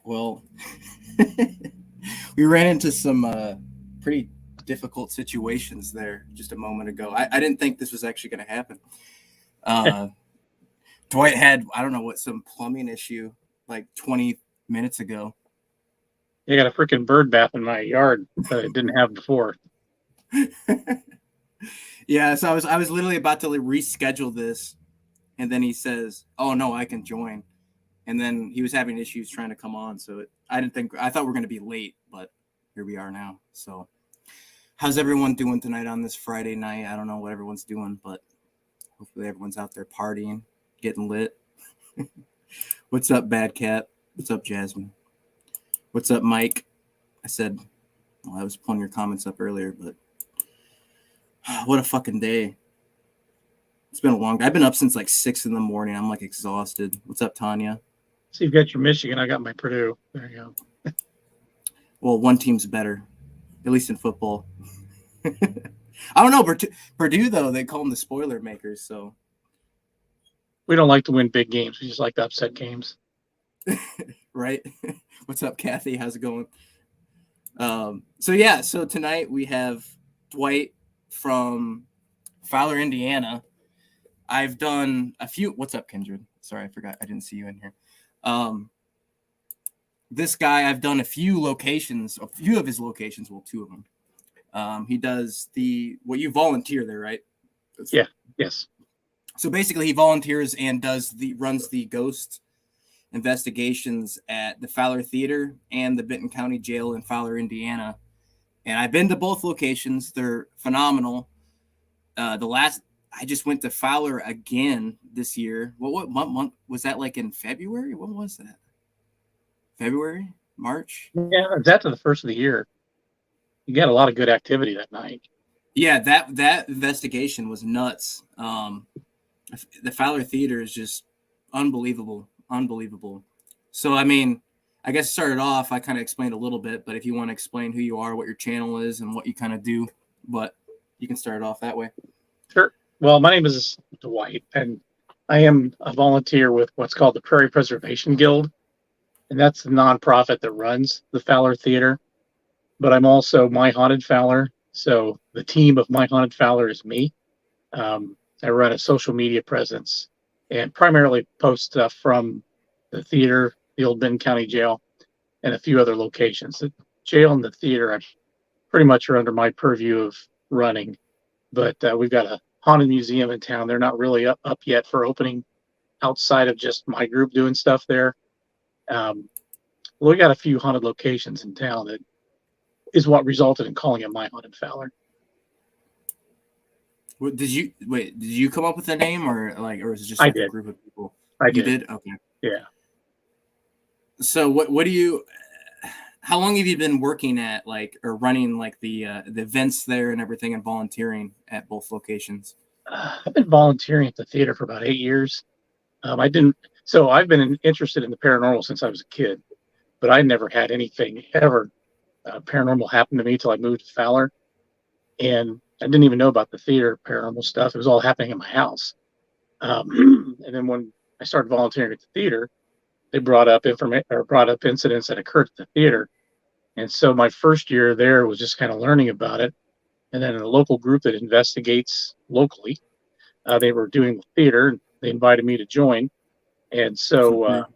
Well, we ran into some pretty difficult situations there just a moment ago. I didn't think this was actually going to happen. Dwight had, I don't know what, some plumbing issue like 20 minutes ago. I got a freaking bird bath in my yard that I didn't have before. Yeah, so I was literally about to reschedule this, and then he says, "Oh no, I can join." And then he was having issues trying to come on, so I thought we were going to be late, but here we are now. So, how's everyone doing tonight on this Friday night? I don't know what everyone's doing, but hopefully everyone's out there partying, getting lit. What's up, Bad Cat? What's up, Jasmine? What's up, Mike? I was pulling your comments up earlier, but what a fucking day. It's been a long day. I've been up since like 6 a.m. I'm like exhausted. What's up, Tanya? So you've got your Michigan. I got my Purdue. There you go. Well, one team's better, at least in football. I don't know. Purdue, though, they call them the spoiler makers. So we don't like to win big games. We just like to upset games. Right? What's up, Kathy? How's it going? So tonight we have Dwight from Fowler, Indiana. I've done a few. What's up, Kindred? Sorry, I forgot. I didn't see you in here. This guy, I've done a few of his locations. Well, two of them. He does you volunteer there, right? Yes. So basically, he volunteers and runs the ghost investigations at the Fowler Theater and the Benton County Jail in Fowler, Indiana. And I've been to both locations. They're phenomenal. I just went to Fowler again this year. What month was that? Like in February? When was that? February? March? Yeah, it's after the first of the year. You got a lot of good activity that night. Yeah, that investigation was nuts. The Fowler Theater is just unbelievable. So, I mean, I guess started off, I kind of explained a little bit, but if you want to explain who you are, what your channel is, and what you kind of do, but you can start it off that way. Sure. Well, my name is Dwight, and I am a volunteer with what's called the Prairie Preservation Guild, and that's the nonprofit that runs the Fowler Theater. But I'm also Myhauntedfowler, so the team of Myhauntedfowler is me. I run a social media presence and primarily post stuff from the theater, the old Benton County Jail, and a few other locations. The jail and the theater are pretty much under my purview of running, but we've got a haunted museum in town. They're not really up yet for opening outside of just my group doing stuff there. We got a few haunted locations in town that is what resulted in calling it Myhauntedfowler. Did you come up with the name or is it just a group of people? You did? Okay. Yeah. So what do you, how long have you been working at or running the events there and everything and volunteering at both locations? I've been volunteering at the theater for about 8 years. I've been interested in the paranormal since I was a kid, but I never had anything ever paranormal happen to me till I moved to Fowler. And I didn't even know about the theater paranormal stuff. It was all happening in my house. And then when I started volunteering at the theater, they brought up incidents that occurred at the theater. And so my first year there was just kind of learning about it. And then a local group that investigates locally, they were doing the theater. And they invited me to join. And so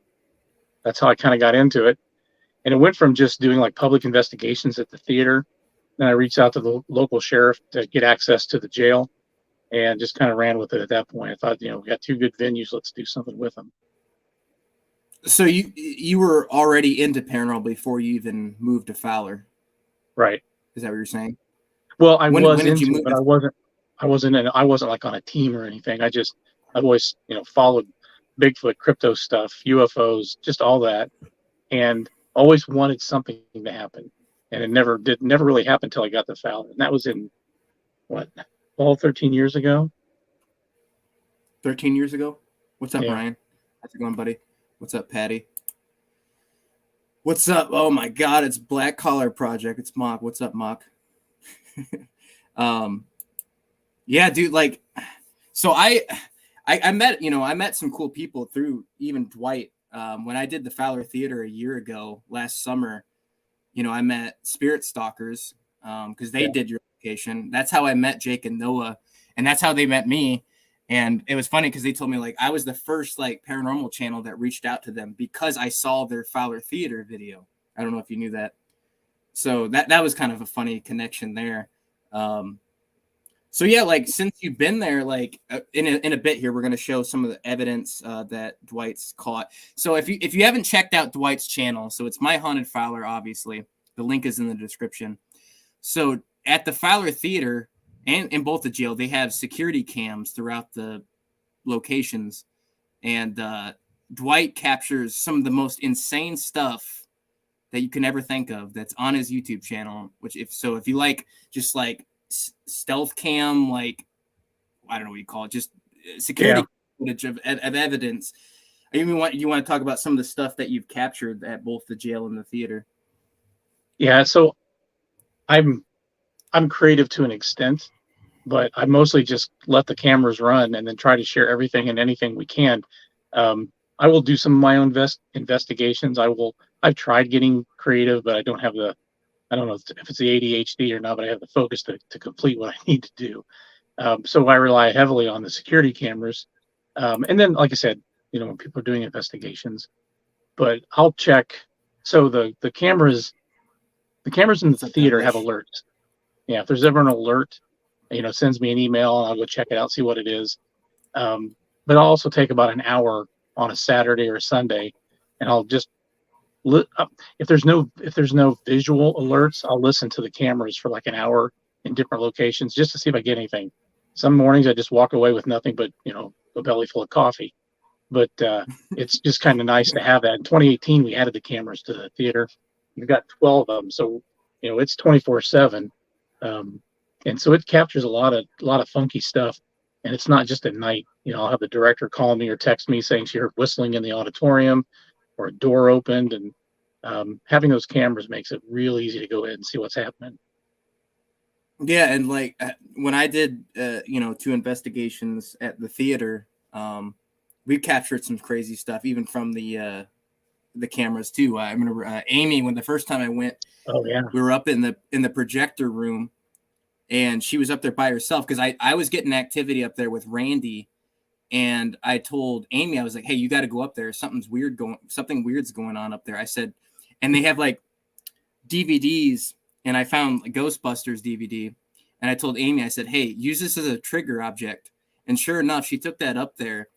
that's how I kind of got into it. And it went from just doing public investigations at the theater. Then I reached out to the local sheriff to get access to the jail and just kind of ran with it at that point. I thought, we got two good venues. Let's do something with them. So you were already into paranormal before you even moved to Fowler, right? Is that what you're saying? Well, I was into it, but I wasn't like on a team or anything. I've always, followed Bigfoot, crypto stuff, UFOs, just all that, and always wanted something to happen. And it never really happen until I got to Fowler. And that was in 13 years ago? 13 years ago? What's up, yeah. Ryan? How's it going, buddy? What's up, Patty? What's up? Oh my God, it's Black Collar Project. It's Mock. What's up, Mock? Yeah, dude, so I met some cool people through even Dwight. when I did the Fowler Theater a year ago, last summer, you know, I met Spirit Stalkers because they did your location. That's how I met Jake and Noah, and that's how they met me. And it was funny because they told me like I was the first like paranormal channel that reached out to them because I saw their Fowler Theater video. I don't know if you knew that. So that was kind of a funny connection there. So yeah, like since you've been there, like in a bit here, we're going to show some of the evidence that Dwight's caught. So if you haven't checked out Dwight's channel, so it's Myhauntedfowler, obviously. The link is in the description. So at the Fowler Theater and in both the jail, they have security cams throughout the locations, and Dwight captures some of the most insane stuff that you can ever think of that's on his YouTube channel. Which if you like just like stealth cam, like I don't know what you call it, just security footage of evidence. You want to talk about some of the stuff that you've captured at both the jail and the theater? Yeah, so I'm creative to an extent, but I mostly just let the cameras run and then try to share everything and anything we can. I will do some of my own investigations. I've tried getting creative, but I don't know if it's the ADHD or not, but I have the focus to complete what I need to do. So I rely heavily on the security cameras. And then, like I said, you know, when people are doing investigations, but I'll check. So the cameras in the theater have alerts. Yeah, if there's ever an alert, you know, sends me an email, and I'll go check it out, see what it is. But I'll also take about an hour on a Saturday or a Sunday, and I'll just if there's no visual alerts, I'll listen to the cameras for like an hour in different locations just to see if I get anything. Some mornings I just walk away with nothing but, you know, a belly full of coffee. But it's just kind of nice to have that. In 2018, we added the cameras to the theater. We've got 12 of them, so you know it's 24/7, and so it captures a lot of funky stuff. And it's not just at night. You know, I'll have the director call me or text me saying she heard whistling in the auditorium, or a door opened, and having those cameras makes it real easy to go ahead and see what's happening. Yeah, and like when I did, 2 investigations at the theater, we captured some crazy stuff, even from the cameras too. I remember Amy, when the first time I went, oh yeah, we were up in the projector room, and she was up there by herself because I was getting activity up there with Randy, and I told Amy, I was like, hey, you got to go up there. Something weird's going on up there. I said, and they have like DVDs, and I found a Ghostbusters DVD, and I told Amy, I said, hey, use this as a trigger object. And sure enough, she took that up there,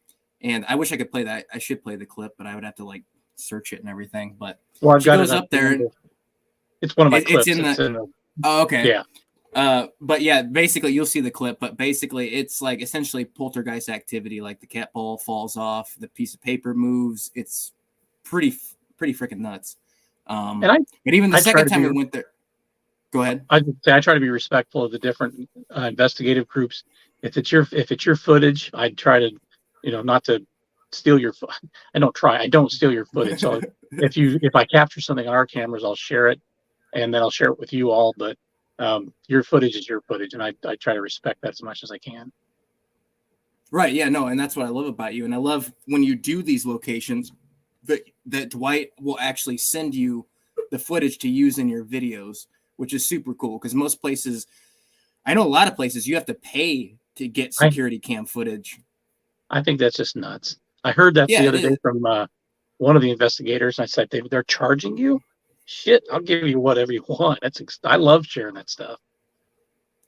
and I wish I could play that. I should play the clip, but I would have to like search it and everything. But well, she goes up there. It's one of my clips. It's in the. Oh, okay. Yeah. But yeah, basically you'll see the clip, but basically it's like essentially poltergeist activity. Like the cat ball falls off, the piece of paper moves. It's pretty freaking nuts. But even the second time we went there, go ahead. I try to be respectful of the different investigative groups. If it's your footage, I'd try to, you know, not to steal your. I don't steal your footage. So if I capture something on our cameras, I'll share it, and then I'll share it with you all. But your footage is your footage, and I try to respect that as much as I can. Right. Yeah. No. And that's what I love about you. And I love when you do these locations that Dwight will actually send you the footage to use in your videos, which is super cool. Because most places, I know a lot of places, you have to pay to get security cam footage. I think that's just nuts. I heard that the other day from one of the investigators. I said, they're charging you? Shit, I'll give you whatever you want. I love sharing that stuff.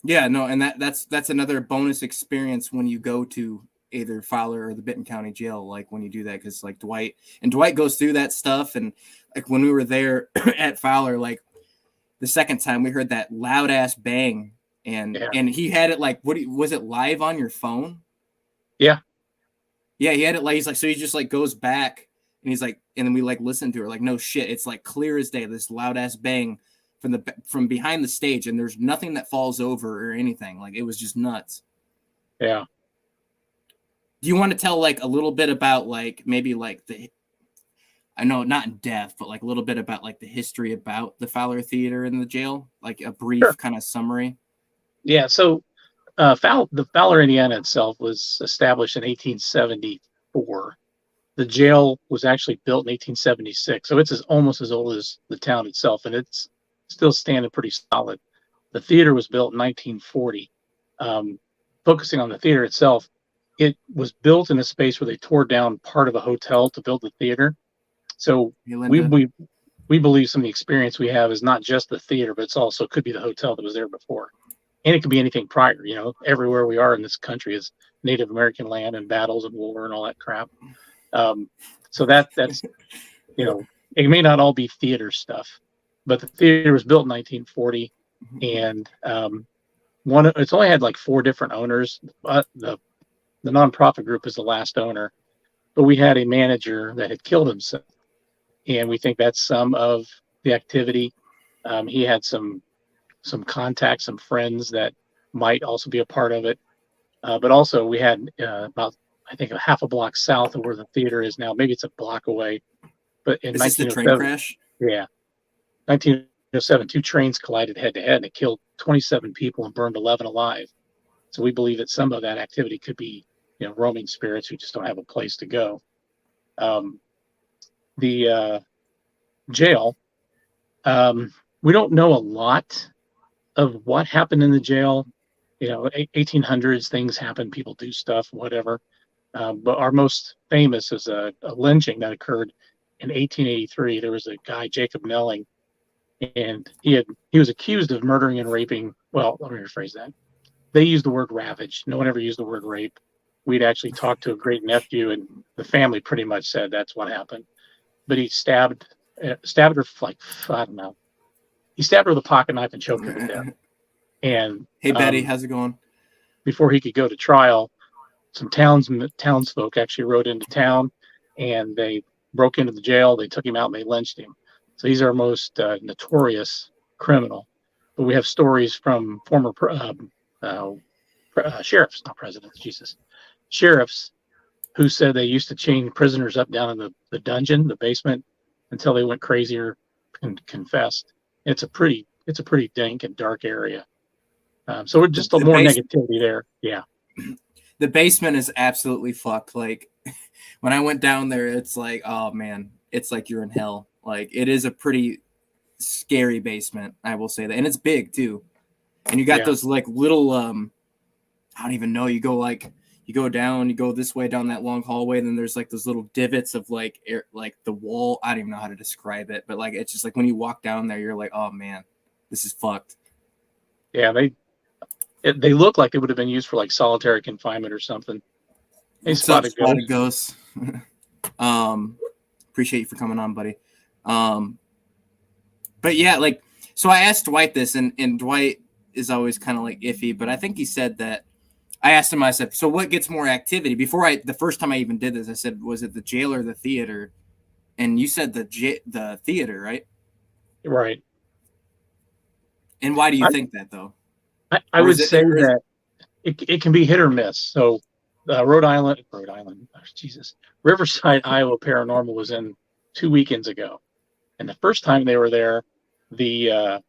Yeah, no, and that's another bonus experience when you go to either Fowler or the Benton County Jail, like when you do that, because like Dwight goes through that stuff. And like when we were there at Fowler, like the second time we heard that loud ass bang, and he had it like, was it live on your phone? Yeah. Yeah, he had it like, he's like, so he just like goes back and he's like, and then we like listen to it, like, no shit, it's like clear as day, this loud ass bang from behind the stage, and there's nothing that falls over or anything. Like, it was just nuts. Yeah. Do you want to tell like a little bit about like maybe like I know not in depth, but like a little bit about like the history about the Fowler Theater and the jail, like a brief kind of summary? Yeah. So the Fowler, Indiana itself was established in 1874. The jail was actually built in 1876, so it's almost as old as the town itself, and it's still standing pretty solid. The theater was built in 1940. Um, Focusing on the theater itself, it was built in a space where they tore down part of a hotel to build the theater. So Hey, we Linda. we we believe some of the experience we have is not just the theater, but it's also could be the hotel that was there before, and it could be anything prior. Everywhere we are in this country is Native American land and battles and war and all that crap. Um, so that's it may not all be theater stuff, but the theater was built in 1940, and it's only had like four different owners. The nonprofit group is the last owner, but we had a manager that had killed himself, and we think that's some of the activity. He had some contacts, some friends that might also be a part of it. But also we had about I think a half a block south of where the theater is now. Maybe it's a block away. But in Is this the train 1907, crash? yeah, 1907, two trains collided head to head and it killed 27 people and burned 11 alive. So we believe that some of that activity could be, roaming spirits who just don't have a place to go. Um, the jail, we don't know a lot of what happened in the jail. 1800s things happen, people do stuff, whatever. But our most famous is a lynching that occurred in 1883. There was a guy, Jacob Nelling, and he was accused of murdering and raping. Well, let me rephrase that. They used the word ravage. No one ever used the word rape. We'd actually talked to a great nephew, and the family pretty much said that's what happened. But he stabbed her for like, I don't know. He stabbed her with a pocket knife and choked her to death. And Hey, Betty, how's it going? before he could go to trial, some townsfolk actually rode into town, and they broke into the jail. They took him out and they lynched him. So he's our most notorious criminal. But we have stories from former sheriffs, not presidents, Jesus, sheriffs who said they used to chain prisoners up down in the dungeon, the basement, until they went crazier and confessed. It's a pretty dank and dark area. So we're The, just a the more base negativity there. Yeah. the basement is absolutely fucked. Like when I went down there, it's like, oh man, it's like you're in hell. Like it is a pretty scary basement, I will say that, and it's big too. And you got Yeah. those like little I don't even know. You go down, you go this way down that long hallway, and then there's like those little divots of like air, like the wall. I don't even know how to describe it, but like it's just like when you walk down there, you're like, oh man, this is fucked. Yeah. They look like they would have been used for like solitary confinement or something. They What's up, spotted Spotted ghosts. Ghost? um, Appreciate you for coming on, buddy. Um, but yeah, like so I asked Dwight this, and Dwight is always kind of like iffy, but I think he said that I asked him, I said, so what gets more activity? The first time I even did this, I said, was it the jail or the theater? And you said the theater, right? Right. And why do you I, think that though? I Or would say or is that it can be hit or miss. So Rhode Island, oh, Jesus, Riverside, Iowa Paranormal was in 2 weekends ago. And the first time they were there, the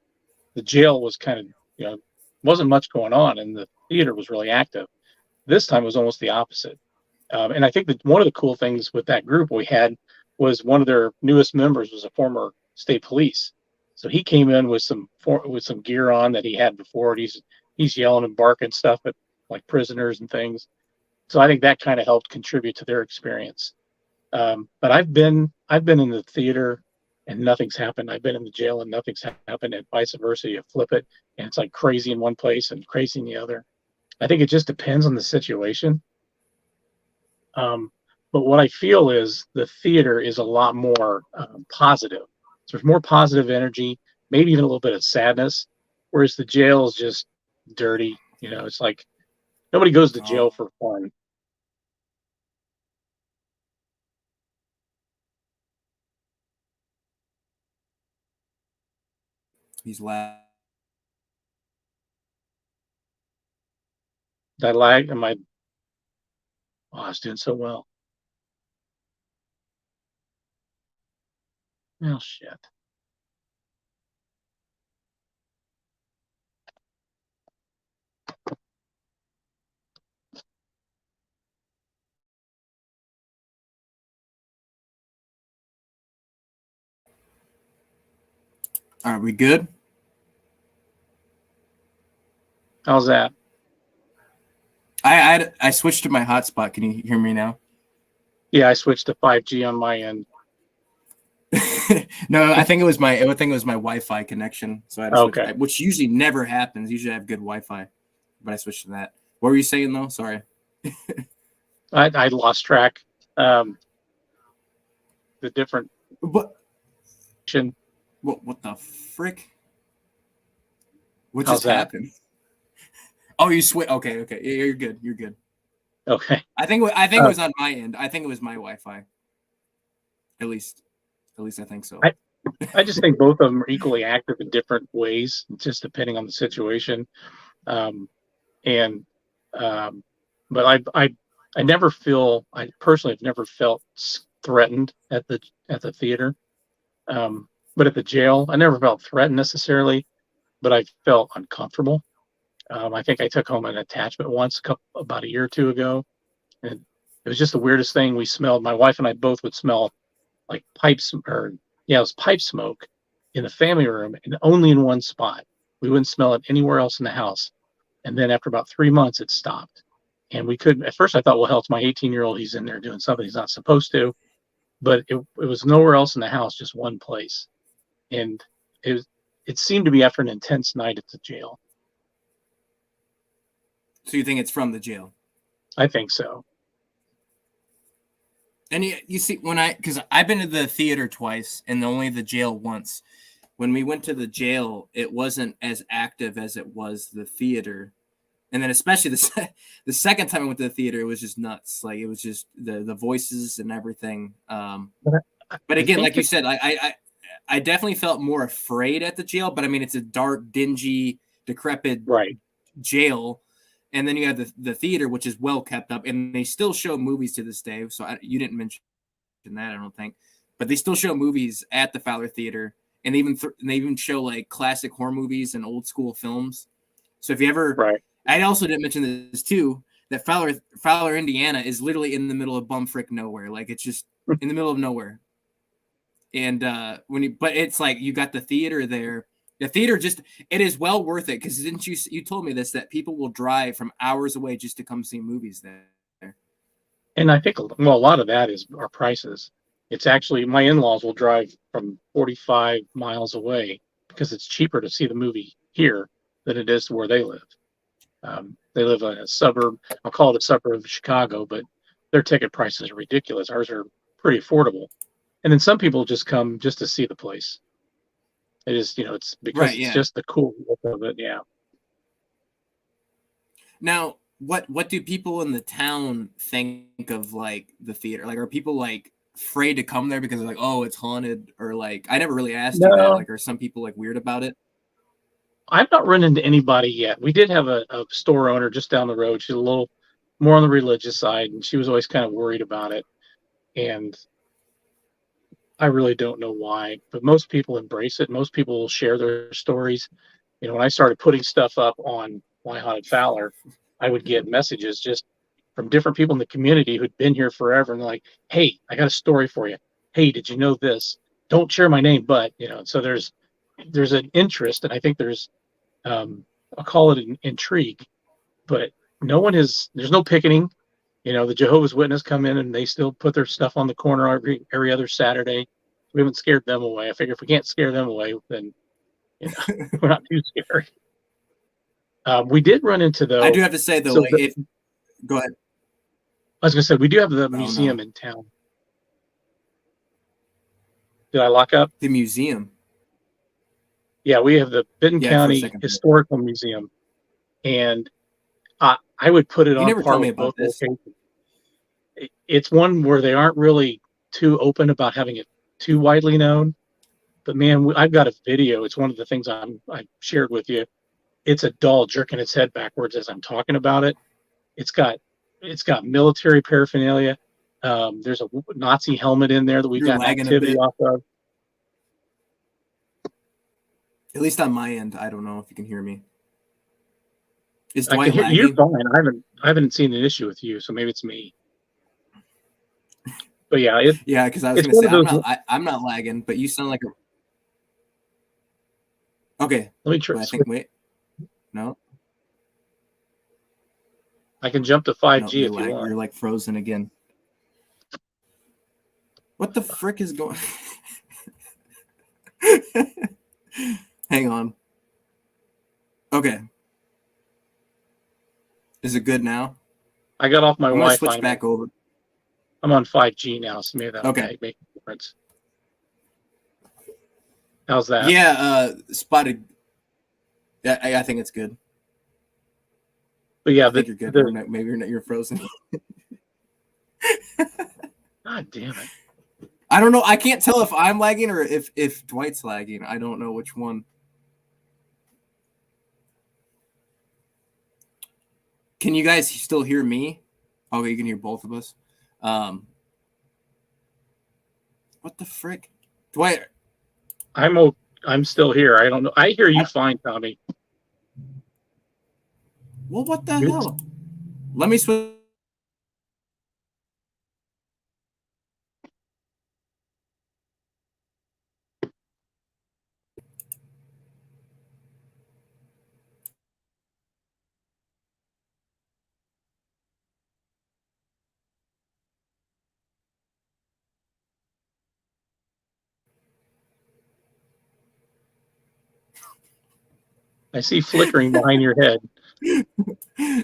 jail was kind of, wasn't much going on and the theater was really active. This time was almost the opposite. And I think that one of the cool things with that group we had was one of their newest members was a former state police. So he came in with some gear on that he had before. And he's yelling and barking stuff at like prisoners and things. So I think that kind of helped contribute to their experience. But I've been in the theater and nothing's happened. I've been in the jail and nothing's happened, and vice versa. You flip it, and it's like crazy in one place and crazy in the other. I think it just depends on the situation. But what I feel is the theater is a lot more positive. So there's more positive energy, maybe even a little bit of sadness, whereas the jail is just dirty. It's like nobody goes to jail oh, for fun. he's laughing. That lag, am I? Oh, I was doing so well. Oh shit. Are we good? How's that? I switched to my hotspot. Can you hear me now? Yeah, I switched to 5G on my end. No, I think it was my Wi-Fi connection. So I had to switch, Okay. which usually never happens. Usually I have good Wi-Fi, but I switched to that. What were you saying though? Sorry. I lost track. The different. What the frick? What How's just that? happened? Oh, you switch. Okay. Yeah, you're good. You're good. Okay. I think it was on my end. I think it was my Wi-Fi. At least I think so. I just think both of them are equally active in different ways, just depending on the situation. Um, and but I never feel, I personally have never felt threatened at the theater. But at the jail, I never felt threatened necessarily, but I felt uncomfortable. I think I took home an attachment once, about a year or two ago, and it was just the weirdest thing. We smelled. My wife and I both would smell like pipes, or yeah, it was pipe smoke in the family room, and only in one spot. We wouldn't smell it anywhere else in the house. And then after about 3 months, it stopped. And we couldn't. At first, I thought, well, hell, it's my 18-year-old. He's in there doing something he's not supposed to. But it was nowhere else in the house, just one place. And it seemed to be after an intense night at the jail. So you think it's from the jail? I think so. And you see, because I've been to the theater twice and only the jail once. When we went to the jail, it wasn't as active as it was the theater. And then especially the second time I went to the theater, it was just nuts. Like it was just the voices and everything. But again, like you said, I definitely felt more afraid at the jail. But I mean, it's a dark, dingy, decrepit jail. And then you have the theater, which is well kept up, and they still show movies to this day. So you didn't mention that, I don't think, but they still show movies at the Fowler Theater, and they even show like classic horror movies and old school films. So if you ever, I also didn't mention this too, that Fowler, Indiana, is literally in the middle of bumfrick nowhere. Like it's just in the middle of nowhere. And but it's like you got the theater there. The theater it is well worth it, because didn't you told me this, that people will drive from hours away just to come see movies there. And I think, well, a lot of that is our prices. It's actually, my in-laws will drive from 45 miles away because it's cheaper to see the movie here than it is where they live. They live in a suburb, I'll call it a suburb of Chicago, but their ticket prices are ridiculous. Ours are pretty affordable. And then some people just come just to see the place. It is, it's because it's just the cool look of it. Yeah. Now, what do people in the town think of like the theater? Like, are people like afraid to come there because they're like, oh, it's haunted? Or like, I never really asked you that. Like, are some people like weird about it? I've not run into anybody yet. We did have a store owner just down the road. She's a little more on the religious side, and she was always kind of worried about it. And I really don't know why, but most people embrace it. Most people will share their stories. When I started putting stuff up on Myhauntedfowler, I would get messages just from different people in the community who'd been here forever, and they're like, "Hey, I got a story for you. Hey, did you know this? Don't share my name, but." So there's an interest, and I think there's I'll call it an intrigue, but there's no picketing. The Jehovah's Witness come in and they still put their stuff on the corner every other Saturday. We haven't scared them away. I figure if we can't scare them away, then we're not too scared. We did run into, though. I do have to say, though, go ahead. I was going to say, we do have the museum in town. Did I lock up? The museum? Yeah, we have the Benton County Historical Museum. And I would put it on par with both locations. It's one where they aren't really too open about having it too widely known. But man, I've got a video. It's one of the things I shared with you. It's a doll jerking its head backwards as I'm talking about it. It's got military paraphernalia. There's a Nazi helmet in there that we've got activity off of. At least on my end, I don't know if you can hear me. Is Dwight lagging? You're fine. I haven't seen an issue with you, so maybe it's me. But yeah, because I was going to say I'm not lagging, but you sound like a. Okay. Let me try. Wait. No. I can jump to 5G if you want. You're like frozen again. What the frick is going? Hang on. Okay. Is it good now? I got off my I'm gonna Wi-Fi. switch back over. I'm on 5G now, so maybe that'll make a difference. How's that? Yeah, spotted. Yeah, I think it's good. But yeah, I think you're good. Maybe you're frozen. God damn it! I don't know. I can't tell if I'm lagging or if Dwight's lagging. I don't know which one. Can you guys still hear me? Oh, you can hear both of us. What the frick, Dwight? I'm still here. I don't know. I hear you fine, Tommy. Well, what the hell? Let me switch. I see flickering behind your head.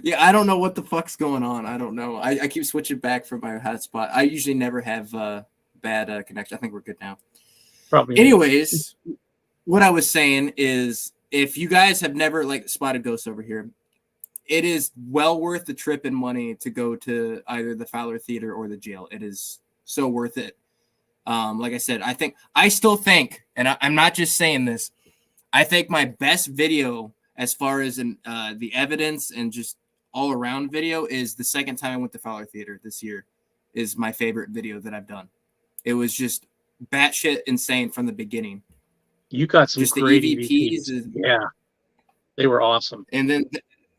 Yeah, I don't know what the fuck's going on. I don't know. I keep switching back from my hotspot. I usually never have bad connection. I think we're good now. Probably. Anyways, what I was saying is, if you guys have never spotted ghosts over here, it is well worth the trip and money to go to either the Fowler Theater or the jail. It is so worth it. Like I said, I still think, and I'm not just saying this, I think my best video as far as the evidence and just all around video is the second time I went to Fowler Theater this year. Is my favorite video that I've done. It was just batshit insane from the beginning. You got some just great the EVPs. Yeah, they were awesome. And then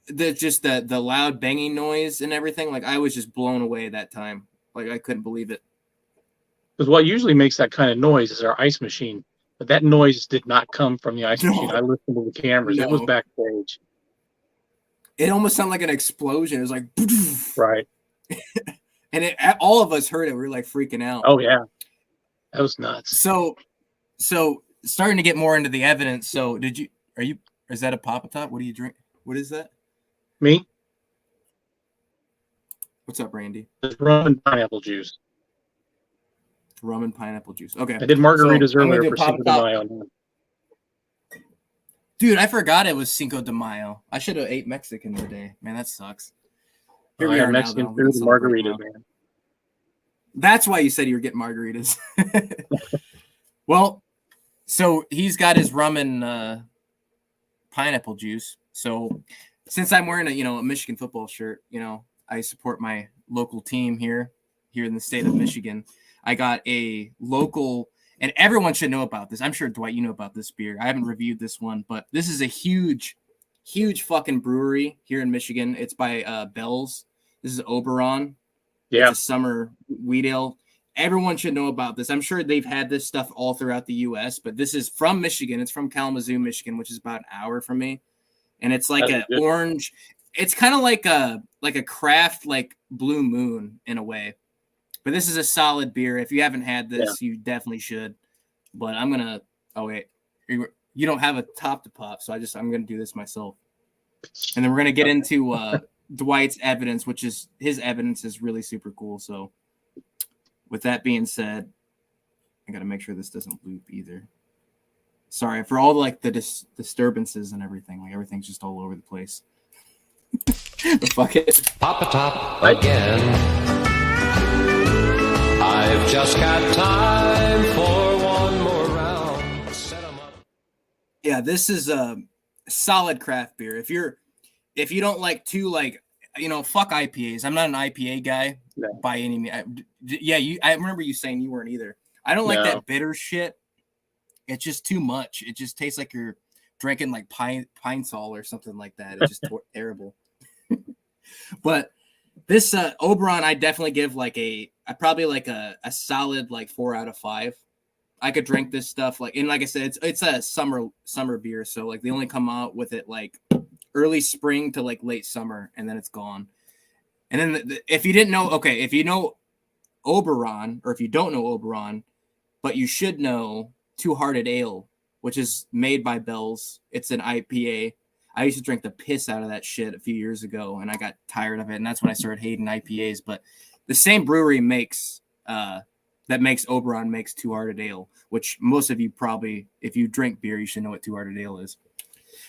the loud banging noise and everything. Like, I was just blown away that time. Like, I couldn't believe it. Because what usually makes that kind of noise is our ice machine. But that noise did not come from the ice machine. I listened to the cameras. No. It was backstage. It almost sounded like an explosion. It was like, right. And all of us heard it. We were like freaking out. Oh yeah, that was nuts. So starting to get more into the evidence. So is that a Papa Top? What do you drink? What is that? Me? What's up, Randy? It's rum and pineapple juice. Rum and pineapple juice. Okay. I did margaritas earlier for Cinco de Mayo. Dude, I forgot it was Cinco de Mayo. I should have ate Mexican today. Man, that sucks. Here we are Mexican food and margaritas, man. That's why you said you were getting margaritas. Well, so he's got his rum and pineapple juice. So since I'm wearing a Michigan football shirt, I support my local team here in the state of Michigan. I got a local, and everyone should know about this. I'm sure, Dwight, you know about this beer. I haven't reviewed this one, but this is a huge fucking brewery here in Michigan. It's by Bell's. This is Oberon. Yeah. It's a summer wheat ale. Everyone should know about this. I'm sure they've had this stuff all throughout the U.S., but this is from Michigan. It's from Kalamazoo, Michigan, which is about an hour from me. And it's like an orange. It's kind of like a craft, like Blue Moon in a way. But this is a solid beer. If you haven't had this, you definitely should. But I'm gonna. Oh wait, you don't have a top to pop, so I'm gonna do this myself. And then we're gonna get into Dwight's evidence, which is his evidence is really super cool. So, with that being said, I gotta make sure this doesn't loop either. Sorry for all the disturbances and everything. Like, everything's just all over the place. But fuck it. Pop a top again. I've just got time for one more round. Set 'em up. Yeah, this is a solid craft beer. If you don't like fuck IPAs. I'm not an IPA guy by any means. I remember you saying you weren't either. I don't like that bitter shit. It's just too much. It just tastes like you're drinking like pine Sol or something like that. It's just terrible. But this Oberon, I definitely give probably a solid 4 out of 5. I could drink this stuff like, and like I said, it's a summer beer, so like they only come out with it like early spring to like late summer, and then it's gone. And then if you didn't know, okay, if you know Oberon, or if you don't know Oberon, but you should know Two Hearted Ale, which is made by Bell's. It's an IPA. I used to drink the piss out of that shit a few years ago, and I got tired of it, and that's when I started hating IPAs. But the same brewery makes Oberon makes Two Hearted Ale, which most of you probably, if you drink beer, you should know what Two Hearted Ale is.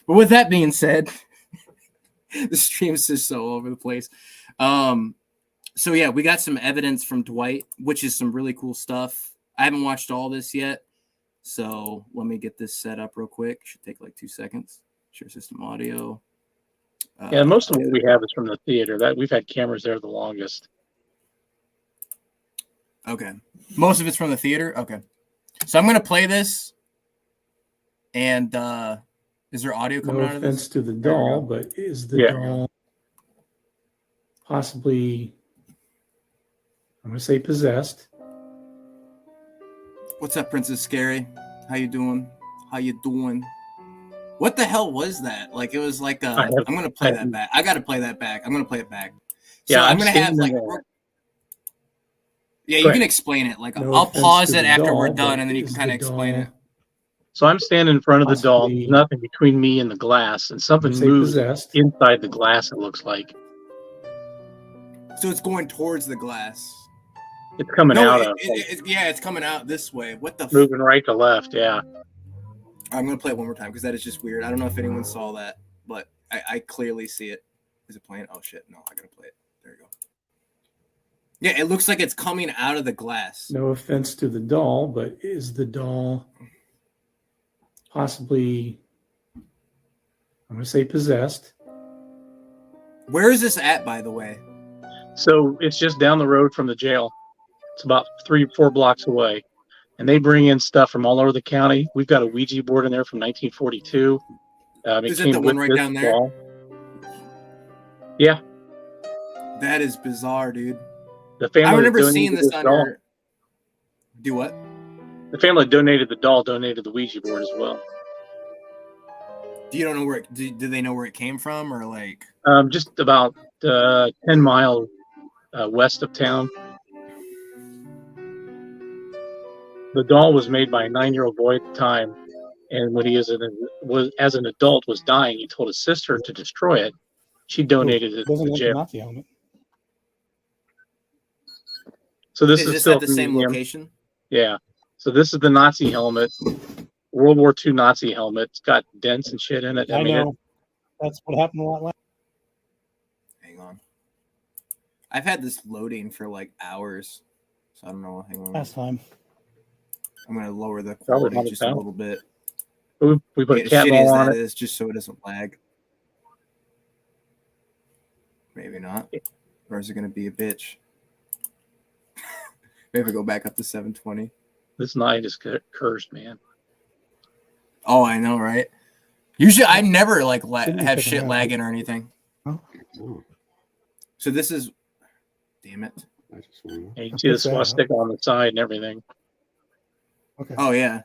But with that being said, the stream's just so all over the place. So yeah, we got some evidence from Dwight, which is some really cool stuff. I haven't watched all this yet, so let me get this set up real quick. Should take like 2 seconds. Share system audio. Yeah, most of what we have is from the theater. That we've had cameras there the longest. Okay, most of it's from the theater. Okay, so I'm gonna play this, and is there audio coming out of this? No offense to the doll, but is the doll possibly, I'm going to say, possessed? What's up, Princess Scary? How you doing? How you doing? What the hell was that? Like, it was like I'm gonna play that back. I gotta play that back. I'm gonna play it back. So Yeah, I'm gonna have like. Yeah, you can explain it. Like, I'll pause it after we're done, and then you can kind of explain it. So I'm standing in front of the doll. There's nothing between me and the glass, and something moves inside the glass, it looks like. So it's going towards the glass. It's coming out of yeah, it's coming out this way. What the moving right to left, yeah. I'm going to play it one more time because that is just weird. I don't know if anyone saw that, but I clearly see it. Is it playing? Oh, shit. No, I got to play it. There you go. Yeah, it looks like it's coming out of the glass. No offense to the doll, but is the doll possibly, I'm going to say, possessed? Where is this at, by the way? So it's just down the road from the jail. It's about 3-4 blocks away. And they bring in stuff from all over the county. We've got a Ouija board in there from 1942. Is it the one right down there? Wall. Yeah. That is bizarre, dude. The family I remember seeing this on your... Do what? The family that donated the doll donated the Ouija board as well. Do you don't know where? Do they know where it came from, or like? Just about 10 miles west of town. The doll was made by a 9-year-old boy at the time, and when he was as an adult was dying, he told his sister to destroy it. She donated it to the jail. Nazi helmet. So this is is this still at the same location? Yeah. So this is the Nazi helmet, World War II Nazi helmet. It's got dents and shit in it. I know. That's what happened a lot last. Hang on. I've had this loading for like hours, so I don't know. Hang on. Last time. I'm gonna lower the quality just a little bit. We put a cat ball on it. Is just so it doesn't lag. Maybe not. Or is it gonna be a bitch? Maybe go back up to 720. This night is cursed, man. Oh, I know, right? Usually, I never like have shit lagging or anything. Oh. So this is, damn it. Yeah, you can see the swastika on the side and everything. Okay. Oh yeah.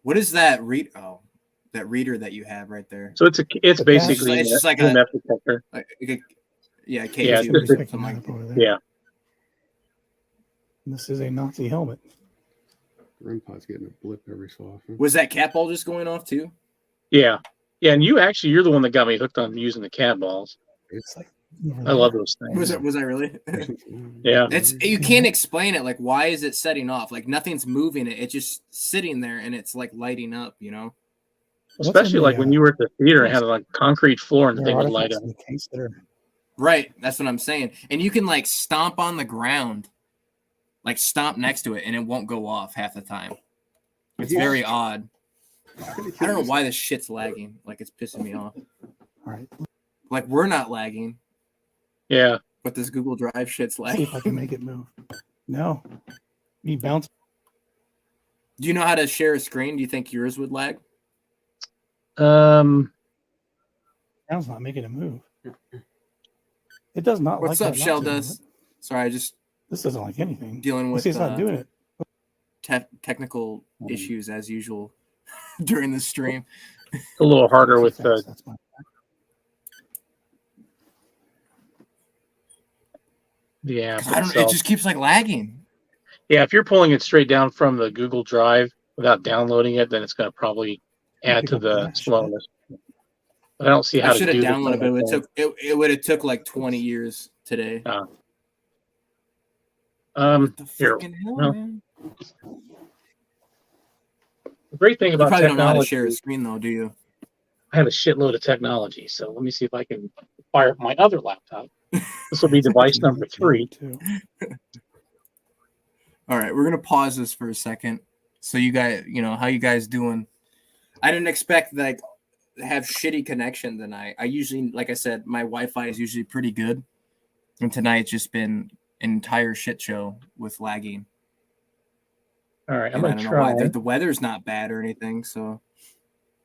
What is that that reader that you have right there? So it's basically it's just like a meth detector. Yeah, K2 or something like that. Yeah. This is a Nazi helmet. REM-pod's getting a blip every so often. Was that cat ball just going off too? Yeah. Yeah, and you're the one that got me hooked on using the cat balls. It's like I love those things. Was I really? Yeah. You can't explain it. Like, why is it setting off? Like, nothing's moving it. It's just sitting there and it's like lighting up, you know? Especially like when you were at the theater and had like concrete floor and the thing would light up. Right. That's what I'm saying. And you can like stomp on the ground, like stomp next to it, and it won't go off half the time. It's very odd. I don't know why this shit's lagging. Like, it's pissing me off. All right. Like, we're not lagging. Yeah. But this Google Drive shit's See lagging. if I can make it move. No. Me bounce. Do you know how to share a screen? Do you think yours would lag? Sounds not making it move. It does not. What's like up, Shell Dust? Sorry, I just this doesn't like anything. Dealing with See, it's not doing it. technical issues as usual during the stream. A little harder with That's my the app I don't. It itself. just keeps like lagging. Yeah, if you're pulling it straight down from the Google Drive without downloading it, then it's going to probably add to the slowness. But I don't see how I to should have do downloaded it. this. It would have took like 20 years today. Uh, What the here. freaking hell, no. man? The great thing You about probably don't know how to technology, share a screen though, do you? I have a shitload of technology. So let me see if I can fire up my other laptop. This will be device number 3. All right, we're gonna pause this for a second. So you guys, how you guys doing? I didn't expect like to have shitty connection tonight. I usually, like I said, my Wi-Fi is usually pretty good, and tonight's just been an entire shit show with lagging. All right, I'm And I going to don't know why. try. The weather's not bad or anything, so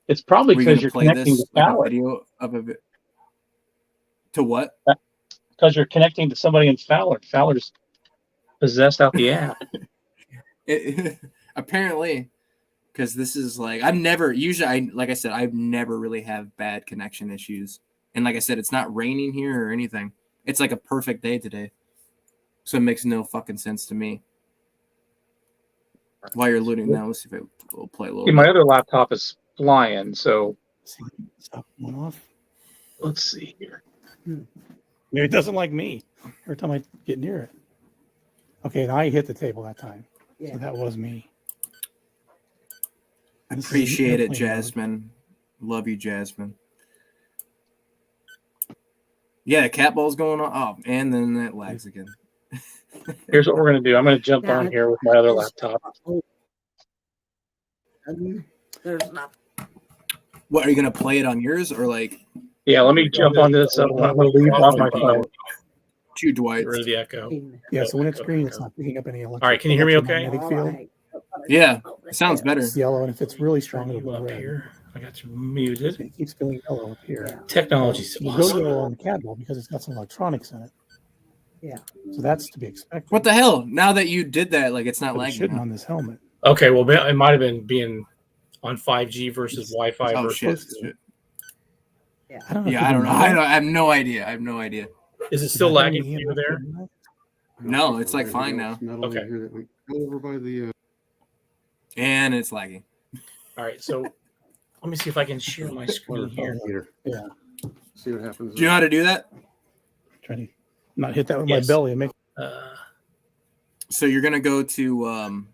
It's probably we're because gonna you're play connecting this to like a Fowler. video of a to what? Because you're connecting to somebody in Fowler. Fowler's possessed out the app. Apparently, because this is like I've never like I said, I've never really have bad connection issues, and like I said, it's not raining here or anything. It's like a perfect day today, so it makes no fucking sense to me. While you're looting now, let's see if we'll play a little. See, my other laptop is flying, so Stop going off. let's see here. Maybe it doesn't like me every time I get near it. Okay, now I hit the table that time. So that was me. Appreciate it, airplane mode. Jasmine. Love you, Jasmine. Yeah, the cat ball's going on. Oh, and then that lags again. Here's what we're going to do. I'm going to jump on here with my other laptop. There's not. What are you gonna play it on yours or like Yeah, let me jump on this. I'm going to leave off my phone. two Dwights? Get rid of the echo. Yeah, so when it's green, it's not picking up any electric. All right, can you hear me okay? electromagnetic field. Yeah, it sounds better. It's yellow, and if it's really strong, it'll Move go up red. here. I got you muted. It keeps going yellow up here. Technology's It goes awesome. yellow on the cat ball because it's got some electronics in it. Yeah. So that's to be expected. What the hell? Now that you did that, like it's not But it lagging. shouldn't Huh? on this helmet. Okay, well, it might have been being on 5G versus Wi-Fi Oh versus. shit! supposed to. shit. I don't know. Yeah, I don't know. I have no idea. I have no idea. Is it still lagging for you there? No, it's like fine now. Not only Okay. here, like, over by the And it's lagging. All right, so let me see if I can share my screen here. meter. Yeah. See what happens. Do you know how to do that? Try to not hit that with Yes. my belly and make. So you're gonna go to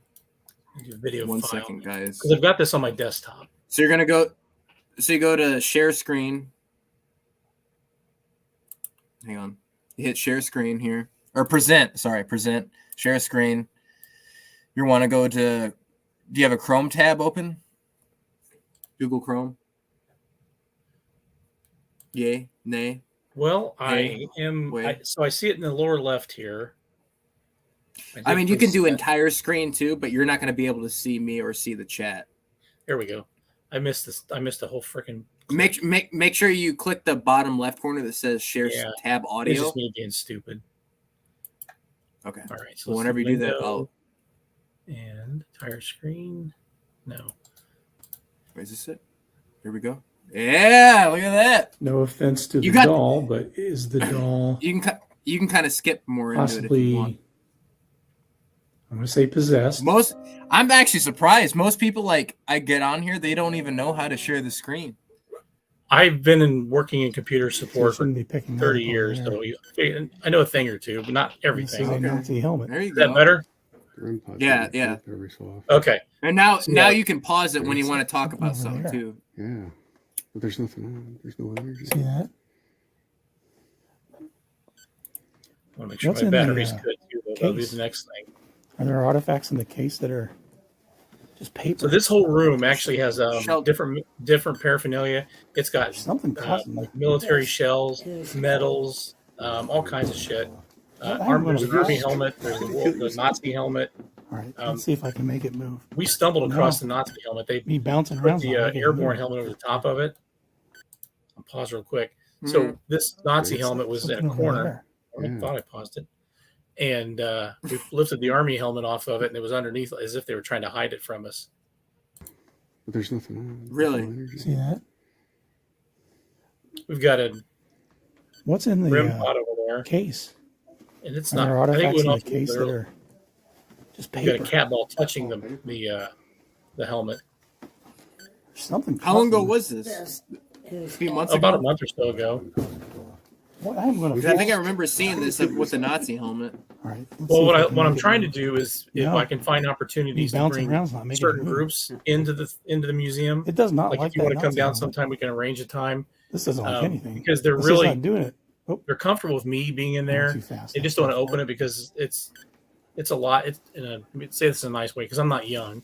Do video one file. second, guys. Because I've got this on my desktop. So you're gonna go. So you go to share screen. Hang on. You hit share screen here or present. Sorry, present. Share screen. You want to go to. Do you have a Chrome tab open? Google Chrome. Yay, nay. Well, Hey, I am. wait. So I see it in the lower left here. I did mean, you can do present. entire screen too, but you're not going to be able to see me or see the chat. There we go. I missed this. I missed the whole freaking. Make sure you click the bottom left corner that says share Yeah. tab It's audio. just me being stupid. Okay. All right. So whenever you do that, window and entire screen. No. Is this it? Here we go. Yeah, look at that. No offense to You the got- doll, but is the doll You can kind of skip more into it if you possibly? want. I'm going to say possessed. I'm actually surprised. Most people like I get on here, they don't even know how to share the screen. I've been working in computer So it support for shouldn't be picking 30 up on years, there. so I know a thing or two, but not This is everything. a Is Nazi helmet. There you that go. better? REM pod's Yeah, getting a yeah. blip every so often. Okay. And now Yeah. you can pause it when you want to talk about Over something there. too. Yeah, but there's nothing on. There's no energy. See that? I want to make sure What's my in the, battery's good too. That'll be case? the next thing. Are there artifacts in the case that are just paper? So this whole room actually has Shelter. different paraphernalia. It's got Something causing like military shells, medals, all kinds of shit. There's an army helmet. There's the Nazi helmet. All right, um, let's see if I can make it move. We stumbled across the Nazi helmet. They Me bouncing put around. the airborne helmet over the top of it. I'll pause real quick. So this Nazi helmet was in a Something over corner. there. I Yeah. thought I paused it. and we lifted the Army helmet off of it, and it was underneath as if they were trying to hide it from us. But there's nothing on. Really? There's no energy. See that? We've got a What's in rim the pot over there, case? and it's Are not. there I think artifacts it in went the off case that early. are just We've got paper? a cat ball touching the helmet Something. How long ago fucking- was this? This is A few months about a ago. month or so ago. What? I'm gonna. I think I remember seeing this with the Nazi helmet. All right. let's see Well, if I can what I'm make it trying to move. do is if No. I can find opportunities to bouncing bring around's not making certain it move. groups into the museum. It does not Like like if you that want to come Nazi down helmet. sometime, we can arrange a time This doesn't like anything because they're This is really not doing it. Oh, they're comfortable with me being in there. too fast. They just don't want to open it because it's a lot. It's say this in a nice way because I'm not young,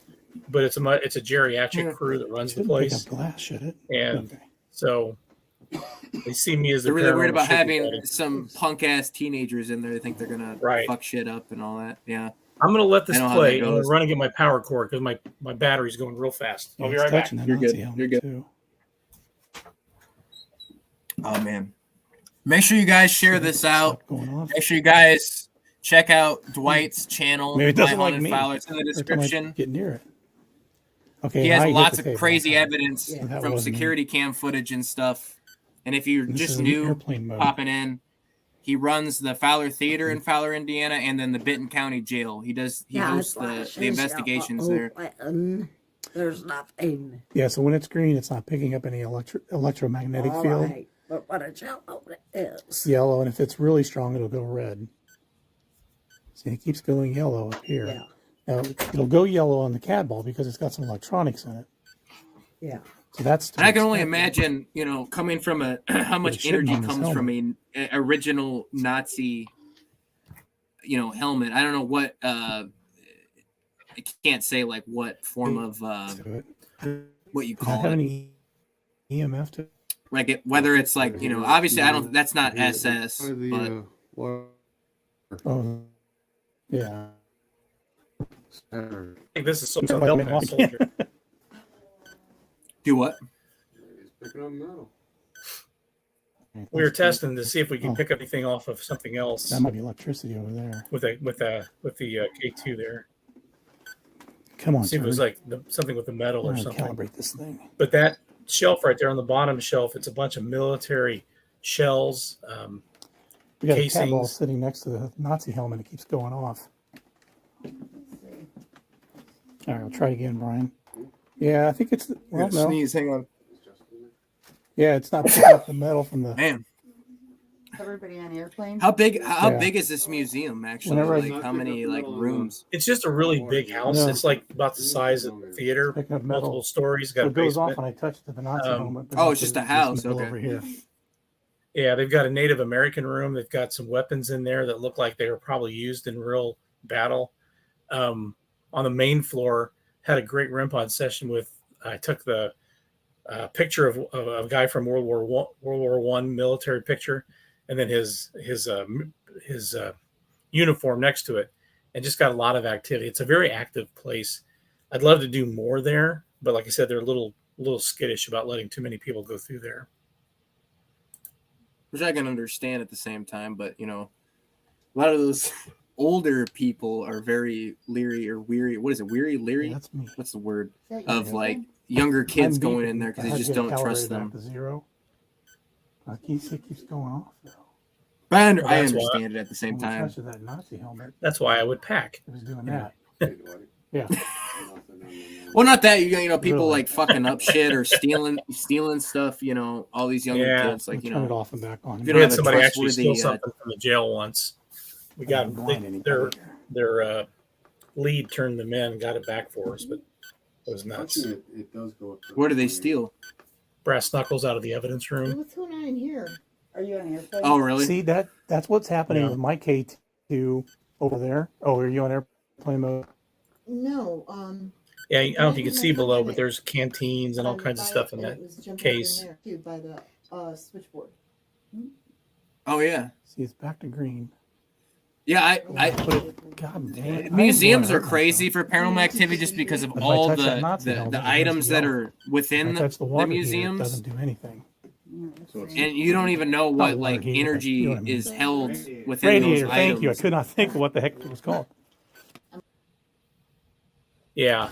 but it's a geriatric crew that runs the Shouldn't pick place, up glass, should it? and Okay. so they see me as the They're really worried paranormal about sugar having daddy. some punk ass teenagers in there. They think they're gonna Right. fuck shit up and all that. Yeah. I'm going to let this I know how play. that I'm going to goes. run and get my power cord because my battery's going real fast. I'll be It's right back. touching the You're Nazi good. helmet, You're good. Too. Oh man. Make sure you guys share this out. Stop going off. Make sure you guys check out Dwight's channel. Maybe it doesn't like me. Myhauntedfowler. It's in the Every time I description. get near it. Okay. He now has I hit lots the of table. crazy Okay. evidence Yeah. That from wasn't me. security cam footage and stuff. And if you're This just is in new airplane mode. popping in, he runs the Fowler Theater in Fowler, Indiana, and then the Benton County Jail. He hosts the investigations there. There's nothing. Yeah. So when it's green, it's not picking up any electromagnetic All field. right, but what a jello it is. Yellow, and if it's really strong, it'll go red. See, it keeps going yellow up here. Yeah, Now, it'll go yellow on the cat ball because it's got some electronics in it. yeah. So that's. to And I can only expect. imagine, coming from how much shouldn't energy on this comes from a original Nazi, helmet. I don't know what. I can't say like what form of To it. what you Does that call have it. any EMF to it? Like whether it's like obviously I don't. That's not SS, By the, but water Oh, yeah. center. I think this is so It's like help metal. muscle here. do what? He's picking up metal. We were testing to see if we can Oh. pick up anything off of something else That might be electricity over there. with the K2 there. Come on, See if it was Terry. like something with the metal I'm or gonna something. calibrate this thing. But that shelf right there on the bottom shelf, it's a bunch of military shells. We got a cat ball casings. sitting next to the Nazi helmet. It keeps going off. All right, I'll try again, Brian. Yeah, I think it's. Well, no. Sneeze. Hang on, Yeah, it's not picking up the metal from the. man. Everybody on airplane? How big? How Yeah. big is this museum? Actually, Whenever I- like how many like rooms? It's just a really big house. No. It's like about the size of the theater, Picking up multiple metal. stories. So Got a it goes off basement. when I touch it to the Nazi helmet. but oh, not it's just to a this house, metal okay. Over here. Yeah, they've got a Native American room. They've got some weapons in there that look like they were probably used in real battle. On the main floor, had a great rim pod session with. I took the picture of a guy from World War One military picture, and then his uniform next to it, and just got a lot of activity. It's a very active place. I'd love to do more there, but like I said, they're a little skittish about letting too many people go through there. Which I can understand at the same time, but a lot of those older people are very leery or weary. What is it? Weary, leery? Yeah, that's me. What's the word? Is that Of your like airplane? younger kids I'm going beeping. in there because I they had just to get don't it trust calibrated back them. to 0. It keeps going off though. But I Well, that's why- understand it at the same When we time. touched that Nazi helmet, That's why I would pack. it was doing Yeah. that. Hey, Dwight. Yeah. Well, not that people Really? like fucking up shit or stealing stuff. All these younger Yeah. kids, like Turn it off and back on. if you We don't had have a somebody actually steal trustworthy, something from the jail once. We I got didn't blind anybody their here. their lead turned them in, got it back for us, but it was nuts. Unfortunately, it does go up to what do they 20. steal? Brass knuckles out of the evidence room. What's going on in here? Are you on airplane? Oh, really? See that's what's happening Yeah. with my K2 over there. Oh, are you on airplane mode? No. Yeah, I don't know if you can see below, but there's canteens and all kinds of stuff in that case. Too, by the switchboard. Oh yeah, See, it's back to green. yeah. I Put it, God damn it. museums I are hurt crazy myself. for paranormal activity just because of If I all touch the that Nazi helmet, it makes items me that yell. are within If I touch the the water heater, it museums. doesn't do anything. So it's- And you don't even know Not what water like heater, but energy you know what I mean. is held within Radiator. those Thank you. I items. could not think of what the heck it was called. Yeah.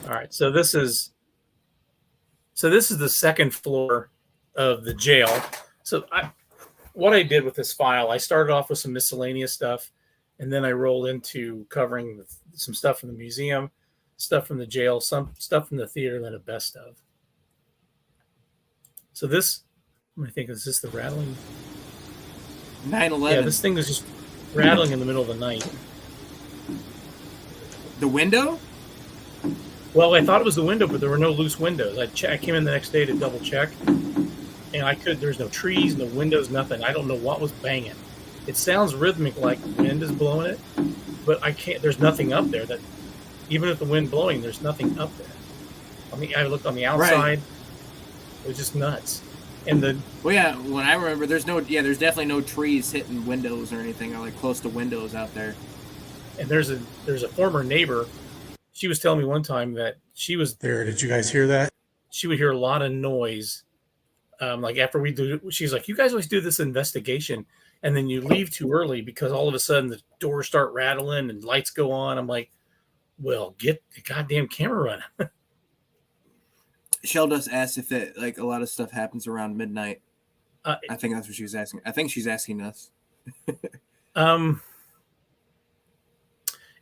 All right. So this is the second floor of the jail. So what I did with this file, I started off with some miscellaneous stuff, and then I rolled into covering some stuff from the museum, stuff from the jail, some stuff from the theater, and then a best of. So this, I think, is this the rattling? 9/11. Yeah, this thing was just rattling in the middle of the night. The window? Well, I thought it was the window, but there were no loose windows. I came in the next day to double check, and there's no trees, no windows, nothing. I don't know what was banging. It sounds rhythmic, like the wind is blowing it, but there's nothing up there. That even with the wind blowing, there's nothing up there. I looked on the outside. Right. It was just nuts. And Well, yeah, when I remember, there's definitely no trees hitting windows or anything, or like close to windows out there. and there's a former neighbor. She was telling me one time that she was there. Did you guys hear that? She would hear a lot of noise. Like after we do, she's like, "You guys always do this investigation, and then you leave too early because all of a sudden the doors start rattling and lights go on." I'm like, "Well, get the goddamn camera running." Sheldus asked if that like a lot of stuff happens around midnight. I think that's what she was asking. I think she's asking us.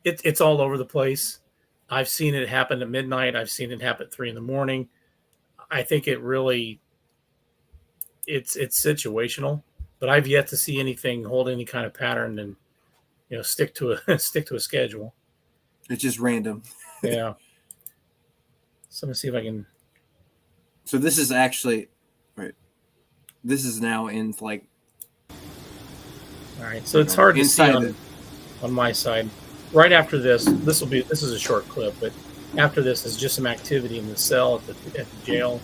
It's all over the place. I've seen it happen at midnight. I've seen it happen at 3 a.m. I think it's situational, but I've yet to see anything hold any kind of pattern and stick to a schedule. It's just random. Yeah. So let me see if I can. So this is actually right. This is now in like. All right. So it's hard to see on my side. Right after this is a short clip, but after this is just some activity in the cell at the jail.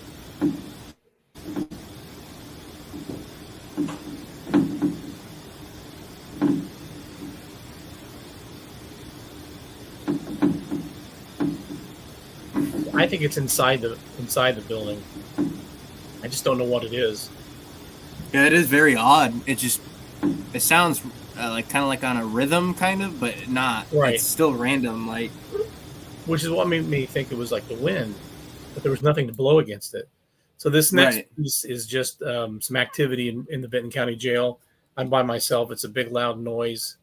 I think it's inside the building. I just don't know what it is. Yeah, it is very odd. It sounds like kind of like on a rhythm, kind of, but not. Right. It's still random, like. Which is what made me think it was like the wind, but there was nothing to blow against it. So this next piece is just some activity in the Benton County Jail. I'm by myself. It's a big, loud noise.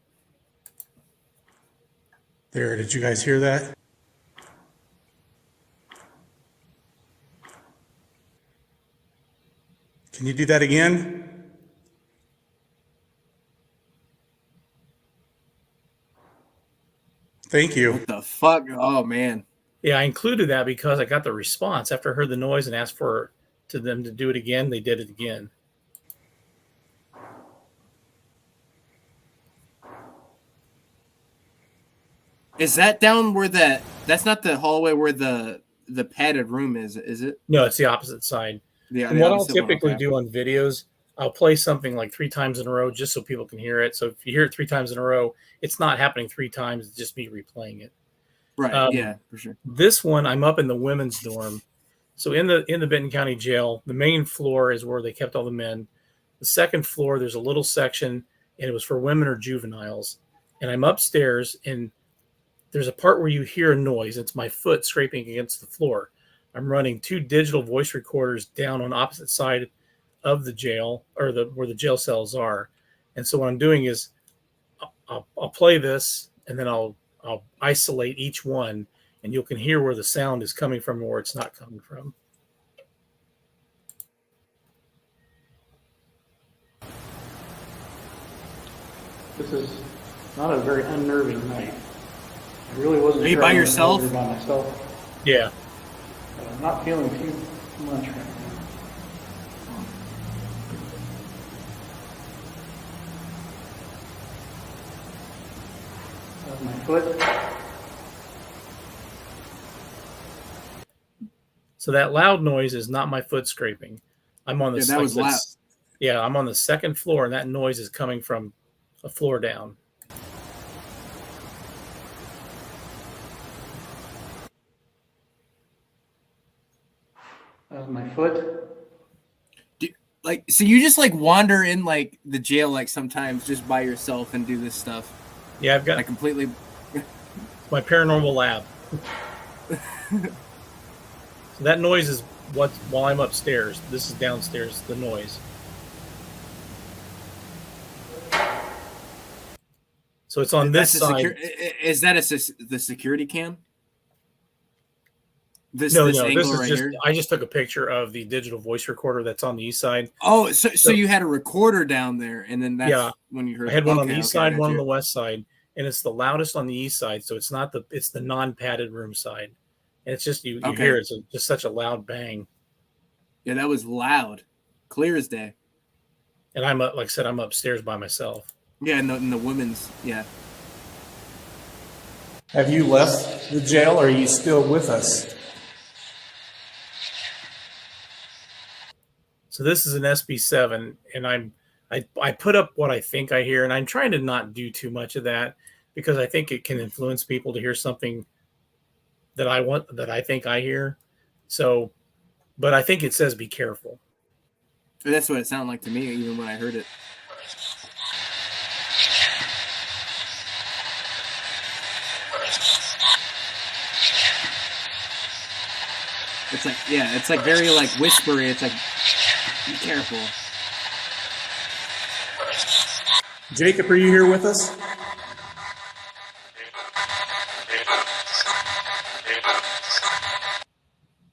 There, did you guys hear that? Can you do that again? Thank you. What the fuck? Oh man. Yeah, I included that because I got the response after I heard the noise and asked to them to do it again. They did it again. Is that down where that's not the hallway where the padded room is it? No, it's the opposite side. Yeah. And what I'll typically do on videos, I'll play something like 3 times in a row just so people can hear it. So if you hear it 3 times in a row, it's not happening 3 times. It's just me replaying it. Right. Yeah, for sure. This one, I'm up in the women's dorm. So in the Benton County Jail, the main floor is where they kept all the men. The second floor, there's a little section, and it was for women or juveniles. And I'm upstairs, and there's a part where you hear a noise. It's my foot scraping against the floor. I'm running 2 digital voice recorders down on the opposite side of the jail, or where the jail cells are. And so what I'm doing is I'll play this, and then I'll isolate each one, and you can hear where the sound is coming from and where it's not coming from. This is not a very unnerving night. I really wasn't. Are you sure by I was yourself? gonna be by myself. Yeah. But I'm not feeling too much right now. That's my foot. So that loud noise is not my foot scraping. I'm on the Yeah, that was loud. Yeah, I'm on the second floor, and that noise is coming from a floor down. That's my foot. Like, so you just like wander in like the jail like sometimes just by yourself and do this stuff. Yeah, I've got I completely. my paranormal lab. So that noise is what while I'm upstairs. This is downstairs. The noise. So it's on this That's a side. is that the security cam? This No, this no. angle This is right just. here. I just took a picture of the digital voice recorder that's on the east side. Oh, so you had a recorder down there, and then that's Yeah. when you heard. I had one on the Okay, east okay, I side, got one on you. the west side, and it's the loudest on the east side. So it's not it's the non-padded room side, and it's just you Okay. hear it's just such a loud bang. Yeah, that was loud, clear as day. And I'm like I said, I'm upstairs by myself. Yeah, in the women's. Yeah. Have you left the jail or are you still with us? So this is an SB7, and I put up what I think I hear, and I'm trying to not do too much of that because I think it can influence people to hear something that I think I hear. So, but I think it says be careful. That's what it sounded like to me, even when I heard it. It's like, yeah, it's like very like whispery. It's like, be careful. Jacob, are you here with us?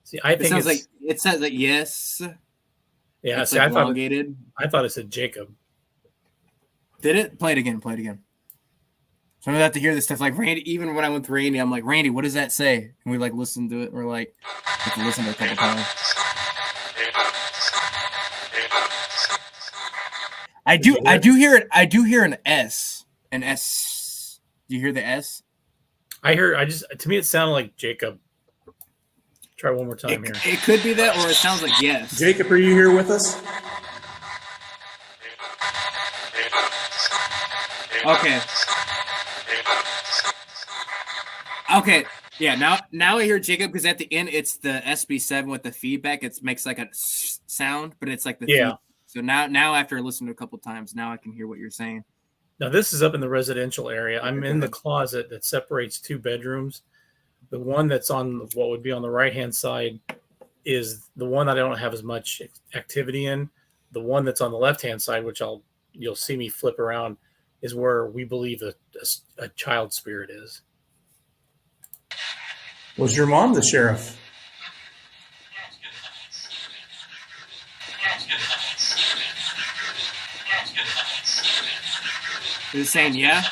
See, I think It sounds like yes. yeah. It's See, like elongated. I thought it said Jacob. Did it? Play it again. Play it again. So I'm about to hear this stuff. Like Randy, even when I went to Randy, I'm like, Randy, what does that say? And we like listen to it. And we're like, have to listen to it a couple times. I do hear it. I do hear an S. An S. Do you hear the S? To me it sounded like Jacob. Try one more time here. It could be that, or it sounds like yes. Jacob, are you here with us? Okay. Okay. Yeah. Now I hear Jacob because at the end it's the SB7 with the feedback. It makes like a sound, but it's like the Yeah. So now after listening to it a couple times, now I can hear what you're saying. Now this is up in the residential area. I'm in the closet that separates two bedrooms. The one that's on what would be on the right-hand side is the one that I don't have as much activity in. The one that's on the left-hand side, which you'll see me flip around, is where we believe a child spirit is. Was your mom the sheriff? Is it saying yeah?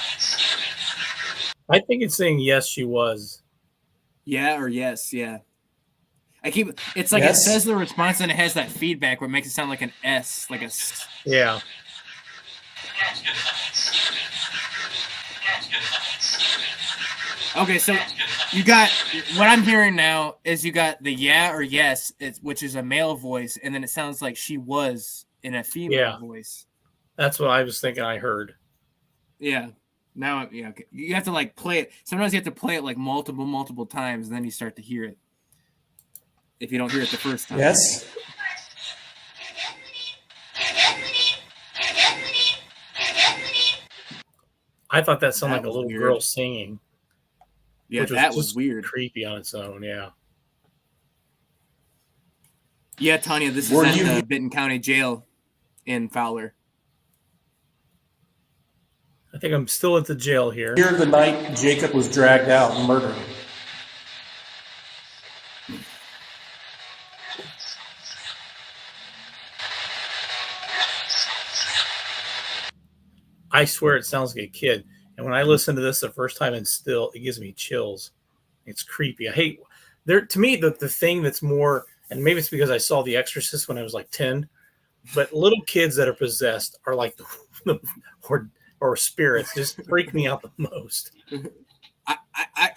I think it's saying yes, she was. Yeah or yes, yeah. It's like Yes. It says the response and it has that feedback where it makes it sound like an S, like a Yeah. Okay, so you got what I'm hearing now is you got the yeah or yes, which is a male voice, and then it sounds like she was in a female voice. That's what I was thinking I heard. Yeah. Now, yeah, okay. You have to like play it. Sometimes you have to play it like multiple times, and then you start to hear it. If you don't hear it the first time. Yes. I thought that sounded That like a was little weird. girl singing. Yeah, which that was just weird. Creepy on its own, yeah. Yeah, Tanya, this Were is you- at the Benton County Jail in Fowler. I think I'm still at the jail here. Here the night Jacob was dragged out and murdered. I swear it sounds like a kid. And when I listen to this the first time and still, it gives me chills. It's creepy. I hate to me, the thing that's more, and maybe it's because I saw The Exorcist when I was like 10, but little kids that are possessed are like, or spirits just freak me out the most.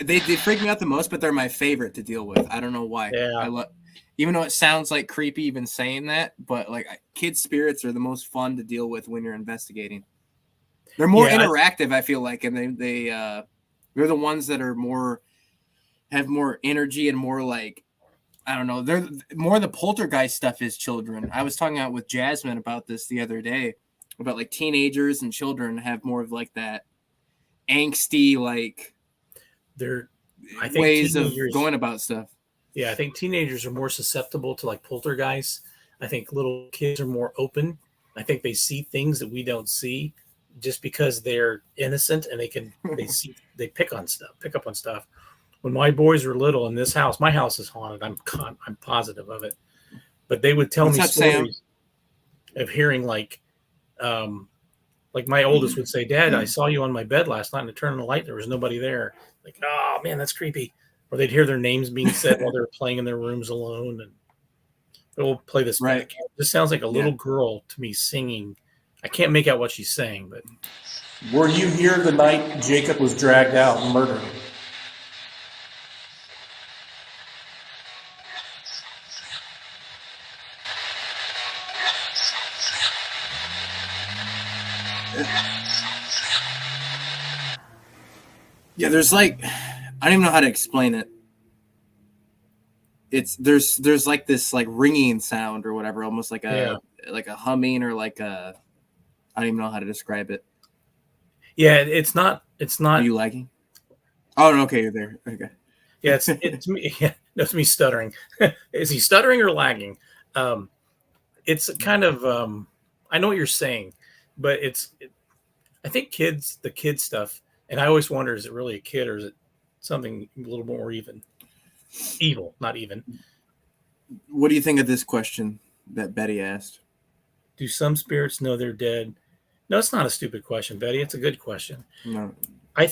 They freak me out the most, but they're my favorite to deal with. I don't know why. Yeah. Even though it sounds like creepy even saying that, but like kid spirits are the most fun to deal with when you're investigating. They're more interactive, I feel like, and they're the ones that are have more energy and more like I don't know. They're more the poltergeist stuff is children. I was talking out with Jasmine about this the other day about like teenagers and children have more of like that angsty like I think ways of teenagers- going about stuff. Yeah, I think teenagers are more susceptible to like poltergeists. I think little kids are more open. I think they see things that we don't see just because they're innocent and they pick up on stuff. When my boys were little in this house, my house is haunted. I'm positive of it. But they would tell What's me up, Sam? stories of hearing like my oldest would say, "Dad, I saw you on my bed last night and I turned on the light. There was nobody there." Like, oh man, that's creepy. Or they'd hear their names being said while they were playing in their rooms alone. And we'll play this back. This sounds like a little girl to me singing. I can't make out what she's saying, but Were you here the night Jacob was dragged out and murdered? Yeah, there's like I don't even know how to explain it. It's there's like this like ringing sound or whatever, almost like a humming or like a I don't even know how to describe it. yeah, it's not. Are you lagging? Oh, no, okay, you're there. Okay. Yeah, it's me. Yeah, that's me stuttering. Is he stuttering or lagging? It's kind of. I know what you're saying, but I think the kid stuff, and I always wonder: is it really a kid or is it something a little more evil, not even? What do you think of this question that Betty asked? Do some spirits know they're dead? No, it's not a stupid question, Betty. It's a good question. No. I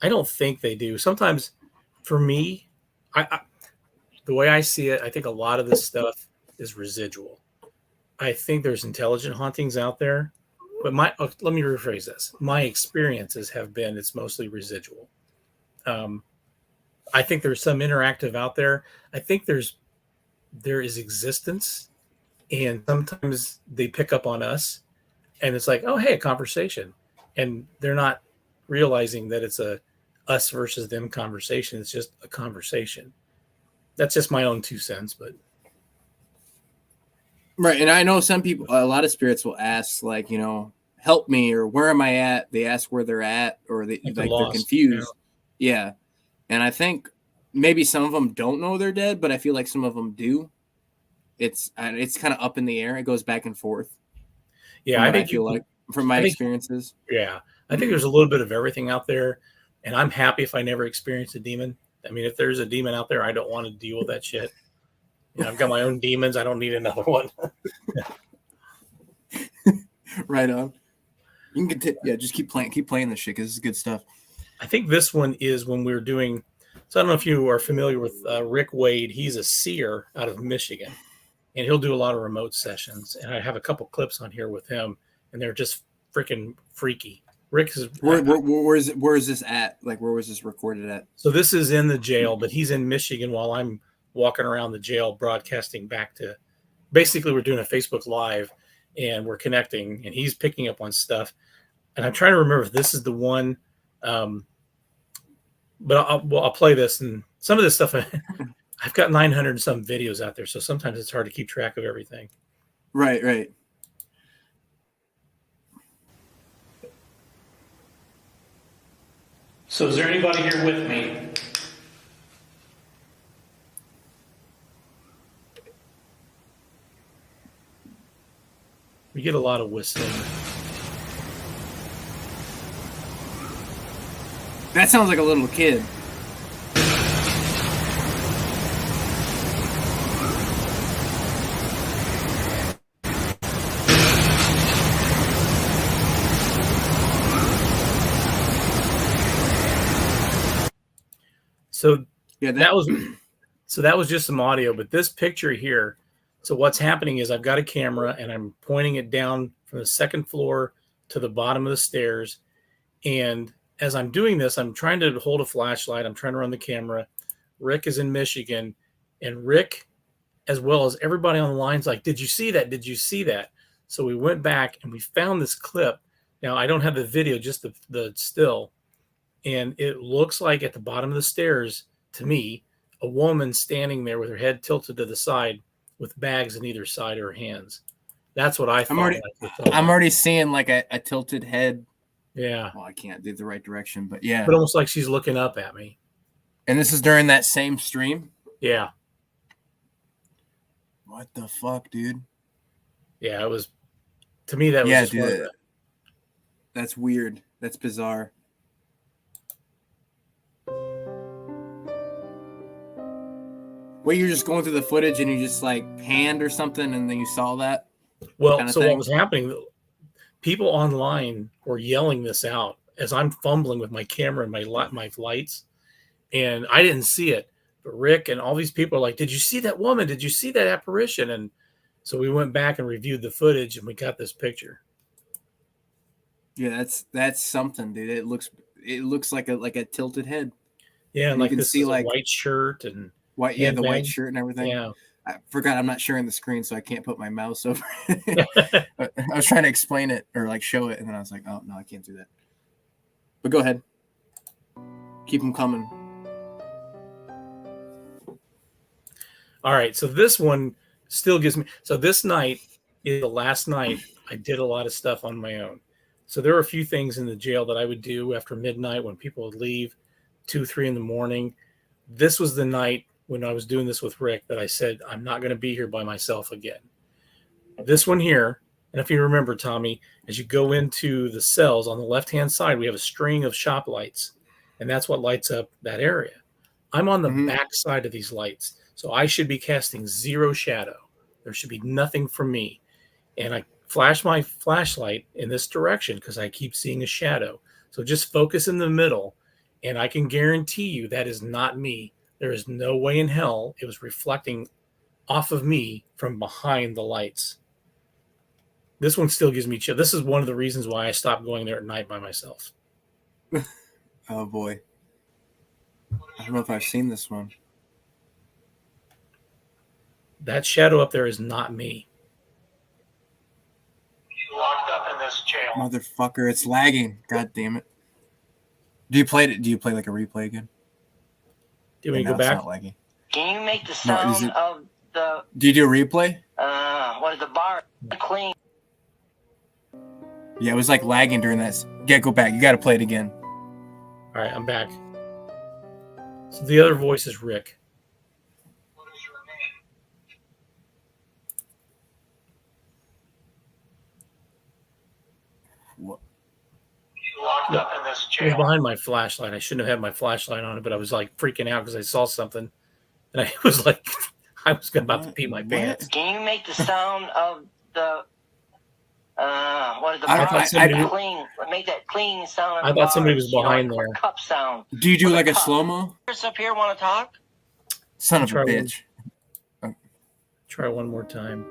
don't think they do. Sometimes, for me, the way I see it, I think a lot of this stuff is residual. I think there's intelligent hauntings out there, but let me rephrase this. My experiences have been it's mostly residual. I think there's some interactive out there. I think there is existence, and sometimes they pick up on us, and it's like, oh, hey, a conversation, and they're not realizing that it's a us versus them conversation. It's just a conversation. That's just my own 2 cents, but Right, and I know some people, a lot of spirits will ask, like, help me, or where am I at? They ask where they're at, or they're confused. Yeah, and I think maybe some of them don't know they're dead, but I feel like some of them do. It's kind of up in the air. It goes back and forth. Yeah, I think from my experiences. Yeah, I think there's a little bit of everything out there, and I'm happy if I never experience a demon. I mean, if there's a demon out there, I don't want to deal with that shit. I've got my own demons. I don't need another one. Right on. You can just keep playing this shit because it's good stuff. I think this one is when we were doing. So I don't know if you are familiar with Rick Wade. He's a seer out of Michigan, and he'll do a lot of remote sessions. And I have a couple clips on here with him, and they're just freaking freaky. Rick is where is this at? Like, where was this recorded at? So this is in the jail, but he's in Michigan while I'm walking around the jail broadcasting back to. Basically, we're doing a Facebook Live, and we're connecting, and he's picking up on stuff. And I'm trying to remember if this is the one. But I'll play this, and some of this stuff I've got 900 and some videos out there, so sometimes it's hard to keep track of everything. Right. So is there anybody here with me? We get a lot of whistling. That sounds like a little kid. So yeah, that was just some audio, but this picture here. So what's happening is I've got a camera and I'm pointing it down from the second floor to the bottom of the stairs. And as I'm doing this, I'm trying to hold a flashlight. I'm trying to run the camera. Rick is in Michigan, and Rick, as well as everybody on the line, is like, "Did you see that? Did you see that?" So we went back and we found this clip. Now I don't have the video, just the still, and it looks like at the bottom of the stairs to me, a woman standing there with her head tilted to the side with bags on either side of her hands. That's what I thought. I'm already seeing like a tilted head. Yeah. Well, I can't do the right direction, but yeah. But almost like she's looking up at me. And this is during that same stream? Yeah. What the fuck, dude? Yeah, it was, to me, that was just one of the, that's weird. That's bizarre. Wait, you're just going through the footage and you just like panned or something and then you saw that? Well, so what was happening, people online were yelling this out as I'm fumbling with my camera and my lights, and I didn't see it. But Rick and all these people are like, did you see that woman? Did you see that apparition? And so we went back and reviewed the footage and we got this picture. Yeah, that's something, dude. It looks like a tilted head. Yeah, and like you can this see like like white shirt and white, yeah, the white shirt and everything. Yeah. I forgot I'm not sharing the screen, so I can't put my mouse over it. I was trying to explain it or like show it, and then I was like, oh no, I can't do that. But go ahead. Keep them coming. All right, so this one still gives me. So this night is the last night I did a lot of stuff on my own. So there were a few things in the jail that I would do after midnight when people would leave, 2, 3 in the morning. This was the night when I was doing this with Rick that I said, I'm not going to be here by myself again. This one here, and if you remember, Tommy, as you go into the cells on the left-hand side, we have a string of shop lights, and that's what lights up that area. I'm on the back side of these lights, so I should be casting 0 shadow. There should be nothing from me. And I flash my flashlight in this direction because I keep seeing a shadow. So just focus in the middle, and I can guarantee you that is not me. There is no way in hell it was reflecting off of me from behind the lights. This one still gives me chill. This is one of the reasons why I stopped going there at night by myself. Oh boy. I don't know if I've seen this one. That shadow up there is not me. Locked up in this jail. Motherfucker, it's lagging. God damn it. Do you play like a replay again? Do you want me to go It's back? not lagging. Can you make the sound of the Do you do a replay? what is the bar clean? Yeah, it was like lagging during that. Yeah, go back. You got to play it again. All right, I'm back. So the other voice is Rick. What is your name? What? You locked up in this It was jail. behind my flashlight. I shouldn't have had my flashlight on it, but I was like freaking out because I saw something. And I was like, I was about to pee my pants. Can you make the sound of the what is the I bar thought somebody- clean? Make that clean sound. I thought somebody was behind like there. Cup sound. Do you do With like a cup. slow-mo? Chris up here want to talk? Son of a Try one. bitch. Try one more time.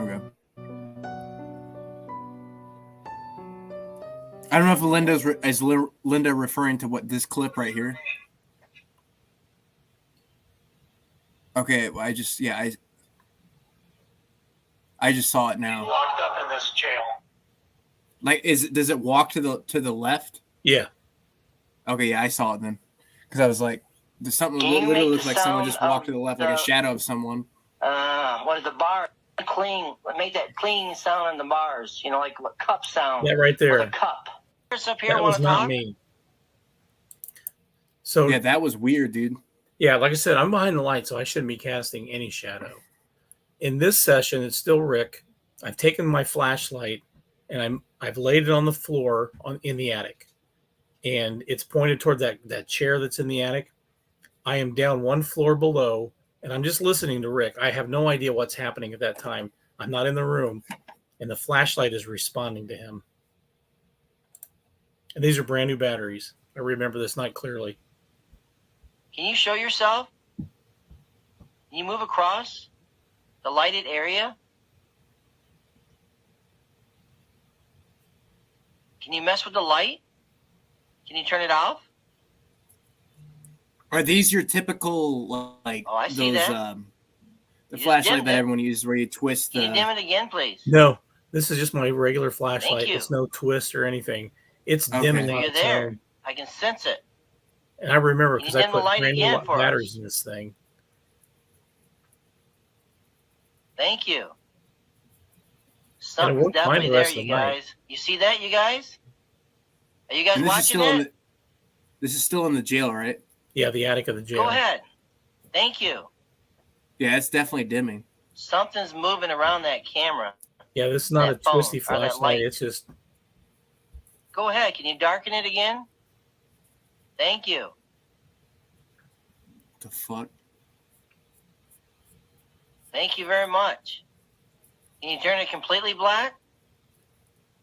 Okay. I don't know if is Linda referring to what this clip right here. Okay, well, I just saw it now. Locked up in this jail. Like, does it walk to the left? Yeah. Okay, yeah, I saw it then. Because I was like, there's something Can you literally make looks the like someone sound just walked to of the left, like a the- shadow of someone. What is the bar clean? Make that clean sound in the bars. You know, like cup sound. That right With there. a cup. Chris up here That want was to not talk? me. So Yeah, that was weird, dude. yeah, like I said, I'm behind the light, so I shouldn't be casting any shadow. In this session, it's still Rick. I've taken my flashlight and I've laid it on the floor in the attic, and it's pointed toward that chair that's in the attic. I am down one floor below, and I'm just listening to Rick. I have no idea what's happening at that time. I'm not in the room, and the flashlight is responding to him. And these are brand new batteries. I remember this night clearly. Can you show yourself? Can you move across the lighted area? Can you mess with the light? Can you turn it off? Are these your typical like Oh, I see those that. the You just flashlight dimmed that it. everyone uses where you twist Can you the dim it again, please? No, this is just my regular flashlight. you. It's no twist or anything. It's Okay. dimming So on you're its there. own. I can sense it. And I remember Can you because I dim the put light brand new again for batteries us? in this thing. Thank you. And it Something's worked fine definitely the there, rest of you the night. guys. You see that, you guys? Are you guys And this is watching still in it? this is still in the jail, right? Yeah, the attic of the jail. Go ahead. Thank you. Yeah, it's definitely dimming. Something's moving around that camera. Yeah, this is not a That phone, twisty or that flashlight. light. It's just Go ahead. Can you darken it again? Thank you. What the fuck? Thank you very much. Can you turn it completely black?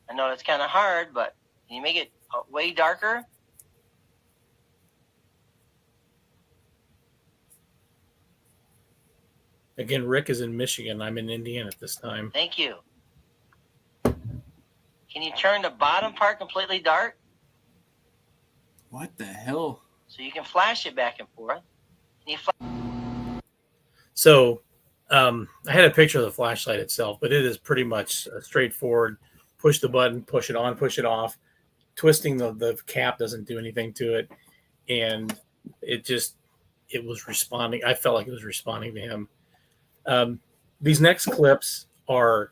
I know it's kind of hard, but can you make it way darker? again, Rick is in Michigan. I'm in Indiana at this time. Thank you. Can you turn the bottom part completely dark What the hell? so you can flash it back and forth? Can you So I had a picture of the flashlight itself, but it is pretty much straightforward. Push the button, push it on, push it off. Twisting the cap doesn't do anything to it. And it was responding. I felt like it was responding to him. These next clips are,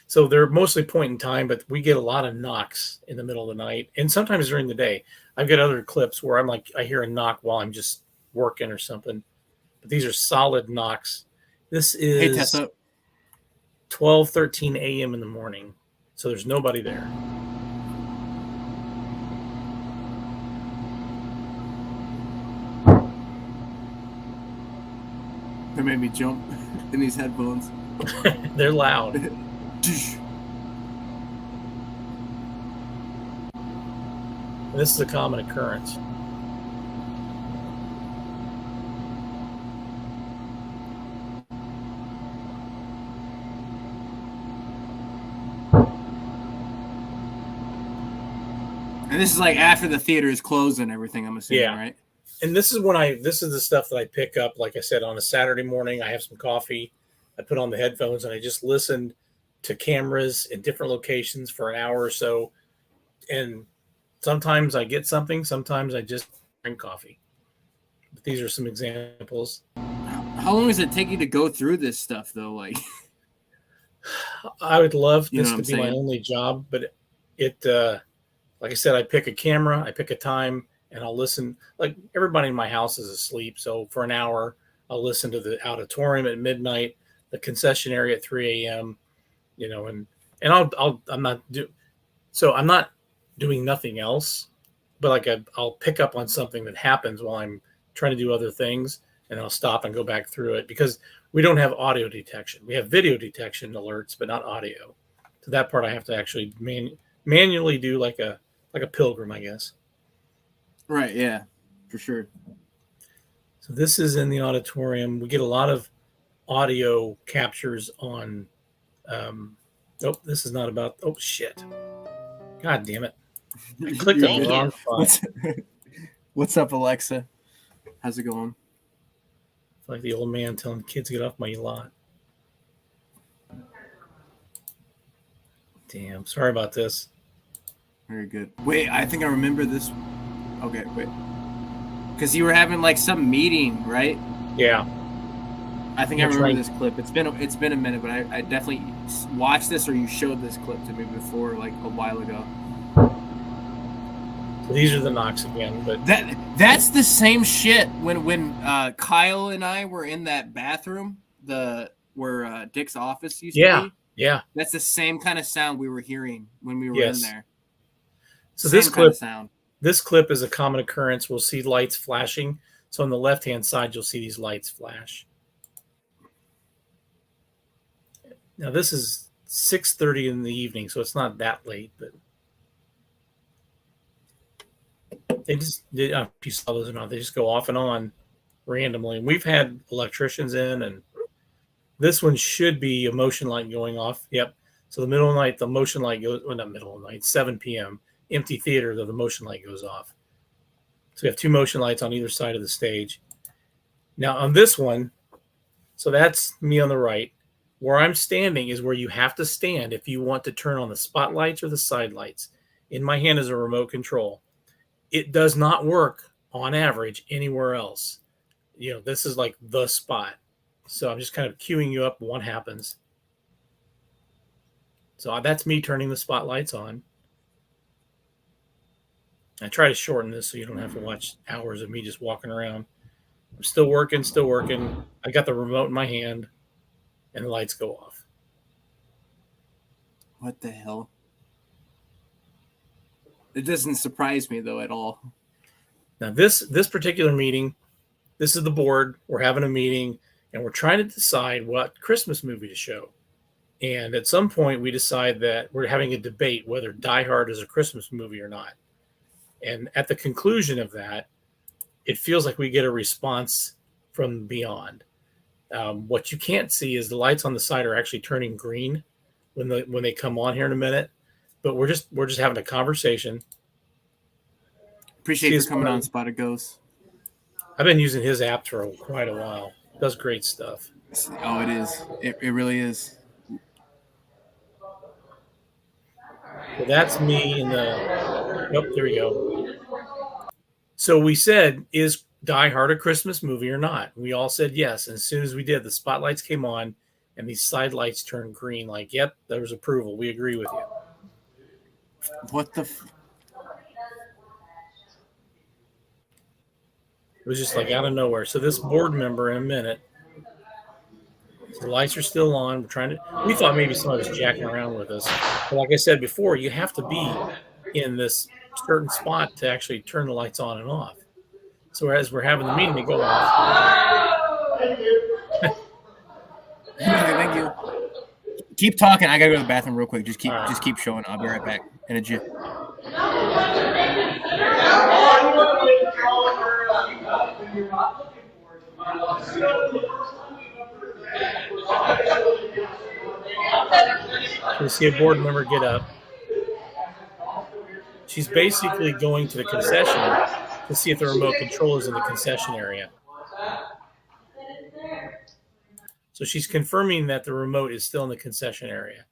so they're mostly point in time, but we get a lot of knocks in the middle of the night and sometimes during the day. I've got other clips where I'm like, I hear a knock while I'm just working or something. But these are solid knocks. This Hey, is Tessa. 12:13 a.m. in the morning. So there's nobody there. That made me jump in these headphones. They're loud. And this is a common occurrence. And this is like after the theater is closed and everything, I'm assuming, Yeah. right? And this is the stuff that I pick up, like I said, on a Saturday morning. I have some coffee. I put on the headphones and I just listened to cameras in different locations for an hour or so. And sometimes I get something, sometimes I just drink coffee. But these are some examples. How long does it take you to go through this stuff, though? Like, I would love You know this what to I'm be my saying? only job, but it like I said, I pick a camera, I pick a time, and I'll listen. Like everybody in my house is asleep, so for an hour, I'll listen to the auditorium at midnight, the concession area at 3 a.m. You know, and I'm not doing nothing else, but like I'll pick up on something that happens while I'm trying to do other things, and I'll stop and go back through it because we don't have audio detection. We have video detection alerts, but not audio. So that part I have to actually manually do like a pilgrim, I guess. right? Yeah, for sure. So this is in the auditorium. We get a lot of audio captures on. This is not about. Oh shit! God damn it! I clicked on the Thank wrong you. file. What's up, Alexa? How's it going? It's like the old man telling kids to get off my lot. Damn, sorry about this. Very good. Wait, I think I remember this. Okay, wait. Because you were having like some meeting, right? Yeah, I think That's I remember right. this clip. It's been a minute, but I definitely watched this, or you showed this clip to me before, like a while ago. so these are the knocks again, but That's the same shit when Kyle and I were in that bathroom, where Dick's office used to be. yeah. That's the same kind of sound we were hearing when we were Yes. in there. So Same this kind of clip, sound. this clip is a common occurrence. We'll see lights flashing. So on the left-hand side, you'll see these lights flash. Now this is 6:30 in the evening, so it's not that late, but they just did. If you saw those or not, they just go off and on randomly. And we've had electricians in, and this one should be a motion light going off. Yep. So the middle of the night, the motion light goes. Well, not middle of the night, 7 p.m. Empty theater, the motion light goes off. So we have two motion lights on either side of the stage. Now on this one, so that's me on the right. Where I'm standing is where you have to stand if you want to turn on the spotlights or the side lights. In my hand is a remote control. It does not work on average anywhere else. This is like the spot. So I'm just kind of queuing you up what happens. So that's me turning the spotlights on. I try to shorten this so you don't have to watch hours of me just walking around. I'm still working. I got the remote in my hand, and the lights go off. What the hell? It doesn't surprise me though at all. Now this particular meeting, this is the board. We're having a meeting, and we're trying to decide what Christmas movie to show. And at some point, we decide that we're having a debate whether Die Hard is a Christmas movie or not. And at the conclusion of that, it feels like we get a response from beyond. What you can't see is the lights on the side are actually turning green when they come on here in a minute. But we're just having a conversation. Appreciate you coming on, Spotted Ghost. I've been using his app for quite a while. It does great stuff. Oh, it is. It really is. So that's me in the. Oh, there we go. So we said, is Die Hard a Christmas movie or not? We all said yes. And as soon as we did, the spotlights came on and these side lights turned green. Like, yep, there was approval. We agree with you. What the? It was just like out of nowhere. So this board member in a minute. So the lights are still on. We thought maybe somebody was jacking around with us. But like I said before, you have to be in this certain spot to actually turn the lights on and off. So as we're having the meeting, they go off. Thank you. Keep talking. I gotta go to the bathroom real quick. Just keep showing. I'll be right back in a jiff. We see a board member get up. She's basically going to the concession to see if the remote control is in the concession area. So she's confirming that the remote is still in the concession area.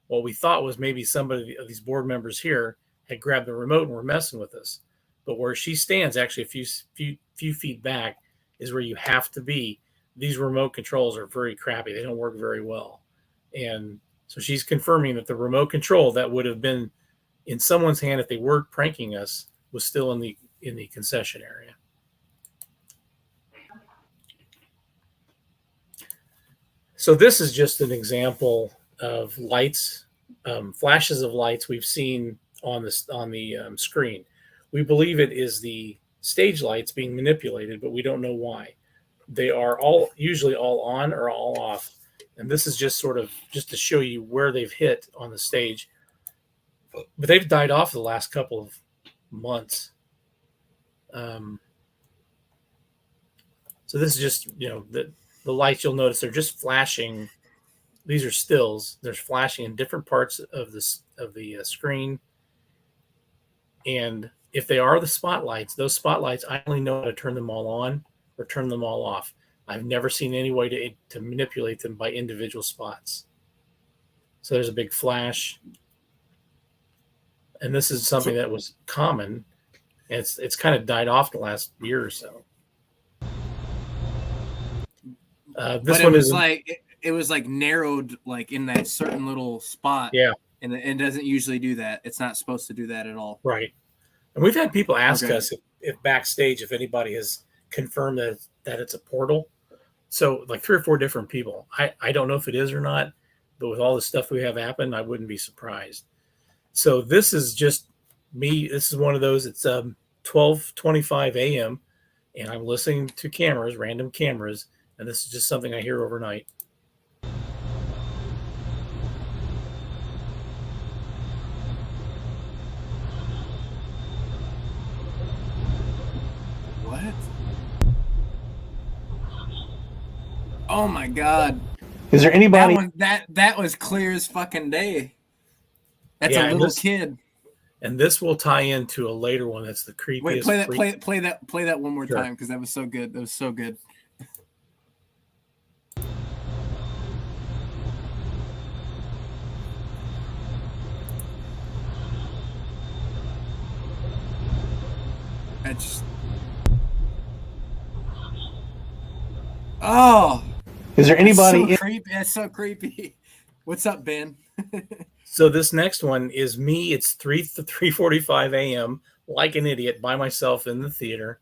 What we thought was maybe somebody of these board members here had grabbed the remote and were messing with us. But where she stands, actually a few feet back, is where you have to be. These remote controls are very crappy. They don't work very well. And so she's confirming that the remote control that would have been in someone's hand if they were pranking us was still in the concession area. So this is just an example of lights, flashes of lights we've seen on the screen. We believe it is the stage lights being manipulated, but we don't know why. They are usually all on or all off. And this is just just to show you where they've hit on the stage. But they've died off the last couple of months. So this is just, the lights you'll notice, they're just flashing. These are stills. They're flashing in different parts of the screen. And if they are the spotlights, those spotlights, I only know how to turn them all on or turn them all off. I've never seen any way to manipulate them by individual spots. So there's a big flash. And this is something that was common. And it's kind of died off the last year or so. This one is it was like narrowed like in that certain little spot. Yeah. And it doesn't usually do that. It's not supposed to do that at all. Right. And we've had people ask us if backstage, if anybody has confirmed that it's a portal. So like 3 or 4 different people. I don't know if it is or not, but with all the stuff we have happen, I wouldn't be surprised. So this is just me. This is one of those. It's 12:25 a.m. and I'm listening to cameras, random cameras, and this is just something I hear overnight. What? Oh my God! Is there anybody? That was clear as fucking day. That's a little kid. And this will tie into a later one. That's the creepiest. Wait, play that one more time because that was so good. That was so good. just. Oh. Is there anybody So in? creepy. That's so creepy. What's up, Ben? So this next one is me. It's 3:45 a.m. like an idiot by myself in the theater,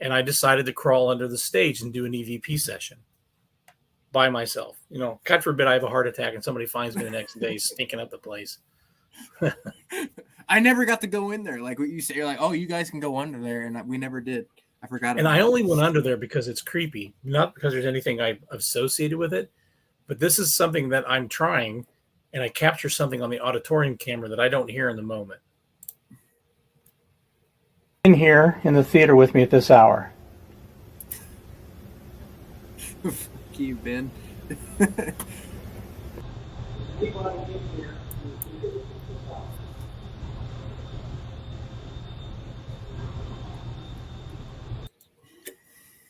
and I decided to crawl under the stage and do an EVP session by myself. You know, God forbid I have a heart attack and somebody finds me the next day stinking up the place. I never got to go in there. Like what you say, you're like, oh, you guys can go under there, and we never did. I forgot. And I only went under there because it's creepy, not because there's anything I associated with it. But this is something that I'm trying, and I capture something on the auditorium camera that I don't hear in the moment. In here in the theater with me at this hour? Fuck you, Ben.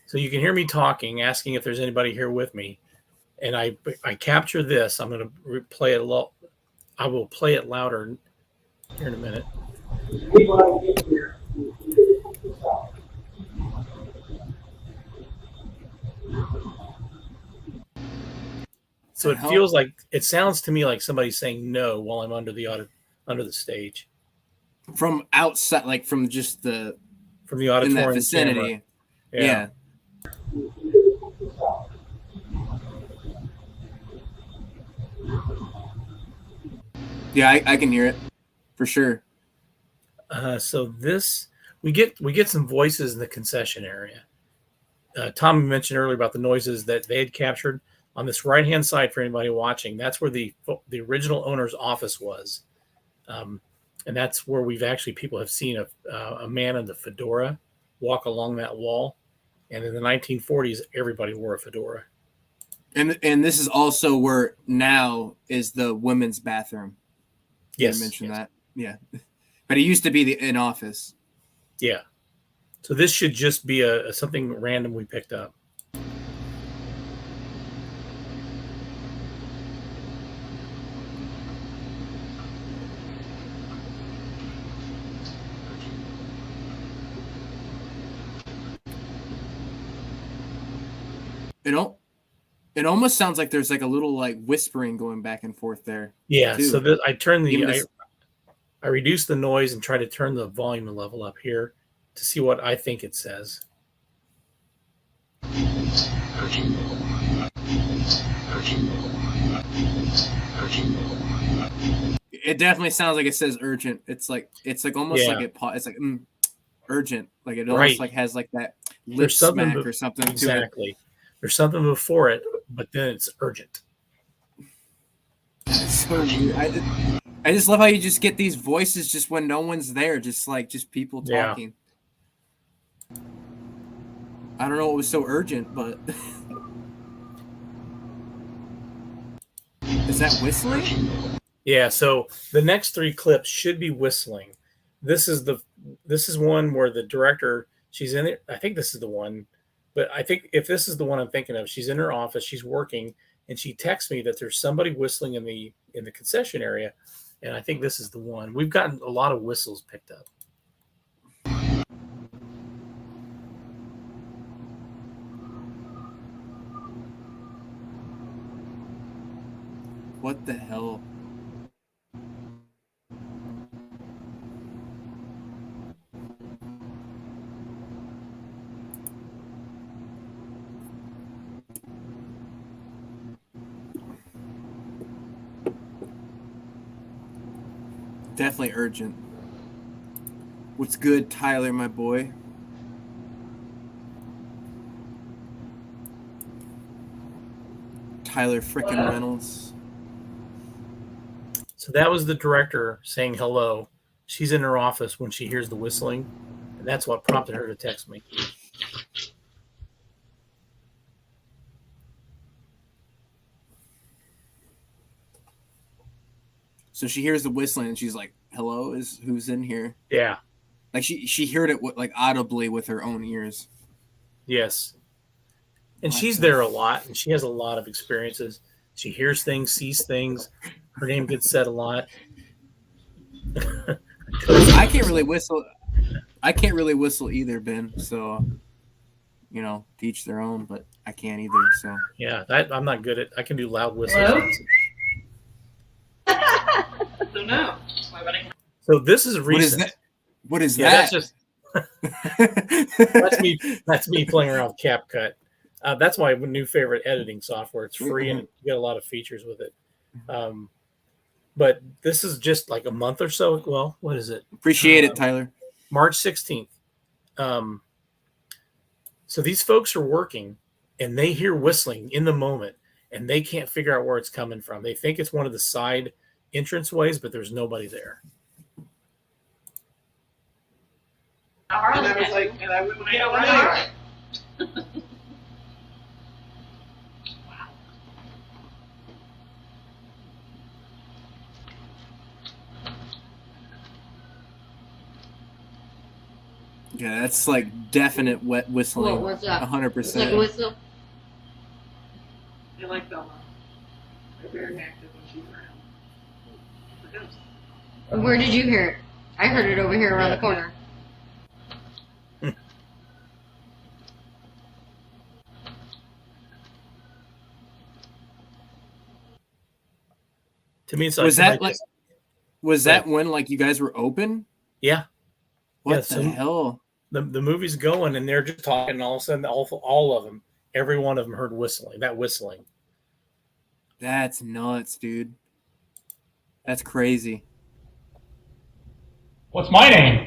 So you can hear me talking, asking if there's anybody here with me, and I capture this. I'm going to play it low. I will play it louder here in a minute. So it feels like, it sounds to me like somebody's saying no while I'm under the stage. From outside, like from just the auditorium in that vicinity. Yeah. Yeah, I can hear it for sure. So this, we get some voices in the concession area. Tom mentioned earlier about the noises that they had captured on this right-hand side for anybody watching. That's where the original owner's office was. And that's where people have seen a man in the fedora walk along that wall. And in the 1940s, everybody wore a fedora. And this is also where now is the women's bathroom. Yes. You mentioned that. Yeah. But it used to be an office. Yeah. So this should just be a something random we picked up. It almost sounds like there's like a little like whispering going back and forth there. Yeah. too. So I turn I reduce the noise and try to turn the volume level up here to see what I think it says. It definitely sounds like it says urgent. It's like almost like it's like urgent. Like it almost like has like that lip smack or something. Exactly. There's something before it, but then it's urgent. It's so weird. I just love how you just get these voices just when no one's there, just people talking. Yeah. I don't know what was so urgent, but is that whistling? Yeah, so the next three clips should be whistling. This is one where the director, she's in it. I think this is the one, but I think if this is the one I'm thinking of, she's in her office, she's working, and she texts me that there's somebody whistling in the concession area, and I think this is the one. We've gotten a lot of whistles picked up. What the hell? Definitely urgent. What's good, Tyler, my boy? Tyler frickin' Reynolds. So that was the director saying hello. She's in her office when she hears the whistling, and that's what prompted her to text me. So she hears the whistling and she's like, "Hello, who's in here?" Yeah. Like she heard it like audibly with her own ears. Yes. And she's there a lot, and she has a lot of experiences. She hears things, sees things. Her name gets said a lot. I can't really whistle. I can't really whistle either, Ben. So, you know, to each their own. But I can't either. So Yeah, I'm not good at. I can do loud whistles. Hello? Don't know. Why would I? So this is recent. What is Yeah, that? that's me. That's me playing around with CapCut. That's my new favorite editing software. It's free and you get a lot of features with it. But this is just like a month or so. Well, what is it? Appreciate it, Tyler. March 16th. So these folks are working and they hear whistling in the moment and they can't figure out where it's coming from. They think it's one of the side entrance ways, but there's nobody there. And I was like, and I wouldn't get over there. Yeah, that's like definite wet whistling. What's that? 100%. It's like a whistle. I like Bella. They're very active when she's around. Where did you hear it? I heard it over here around the corner. To me, it's like was that when like you guys were open? Yeah. What the hell? The movie's going and they're just talking, and all of a sudden, all of them, every one of them heard whistling. That whistling. That's nuts, dude. That's crazy. What's my name?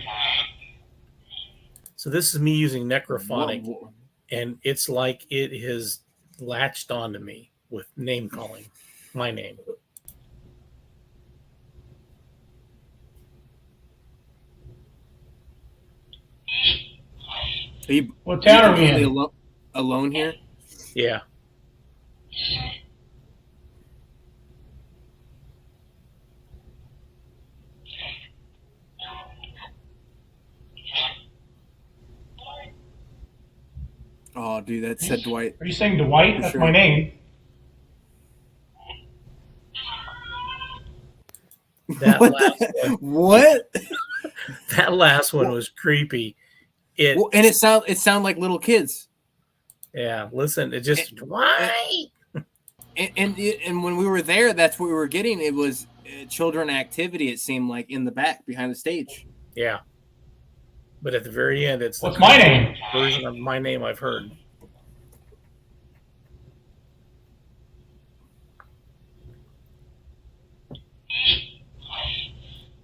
So this is me using Necrophonic, and it's like it has latched onto me with name calling, my name. What town are we in? Alone here? Yeah. Oh, dude, that said Dwight. Are you saying Dwight? That's my name. That last one. What? That last one was creepy. And it sound like little kids. Yeah, listen, it just Dwight. And when we were there, that's what we were getting. It was children activity. It seemed like in the back behind the stage. Yeah. But at the very end, it's What's my name? Version of my name I've heard.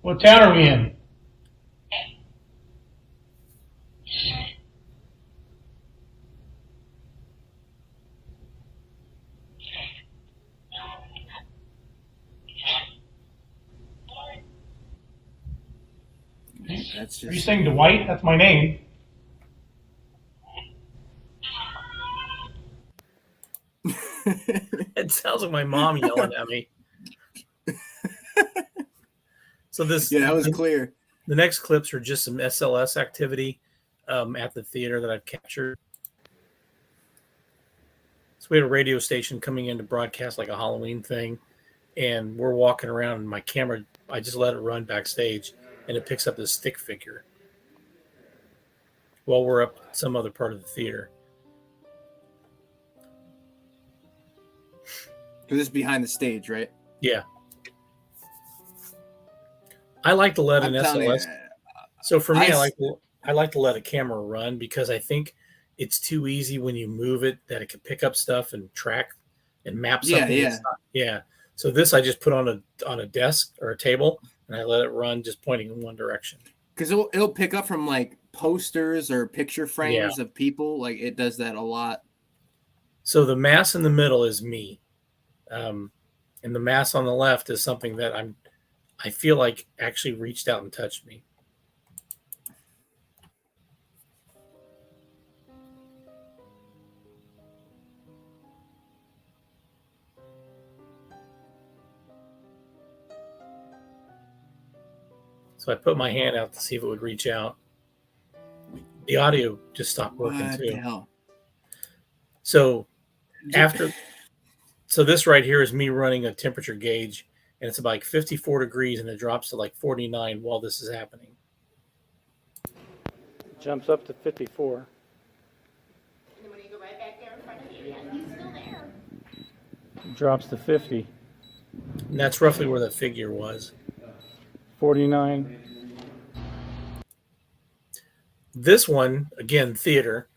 What town are we in? That's just... Are you saying Dwight? That's my name. It sounds like my mom yelling at me. So that was clear. The next clips are just some SLS activity at the theater that I've captured. So we had a radio station coming in to broadcast like a Halloween thing, and we're walking around, and my camera, I just let it run backstage, and it picks up this stick figure while we're up some other part of the theater. Because it's behind the stage, right? Yeah. I like to let an SLS. So for me, I like to let a camera run because I think it's too easy when you move it that it can pick up stuff and track and map something. Yeah. So this I just put on a desk or a table and I let it run just pointing in one direction. Because it'll pick up from like posters or picture frames of people. Like it does that a lot. So the mass in the middle is me. And the mass on the left is something that I feel like actually reached out and touched me. So I put my hand out to see if it would reach out. The audio just stopped working What too. the hell? So this right here is me running a temperature gauge, and it's about like 54 degrees, and it drops to like 49 while this is happening. Jumps up to 54. And then when you go right back there in front of you, yeah, he's still there. Drops to 50. And that's roughly where the figure was. 49. This one, again, theater,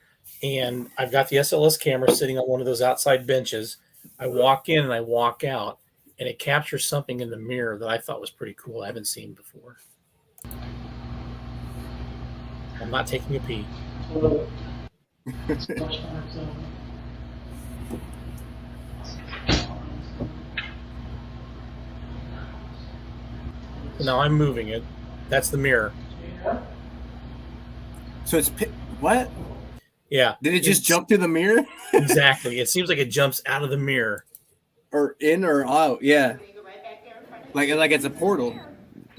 and I've got the SLS camera sitting on one of those outside benches. I walk in and I walk out, and it captures something in the mirror that I thought was pretty cool. I haven't seen before. I'm not taking a pee. Now I'm moving it. That's the mirror. So it's what? Yeah. Did it just jump through the mirror? Exactly. It seems like it jumps out of the mirror. Or in or out? Yeah. Like it's a portal.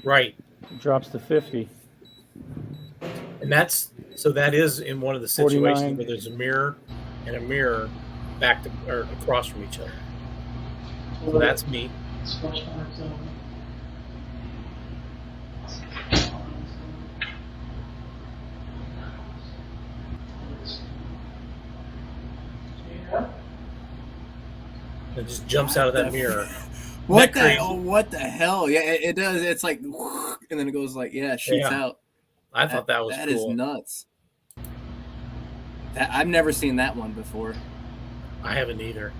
Right. Drops to 50. And that is in one of the situations 49. where there's a mirror and a mirror back to or across from each other. So that's me. It just jumps out of that mirror. What the hell? Yeah, it does. It's like, and then it goes like, shoots out. I thought that was that cool. is nuts. I've never seen that one before. I haven't either.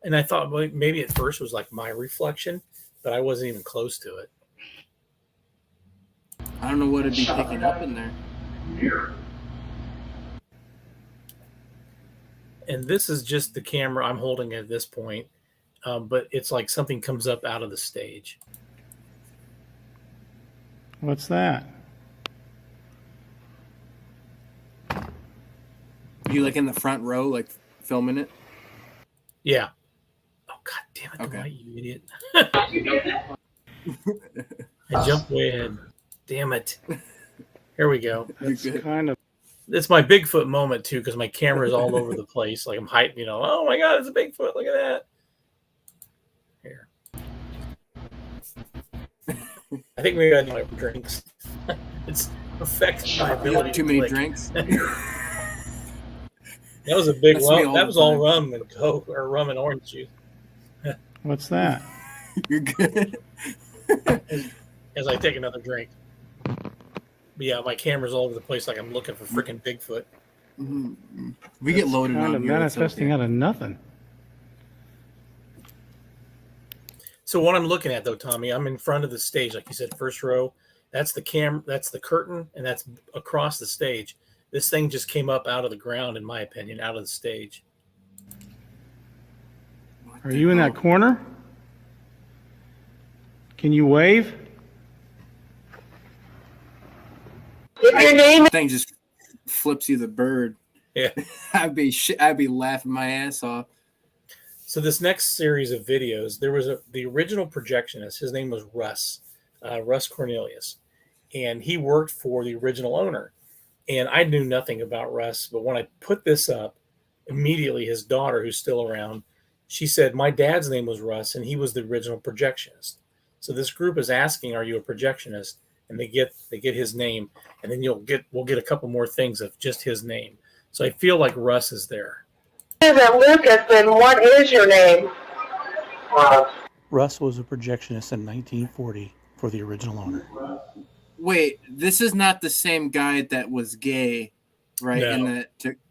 And I thought maybe at first it was like my reflection, but I wasn't even close to it. I don't know what it'd be picking up in there. And this is just the camera I'm holding at this point, but it's like something comes up out of the stage. What's that? You like in the front row, like filming it? Yeah. Oh, God damn it, Okay. Dwight, you idiot. I jumped way ahead. Damn it. Here we go. It's kind of. It's my Bigfoot moment, too, because my camera is all over the place. Like I'm hyped, oh, my God, it's a Bigfoot. Look at that. Here. I think maybe I need my drinks. It's affecting my ability Too to many click. drinks. That was a big That's me rum. all That the was all time. rum and Coke or rum and orange juice. What's that? You're good. As I take another drink. But yeah, my camera's all over the place like I'm looking for freaking Bigfoot. Mm-hmm. We get loaded Kind on of here. It's manifesting okay. out of nothing. So what I'm looking at though, Tommy, I'm in front of the stage, like you said, first row. That's the that's the curtain, and that's across the stage. This thing just came up out of the ground, in my opinion, out of the stage. Are you in that corner? Can you wave? Your name Thing just flips you the bird. Yeah. I'd be laughing my ass off. So this next series of videos, there was the original projectionist. His name was Russ Cornelius, and he worked for the original owner. And I knew nothing about Russ, but when I put this up, immediately his daughter, who's still around, she said, my dad's name was Russ, and he was the original projectionist. So this group is asking, are you a projectionist? And they get his name, and then we'll get a couple more things of just his name. So I feel like Russ is there. Lucas, and what is your name? Russ was a projectionist in 1940 for the original owner. Wait, this is not the same guy that was gay, right? No.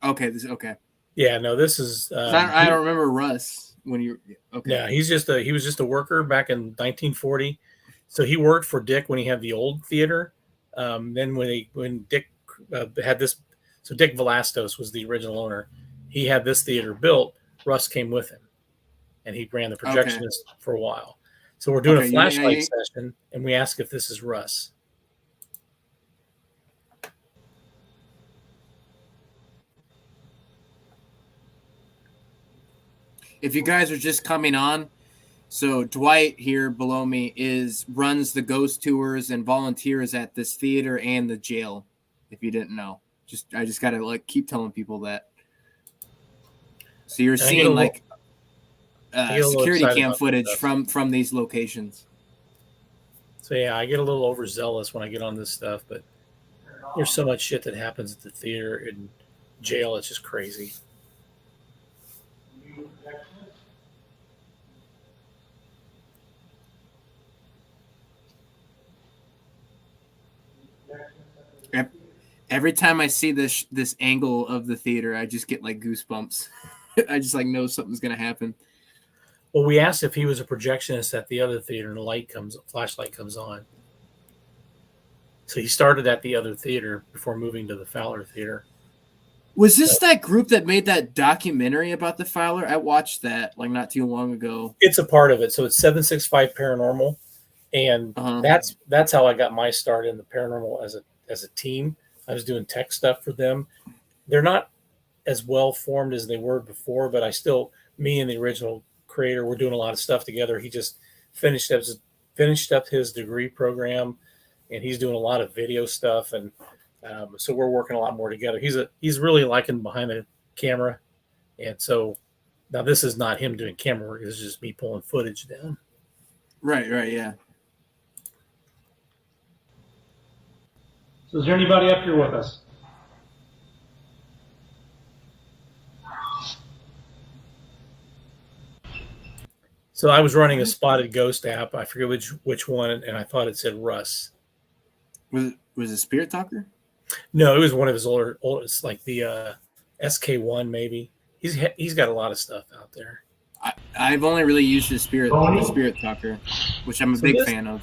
Okay. Yeah, no, this is. I don't remember Russ when you. Okay. Yeah, he was just a worker back in 1940. So he worked for Dick when he had the old theater. Then when Dick had this, so Dick Velastos was the original owner. He had this theater built. Russ came with him, and he ran the projectionist for a while. So we're doing a flashlight session, and we ask if this is Russ. If you guys are just coming on, so Dwight here below me runs the ghost tours and volunteers at this theater and the jail. If you didn't know, I just gotta keep telling people that. So you're seeing security cam footage from these locations. So yeah, I get a little overzealous when I get on this stuff, but There's so much shit that happens at the theater and jail. It's just crazy. Every time I see this angle of the theater, I just get like goosebumps. I just like know something's gonna happen. Well, we asked if he was a projectionist at the other theater, and flashlight comes on. So he started at the other theater before moving to the Fowler theater. Was this that group that made that documentary about the Fowler? I watched that like not too long ago. It's a part of it. So it's 765 Paranormal, and that's how I got my start in the paranormal as a team. I was doing tech stuff for them. They're not as well formed as they were before, but me and the original creator, we're doing a lot of stuff together. He just finished up his degree program, and he's doing a lot of video stuff, and so we're working a lot more together. He's really liking behind the camera, and so now this is not him doing camera work. This is just me pulling footage down. Right, yeah. So is there anybody up here with us? So I was running a spotted ghost app. I forget which one, and I thought it said Russ. Was it Spirit Talker? No, it was one of his older. It's like the SK1 maybe. He's got a lot of stuff out there. I've only really used the Spirit Talker, which I'm a big fan of.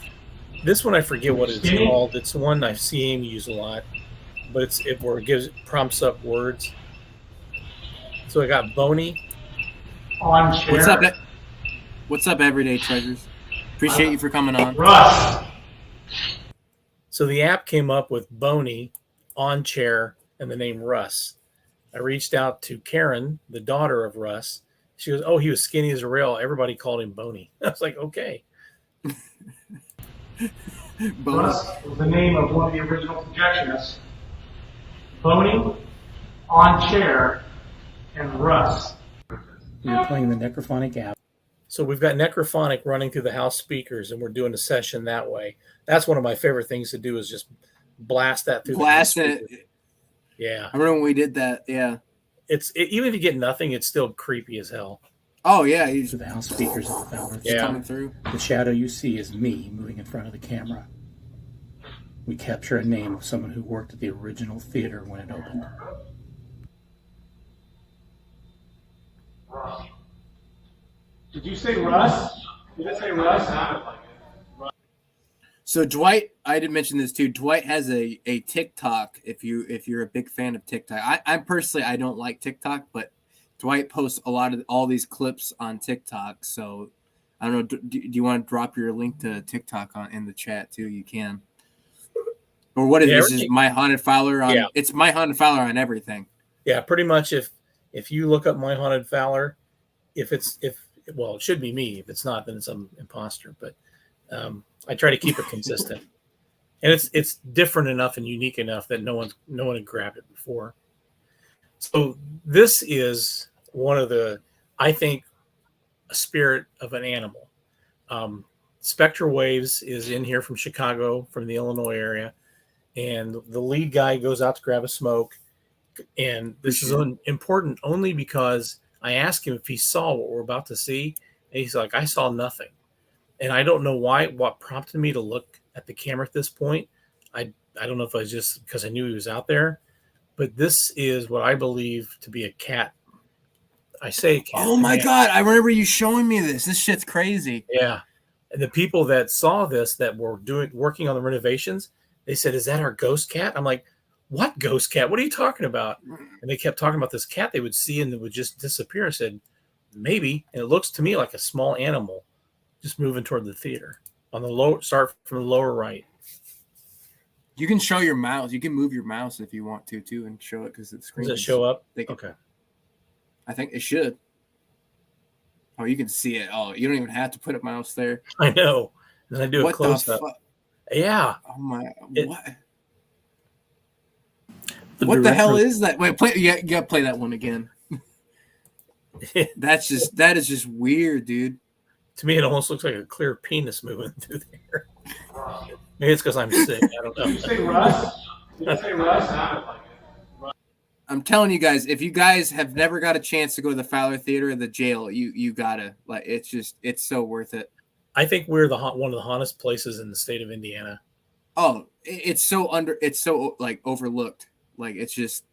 This one I forget what it's called. It's one I've seen him use a lot, but it prompts up words. So I got Boney on chair. What's up, everyday treasures? Appreciate you for coming on. Russ. So the app came up with Boney on chair and the name Russ. I reached out to Karen, the daughter of Russ. She goes, "Oh, he was skinny as a rail. Everybody called him Boney." I was like, "Okay." Russ was the name of one of the original projectionists. Boney, on chair, and Russ. You're playing the Necrophonic app. So we've got Necrophonic running through the house speakers, and we're doing a session that way. That's one of my favorite things to do is just blast that through. Blast it. Yeah. I remember when we did that. Yeah. Even if you get nothing, it's still creepy as hell. Oh yeah, to the house speakers of the Fowler. Yeah. Coming through. The shadow you see is me moving in front of the camera. We capture a name of someone who worked at the original theater when it opened. Did you say Russ? Did it say Russ? So Dwight, I did mention this too. Dwight has a TikTok. If you're a big fan of TikTok, I personally I don't like TikTok, but Dwight posts a lot of all these clips on TikTok. So I don't know. Do you want to drop your link to TikTok in the chat too? You can. Or what is this? Is Myhauntedfowler on? Yeah. It's Myhauntedfowler on everything. Yeah, pretty much. If you look up Myhauntedfowler, well, it should be me. If it's not, then it's some imposter. But I try to keep it consistent, and it's different enough and unique enough that no one had grabbed it before. So this is one of I think, a spirit of an animal. Spectral Waves is in here from Chicago, from the Illinois area, and the lead guy goes out to grab a smoke. And this is important only because I asked him if he saw what we're about to see, and he's like, "I saw nothing." And I don't know what prompted me to look at the camera at this point. I don't know if I was just because I knew he was out there, but this is what I believe to be a cat. I say cat. Oh my God. I remember you showing me this. This shit's crazy. Yeah. And the people that saw this, that were working on the renovations, they said, "Is that our ghost cat?" I'm like, "What ghost cat? What are you talking about?" And they kept talking about this cat they would see and it would just disappear. I said, "Maybe." And it looks to me like a small animal just moving toward the theater on the lower, start from the lower right. You can show your mouse. You can move your mouse if you want to too and show it because the screen. Does it show up? Okay. I think it should. Oh, you can see it. Oh, you don't even have to put a mouse there. I know. Then I do a close up. Yeah. Oh my. What the hell is that? Wait, play. You got to play that one again. That is just weird, dude. To me, it almost looks like a clear penis moving through there. Maybe it's because I'm sick. I don't know. Did you say Russ? I'm telling you guys, if you guys have never got a chance to go to the Fowler Theater or the jail, you gotta. Like, it's so worth it. I think we're one of the hottest places in the state of Indiana. Oh, it's so like overlooked. Like, it's just,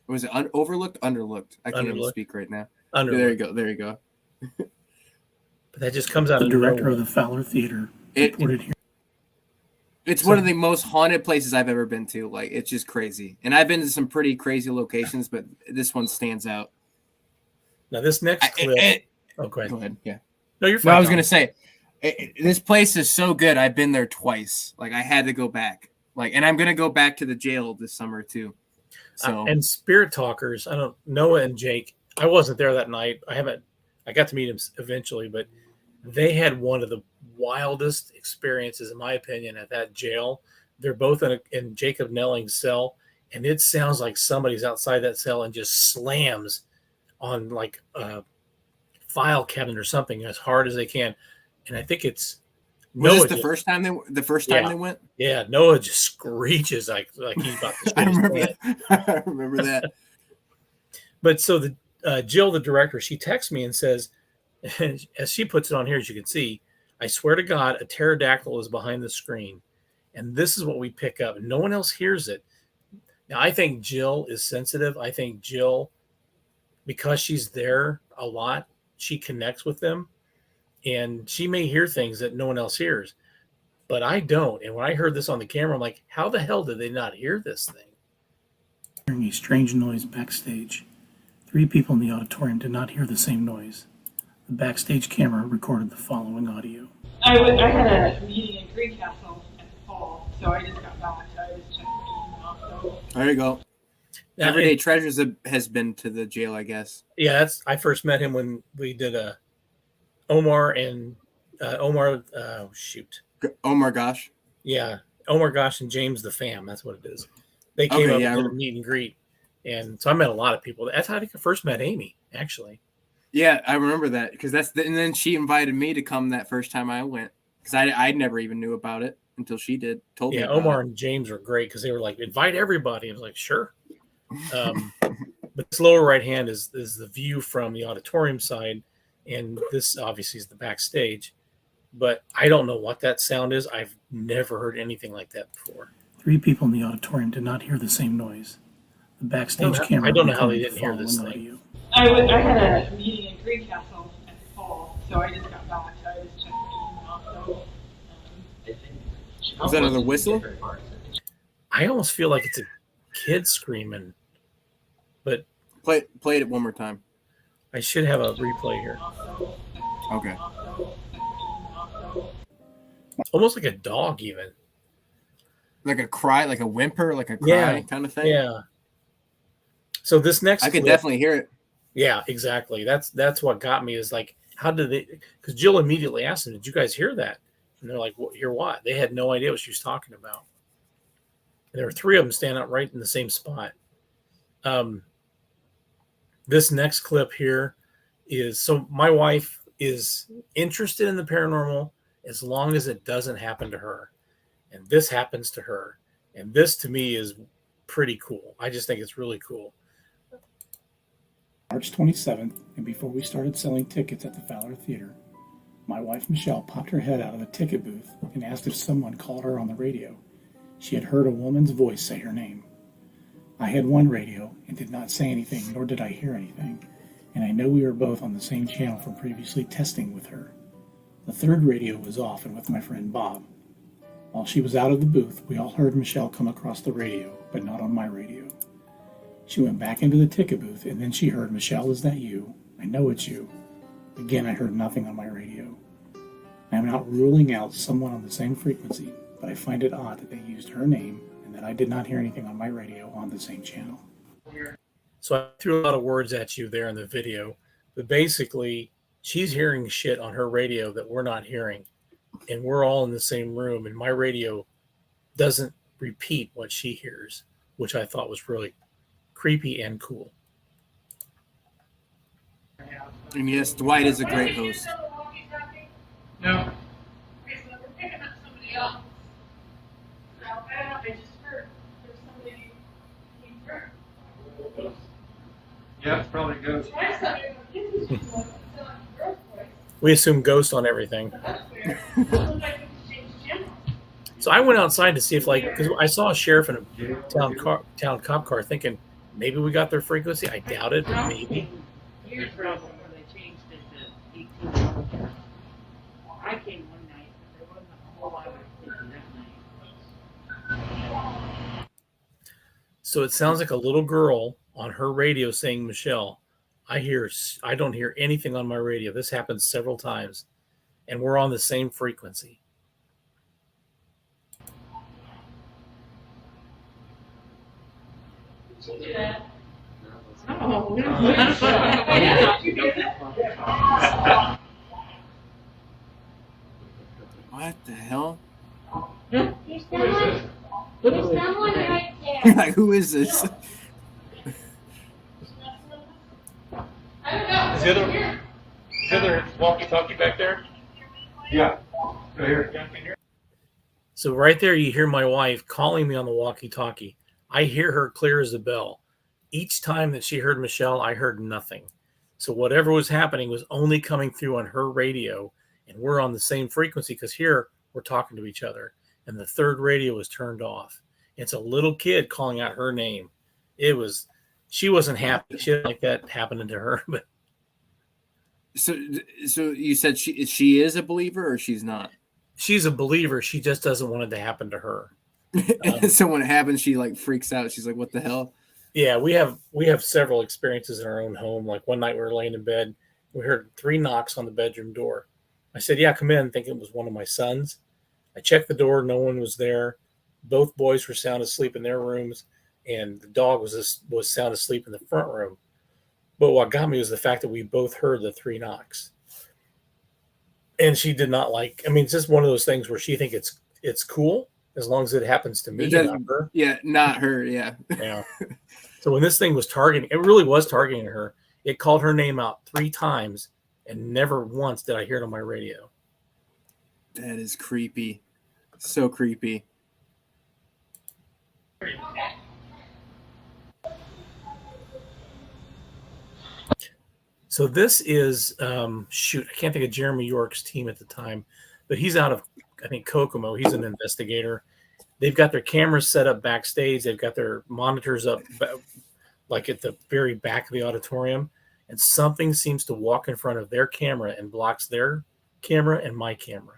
was it overlooked? Underlooked. I can't even speak right now. There you go. But that just comes out The of director nowhere. of the Fowler Theater reported here. It's one of the most haunted places I've ever been to. Like, it's just crazy. And I've been to some pretty crazy locations, but this one stands out. Now, this next clip. Go ahead. Yeah. No, you're fine. No, I was going to say, this place is so good. I've been there twice. Like, I had to go back. Like, and I'm going to go back to the jail this summer too. So And Spirit Talkers, I don't Noah and Jake. I wasn't there that night. I got to meet them eventually, but they had one of the wildest experiences, in my opinion, at that jail. They're both in Jacob Nelling's cell, and it sounds like somebody's outside that cell and just slams on like a file cabinet or something as hard as they can. And I think it's was this the first time they went? Yeah, Noah just screeches like he's about to. I remember that. But so Jill, the director, she texts me and says, as she puts it on here, as you can see, I swear to God, a pterodactyl is behind the screen. And this is what we pick up. No one else hears it. Now, I think Jill is sensitive. I think Jill, because she's there a lot, she connects with them. And she may hear things that no one else hears. But I don't. And when I heard this on the camera, I'm like, how the hell did they not hear this thing? Hearing a strange noise backstage. 3 people in the auditorium did not hear the same noise. The backstage camera recorded the following audio. I had a meeting in Greencastle at the fall, so I just got back. So I was checking my email. So there you go. Everyday Treasures has been to the jail, I guess. Yeah, I first met him when we did Omar Gosh. Yeah, Omar Gosh and James the Fam. That's what it is. They came up and did a meet and greet, and so I met a lot of people. That's how I think I first met Amy, actually. Yeah, I remember that because and then she invited me to come that first time I went because I never even knew about it until she told me. Yeah, Omar and James were great because they were like, invite everybody. I was like, sure. But this lower right hand is the view from the auditorium side, and this obviously is the backstage. But I don't know what that sound is. I've never heard anything like that before. 3 people in the auditorium did not hear the same noise. The backstage camera. I don't know how they didn't hear this thing. I had a meeting in Greencastle at the fall, so I just got back. So I was checking my email. So is that another whistle? I almost feel like it's a kid screaming. But play it one more time. I should have a replay here. Okay. Almost like a dog, even. Like a cry, like a whimper, like a cry kind of thing. Yeah. So this next, I could definitely hear it. Yeah, exactly. That's what got me is like, how did they? Because Jill immediately asked them, "Did you guys hear that?" And they're like, "Hear what?" They had no idea what she was talking about. And there were 3 of them standing out right in the same spot. This next clip here is so my wife is interested in the paranormal as long as it doesn't happen to her, and this happens to her, and this to me is pretty cool. I just think it's really cool. March 27th, and before we started selling tickets at the Fowler Theater, my wife Michelle popped her head out of the ticket booth and asked if someone called her on the radio. She had heard a woman's voice say her name. I had one radio and did not say anything, nor did I hear anything, and I know we were both on the same channel from previously testing with her. The 3rd radio was off and with my friend Bob. While she was out of the booth, we all heard Michelle come across the radio, but not on my radio. She went back into the ticket booth, and then she heard, "Michelle, is that you? I know it's you." Again, I heard nothing on my radio. I am not ruling out someone on the same frequency, but I find it odd that they used her name and that I did not hear anything on my radio on the same channel. So I threw a lot of words at you there in the video, but basically she's hearing shit on her radio that we're not hearing, and we're all in the same room, and my radio doesn't repeat what she hears, which I thought was really creepy and cool. And yes, Dwight is a great host. No. Okay, so we're picking up somebody else. I just heard there's Yeah, it's probably good. We assume ghost on everything. So I went outside to see if, like, because I saw a sheriff in a town cop car, thinking maybe we got their frequency. I doubt it, but maybe. Years ago when they changed it to 18. I came one night, but there wasn't a whole lot of activity that night. So it sounds like a little girl on her radio saying, Michelle, I don't hear anything on my radio. This happens several times, and we're on the same frequency. What the hell? There's someone right there. Like, who is this? Is the other walkie-talkie back there? Yeah. Right here. So right there, you hear my wife calling me on the walkie-talkie. I hear her clear as a bell. Each time that she heard Michelle, I heard nothing. So whatever was happening was only coming through on her radio, and we're on the same frequency because here we're talking to each other, and the third radio was turned off. It's a little kid calling out her name. She wasn't happy. Shit like that happening to her, but. So you said she is a believer or she's not? She's a believer. She just doesn't want it to happen to her. So when it happens, she like freaks out. She's like, "What the hell?" Yeah, we have several experiences in our own home. Like one night we were laying in bed, we heard 3 knocks on the bedroom door. I said, "Yeah, come in," thinking it was one of my sons. I checked the door, no one was there. Both boys were sound asleep in their rooms, and the dog was sound asleep in the front room. But what got me was the fact that we both heard the 3 knocks. And she did not like. I mean, it's just one of those things where she thinks it's cool as long as it happens to me, not her. Yeah, not her. Yeah. Yeah. So when this thing was targeting, it really was targeting her. It called her name out 3 times, and never once did I hear it on my radio. That is creepy. So creepy. So this is, I can't think of Jeremy York's team at the time, but he's out of, I think, Kokomo. He's an investigator. They've got their cameras set up backstage. They've got their monitors up, like at the very back of the auditorium, and something seems to walk in front of their camera and blocks their camera and my camera.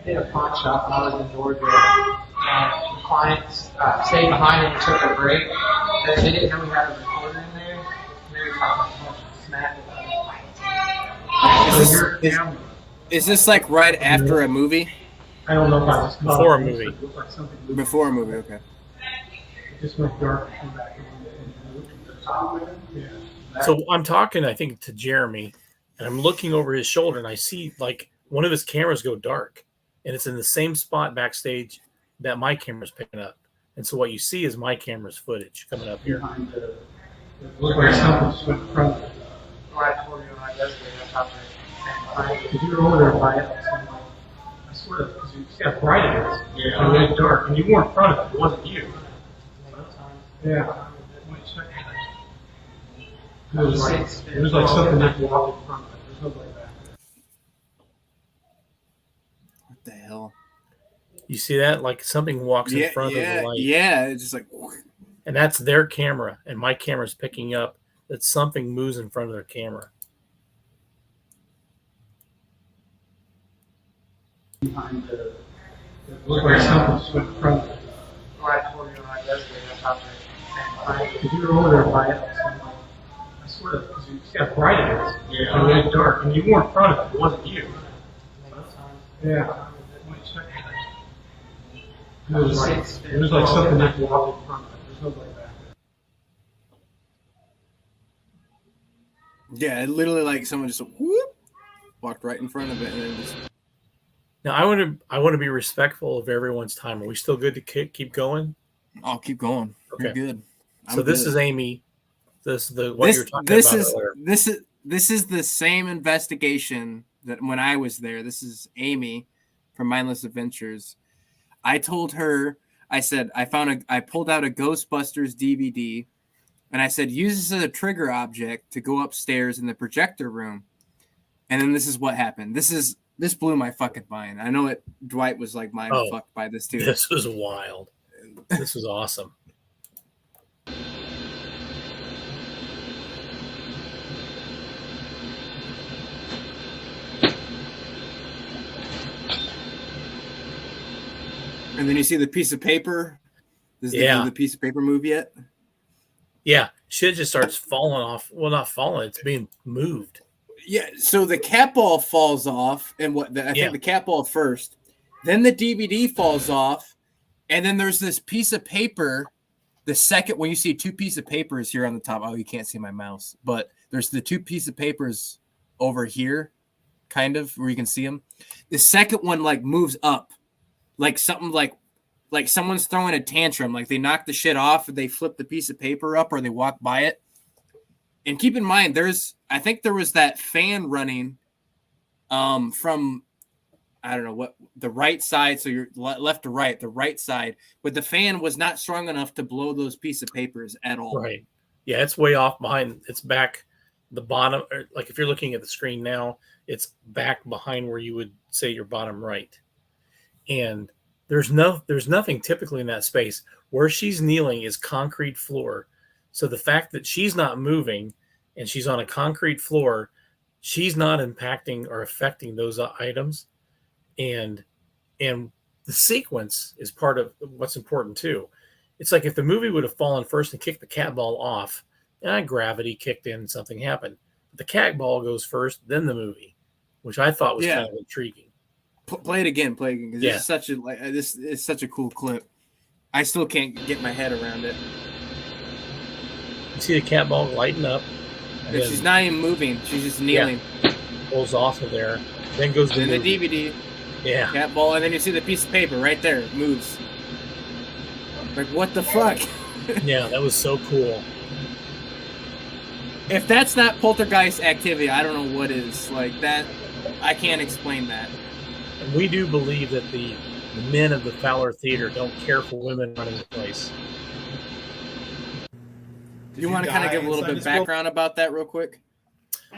Did a pawn shop when I was in Georgia, and the clients stayed behind and took a break. And they didn't know we had a recorder in there. And they were talking so much smack about it. Is this like right after a movie? I don't know if I was before a movie. Before a movie, okay. It just went dark and came back on. So I'm talking, I think, to Jeremy, and I'm looking over his shoulder, and I see like one of his cameras go dark, and it's in the same spot backstage that my camera's picking up. And so what you see is my camera's footage coming up here. Where something's went from the auditorium on yesterday, I thought because you were over there by it, I swear, because you see how bright it is. Yeah. And it was dark, and you were in front of it. It wasn't you. Yeah. It was like something that walked in front of it. There's nothing like that. What the hell? You see that? Like something walks in front of the light. Yeah, it's just like. And that's their camera, and my camera's picking up that something moves in front of their camera. Behind where something's went from the auditorium on yesterday, I thought because you were over there by it, I swear, because you see how bright it is. Yeah. And it was dark, and you were in front of it. It wasn't you. Yeah. It was like something that walked in front of it. There's nothing like that. Yeah, it literally like someone just whoop, walked right in front of it and then just. Now I want to be respectful of everyone's time. Are we still good to keep going? I'll keep going. Okay, you're good. So this is Amy. This is what you're talking about earlier. This is the same investigation that when I was there. This is Amy, from Mindless Adventures. I told her, I said, I pulled out a Ghostbusters DVD, and I said, use this as a trigger object to go upstairs in the projector room. And then this is what happened. This blew my fucking mind. I know Dwight was like mind fucked by this too. This was wild. This was awesome. And then you see the piece of paper. Does the piece of paper move yet? Yeah, shit just starts falling off. Well, not falling; it's being moved. Yeah, so the cat ball falls off, and I think the cat ball first. Then the DVD falls off, and then there's this piece of paper. The second when you see two pieces of papers here on the top. Oh, you can't see my mouse, but there's the two pieces of papers over here, kind of where you can see them. The second one like moves up. Like something like someone's throwing a tantrum, like they knock the shit off, or they flip the piece of paper up, or they walk by it. And keep in mind, I think there was that fan running from, I don't know what, the right side. So you're left to right, the right side, but the fan was not strong enough to blow those pieces of papers at all. Right. Yeah, it's way off behind. It's back the bottom. Like if you're looking at the screen now, it's back behind where you would say your bottom right. And there's nothing typically in that space. Where she's kneeling is concrete floor. So the fact that she's not moving and she's on a concrete floor, she's not impacting or affecting those items. And the sequence is part of what's important too. It's like if the movie would have fallen first and kicked the cat ball off, gravity kicked in and something happened. But the cat ball goes first, then the movie, which I thought was kind of intriguing. Play it again, because this is such a cool clip. I still can't get my head around it. You see the cat ball lighting up. And she's not even moving. She's just kneeling. Yeah. Pulls off of there. Then goes to the DVD. Yeah. Cat ball, and then you see the piece of paper right there. It moves. Like, what the fuck? Yeah, that was so cool. If that's not poltergeist activity, I don't know what is. Like that, I can't explain that. And we do believe that the men of the Fowler Theater don't care for women running the place. You want to kind of give a little bit of background about that real quick?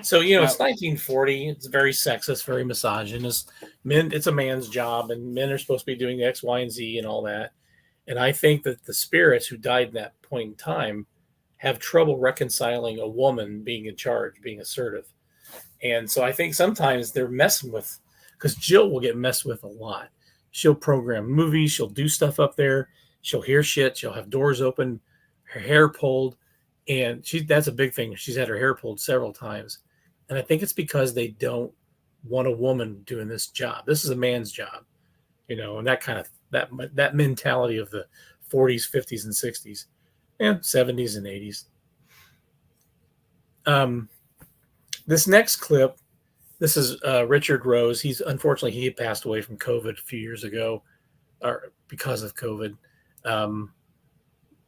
So, it's 1940. It's very sexist, very misogynist. Men, it's a man's job, and men are supposed to be doing X, Y, and Z and all that. And I think that the spirits who died in that point in time have trouble reconciling a woman being in charge, being assertive. And so I think sometimes they're messing with, because Jill will get messed with a lot. She'll program movies. She'll do stuff up there. She'll hear shit. She'll have doors open, her hair pulled. And that's a big thing. She's had her hair pulled several times. And I think it's because they don't want a woman doing this job. This is a man's job, and that kind of, that mentality of the 40s, 50s, and 60s, and 70s and 80s. This next clip, this is Richard Rose. He had passed away from COVID a few years ago, or because of COVID.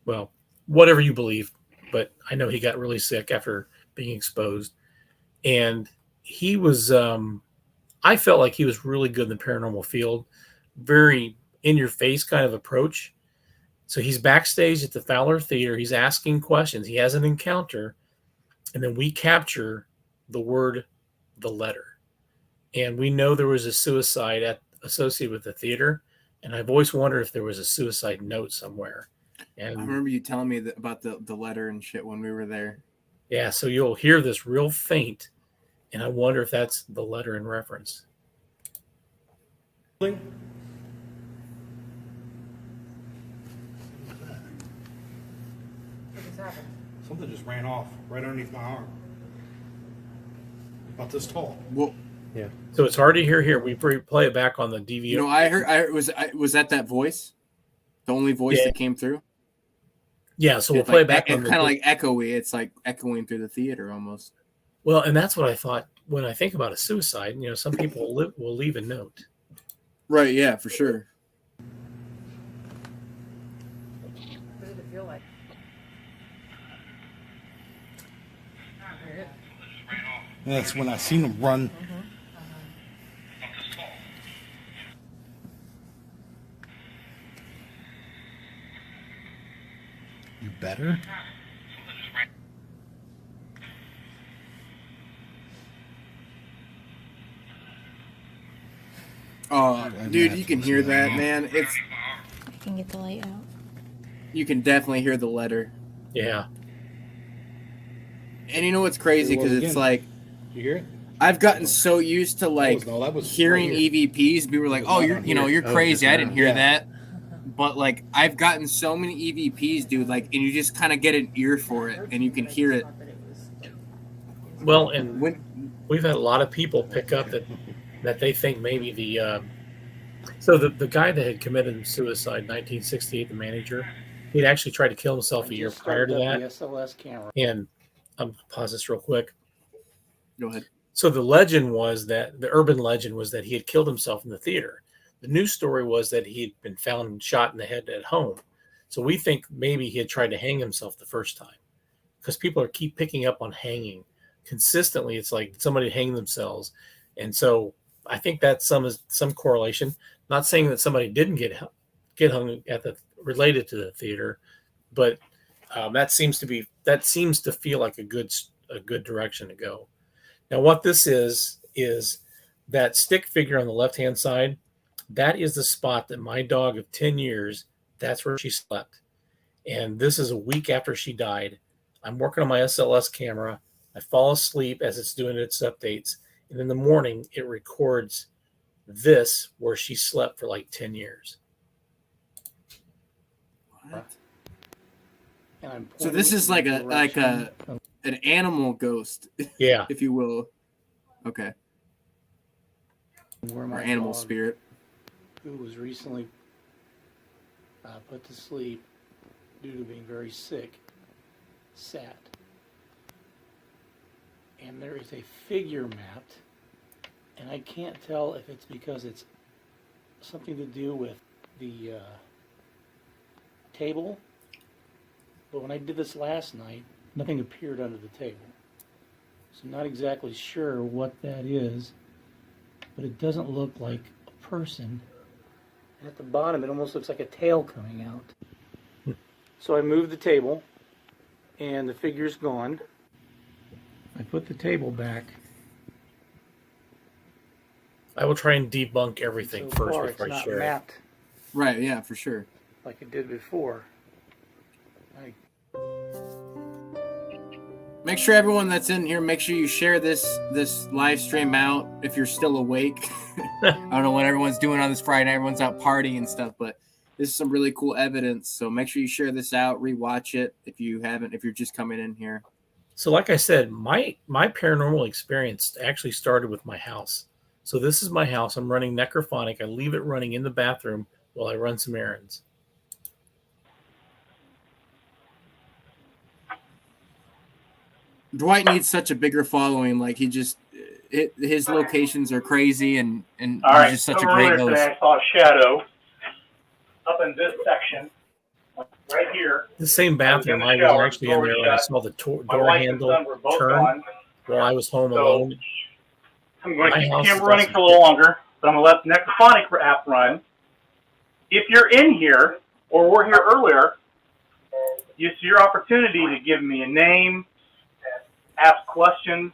Well, whatever you believe, but I know he got really sick after being exposed. And he was, I felt like he was really good in the paranormal field, very in your face kind of approach. So he's backstage at the Fowler Theater. He's asking questions. He has an encounter, and then we capture the word, the letter. And we know there was a suicide associated with the theater. And I've always wondered if there was a suicide note somewhere. And I remember you telling me about the letter and shit when we were there. Yeah, so you'll hear this real faint, and I wonder if that's the letter in reference. What just happened? Something just ran off right underneath my arm. About this tall. Well, yeah. So it's hard to hear here. We play it back on the DVR. I heard. Was that voice? The only voice that came through. Yeah, so we'll play it back. It's kind of like echoey. It's like echoing through the theater almost. Well, and that's what I thought when I think about a suicide. Some people will leave a note. Right. Yeah, for sure. What did it feel like? That's when I seen him run. better? Oh, dude, you can hear that, man. It's I can get the light out. you can definitely hear the letter. Yeah. And you know what's crazy? Here it was Because it's again. like You hear it? I've gotten so used to like that was hearing right here. EVPs. People were like, was "Oh, not you're on you know here. you're Oh, crazy. just I didn't now. hear Yeah. that." But like I've gotten so many EVPs, dude. Like, and you just kind of get an ear for it, and you can hear it. Well, and When we've had a lot of people pick up that they think maybe the guy that had committed suicide in 1968, the manager, he'd actually tried to kill himself a year prior to The that. SLS camera. And I'm pause this real quick. Go ahead. So the urban legend was that he had killed himself in the theater. The news story was that he had been found shot in the head at home. So we think maybe he had tried to hang himself the first time, because people keep picking up on hanging consistently. It's like somebody hanged themselves. And so I think that's some correlation. Not saying that somebody didn't get hung related to the theater, but that seems to feel like a good direction to go. Now, what this is that stick figure on the left-hand side. That is the spot that my dog of 10 years, that's where she slept. And this is a week after she died. I'm working on my SLS camera. I fall asleep as it's doing its updates. And in the morning, it records this where she slept for like 10 years. What? And So this is like an animal ghost, yeah, if you will. Okay. Where Or my animal dog, spirit. who was recently put to sleep due to being very sick, sat. And there is a figure mapped, and I can't tell if it's because it's something to do with the table, but when I did this last night, nothing appeared under the table. So I'm not exactly sure what that is, but it doesn't look like a person. And at the bottom, it almost looks like a tail coming out. So I moved the table, and the figure's gone. I put the table back. I will try and debunk everything So first far, before it's I not share it. mapped Right, yeah, for sure. like it did before. Make sure everyone that's in here, make sure you share this live stream out if you're still awake. I don't know what everyone's doing on this Friday. Everyone's out partying and stuff, but this is some really cool evidence. So make sure you share this out, rewatch it if you haven't, if you're just coming in here. So like I said, my paranormal experience actually started with my house. So this is my house. I'm running Necrophonic. I leave it running in the bathroom while I run some errands. Dwight needs such a bigger following. Like his locations are crazy, and he's just such a great earlier host. today I saw a shadow up in this section, like right here. The same bathroom I was actually in there when I saw the door handle turn while I was home alone. I'm going to keep the My house camera running for a little longer, but I'm going to let the Necrophonic app run. If you're in here, or were here earlier, it's your opportunity to give me a name, ask questions,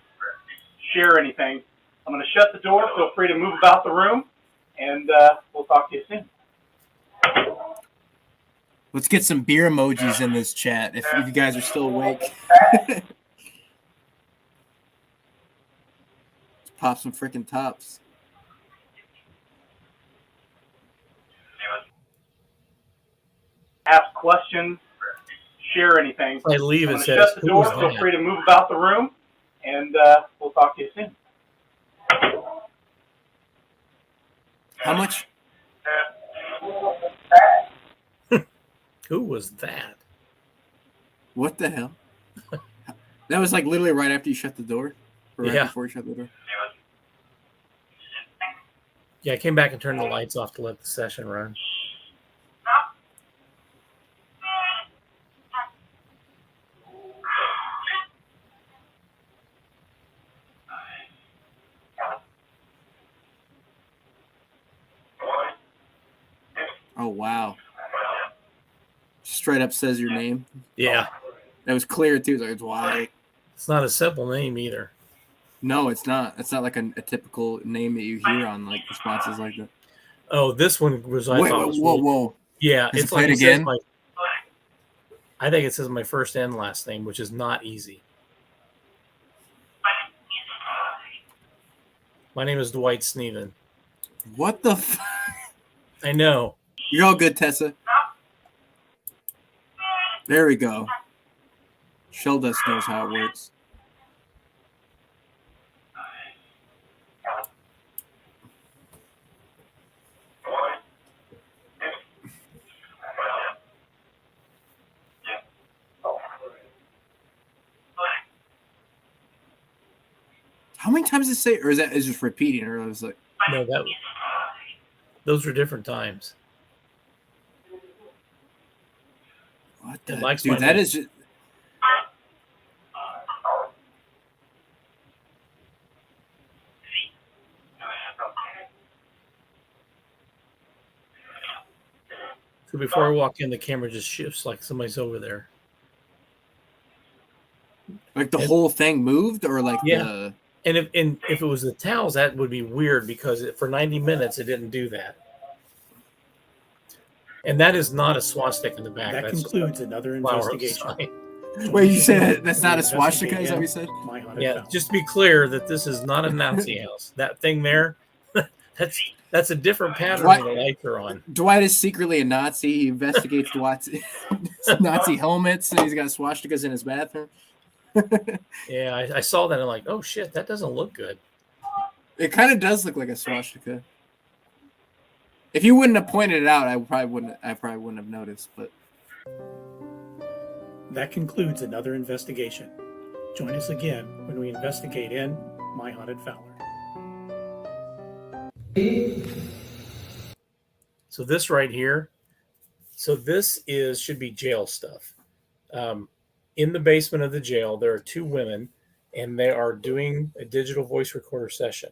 share anything. I'm going to shut the door. Feel free to move about the room, and we'll talk to you soon. Let's get some beer emojis in this chat if you guys are still awake. Let's pop some freaking tops. Ask questions, share anything. I leave I'm it going to says, shut the "Who door. was Feel that?" free to move about the room, and we'll talk to you soon. How much? Who was that? What the hell? That was like literally right after you shut the door? Or right Yeah. before you shut the door? Yeah, I came back and turned the lights off to let the session run. Oh, wow. Straight up says your name. Yeah. That was clear too. Like, Dwight. It's not a simple name either. No, it's not. It's not like a typical name that you hear on like responses like that. Oh, this one was. I Wait, thought was whoa, really, whoa. Yeah, Does it's it like play it it says again? I think it says my first and last name, which is not easy. My name is Dwight Snethen. What the fuck? I know. You're all good, Tessa. There we go. Sheldust knows how it works. How many times does it say, or is that is just repeating, or is like No, those were different times. what the likes my dude? That name. is just. So before I walk in, the camera just shifts like somebody's over there. Like the whole thing moved, or like Yeah. the. And if it was the towels, that would be weird because for 90 minutes it didn't do that. And that is not a swastika in the back. That That's concludes another flower investigation. sign. Wait, you said that's not a swastika? Is that what you said? Yeah, just to be clear that this is not a Nazi house. That thing there, that's a different pattern Dwight- the lights are on. Dwight is secretly a Nazi. He investigates Dwight's Nazi helmets, and he's got swastikas in his bathroom. Yeah, I saw that and I'm like, oh shit, that doesn't look good. It kind of does look like a swastika. If you wouldn't have pointed it out, I probably wouldn't have noticed. But That concludes another investigation. Join us again when we investigate in Myhauntedfowler. So this right here, this should be jail stuff. In the basement of the jail, there are two women, and they are doing a digital voice recorder session.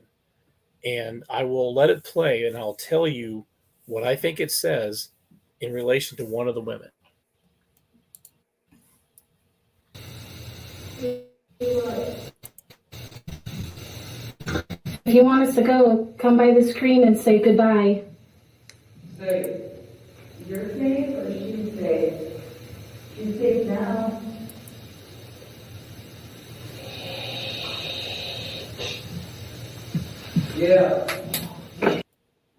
And I will let it play, and I'll tell you what I think it says in relation to one of the women. If you want us to go, come by the screen and say goodbye. Say, you're safe or she's safe? She's safe now. Yeah.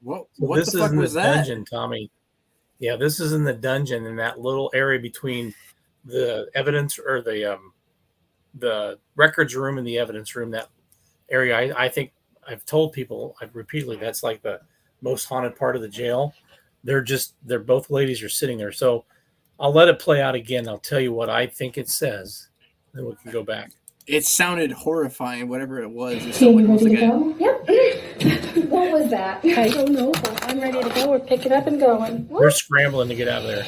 What This the is fuck in the was that? dungeon, Tommy. Yeah, this is in the dungeon in that little area between the evidence or the records room and the evidence room. That area, I think I've told people, I've repeatedly, that's like the most haunted part of the jail. They're both ladies are sitting there. So I'll let it play out again. I'll tell you what I think it says. Then we can go back. It sounded horrifying, whatever it was. It Okay, sounded you almost ready like to go? Yep. What was that? I don't know, but I'm ready to go. We're picking up and going. They're scrambling to get out of there.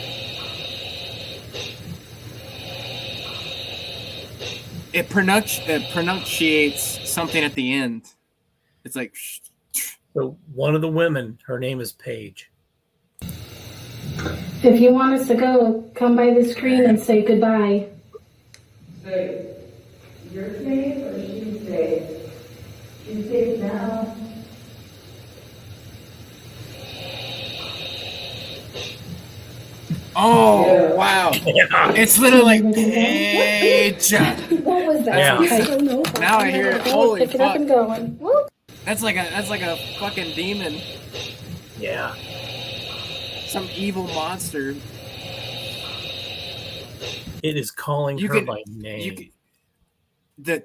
It pronunciates something at the end. It's like. So one of the women, her name is Paige. If you want us to go, come by the screen and say goodbye. Say, you're safe or she's safe? She's safe now. Oh, wow. It's literally like Paige. What was that? Yeah. I don't know. but Now I I'm hear ready it. to go. Holy We're picking up fuck. and going. Whoop. That's like a fucking demon. Yeah. Some evil monster. It is calling You her can- by name. You can,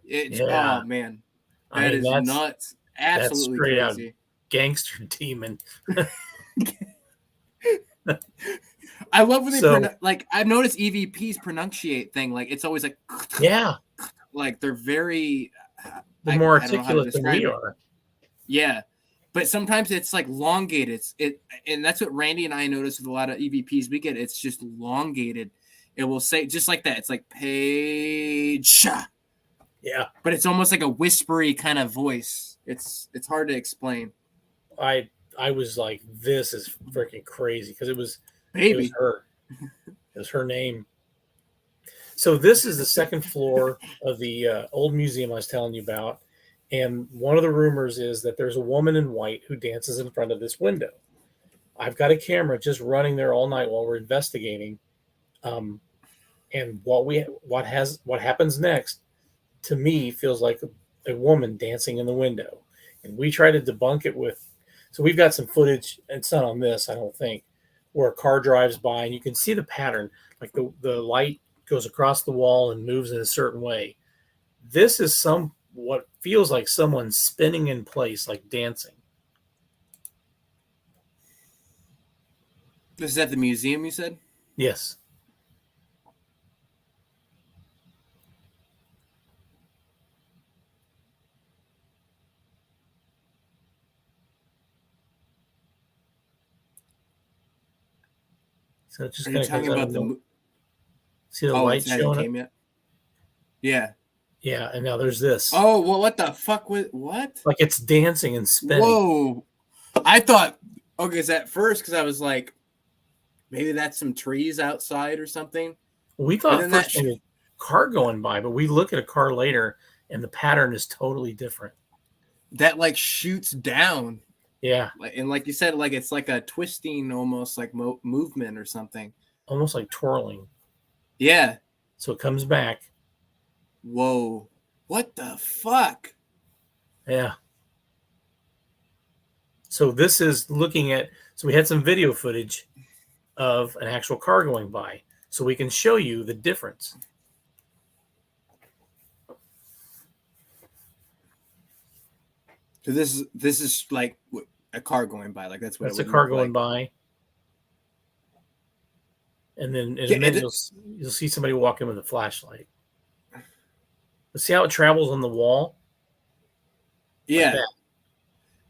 Yeah. Oh man, I that mean, is that's- nuts. That's Absolutely straight out crazy. gangster demon. I love when they So- like. I've noticed EVPs pronunciate thing like it's always like Yeah. like they're very They're more I don't know how to articulate than we describe it. are. Yeah, but sometimes it's like elongated. And that's what Randy and I notice with a lot of EVPs we get. It's just elongated. It will say just like that. It's like Paige. Yeah. But it's almost like a whispery kind of voice. It's hard to explain. I was like, this is freaking crazy because it was Baby. her. It was her name. So this is the second floor of the old museum I was telling you about. And one of the rumors is that there's a woman in white who dances in front of this window. I've got a camera just running there all night while we're investigating. And what happens next to me feels like a woman dancing in the window. And we try to debunk it with, so we've got some footage, it's not on this, I don't think, where a car drives by and you can see the pattern, like the light goes across the wall and moves in a certain way. This is what feels like someone spinning in place, like dancing. This is at the museum, you said? Yes. So it's just Are you talking about see the light showing up? Yeah. Yeah, and now there's this. Oh, well, what the fuck was what? Like it's dancing and spinning. Whoa. I thought, okay, is that first? Because I was like, maybe that's some trees outside or something. We thought first a car going by, but we look at a car later and the pattern is totally different. That like shoots down. Yeah. And like you said, like it's like a twisting almost like movement or something. Almost like twirling. Yeah. So it comes back. Whoa. What the fuck? Yeah. So this is looking at, so we had some video footage of an actual car going by. So we can show you the difference. So this is like a car going by, like that's what it's a car going by. And then in a minute you'll see somebody walk in with a flashlight. See how it travels on the wall? Yeah. Like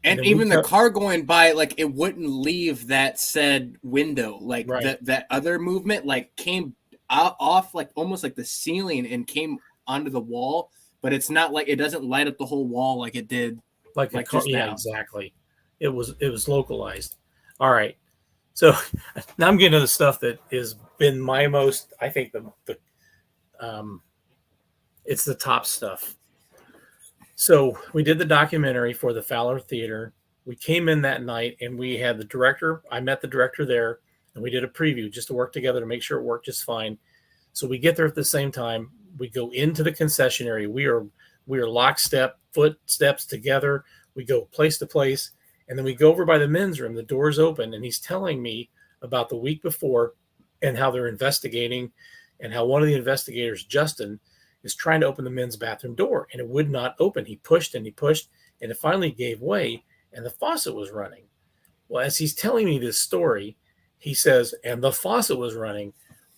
and even the car going by, like it wouldn't leave that said window. Like that other movement like came off like almost like the ceiling and came onto the wall, but it's not like it doesn't light up the whole wall like it did. Like a car, yeah, exactly. It was localized. All right. So now I'm getting to the stuff that has been my most, I think it's the top stuff. So we did the documentary for the Fowler Theater. We came in that night and we had the director. I met the director there and we did a preview just to work together to make sure it worked just fine. So we get there at the same time. We go into the concession area. We are lockstep, footsteps together. We go place to place. And then we go over by the men's room. The door's open and he's telling me about the week before and how they're investigating and how one of the investigators, Justin, is trying to open the men's bathroom door and it would not open. He pushed and it finally gave way and the faucet was running. Well, as he's telling me this story, he says, and the faucet was running.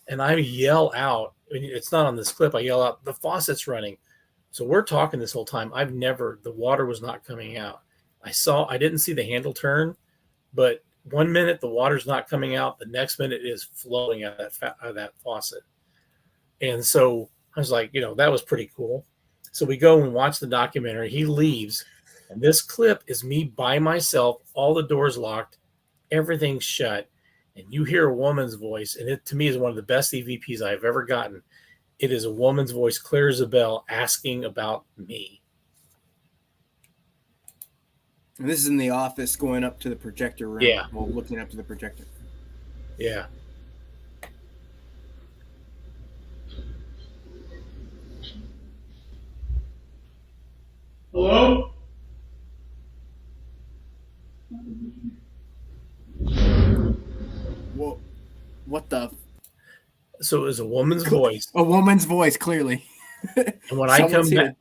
And I yell out, it's not on this clip, I yell out, the faucet's running. So we're talking this whole time. The water was not coming out. I didn't see the handle turn, but 1 minute the water's not coming out. The next minute it is flowing out of that faucet. And so I was like, that was pretty cool. So we go and watch the documentary. He leaves. And this clip is me by myself, all the doors locked, everything's shut. And you hear a woman's voice. And it, to me, is one of the best EVPs I've ever gotten. It is a woman's voice, clear as a bell, asking about me. And this is in the office going up to the projector room. Yeah. Well, looking up to the projector. Yeah. Hello? Whoa. What the? So it was a woman's voice. A woman's voice, clearly. And when I come back,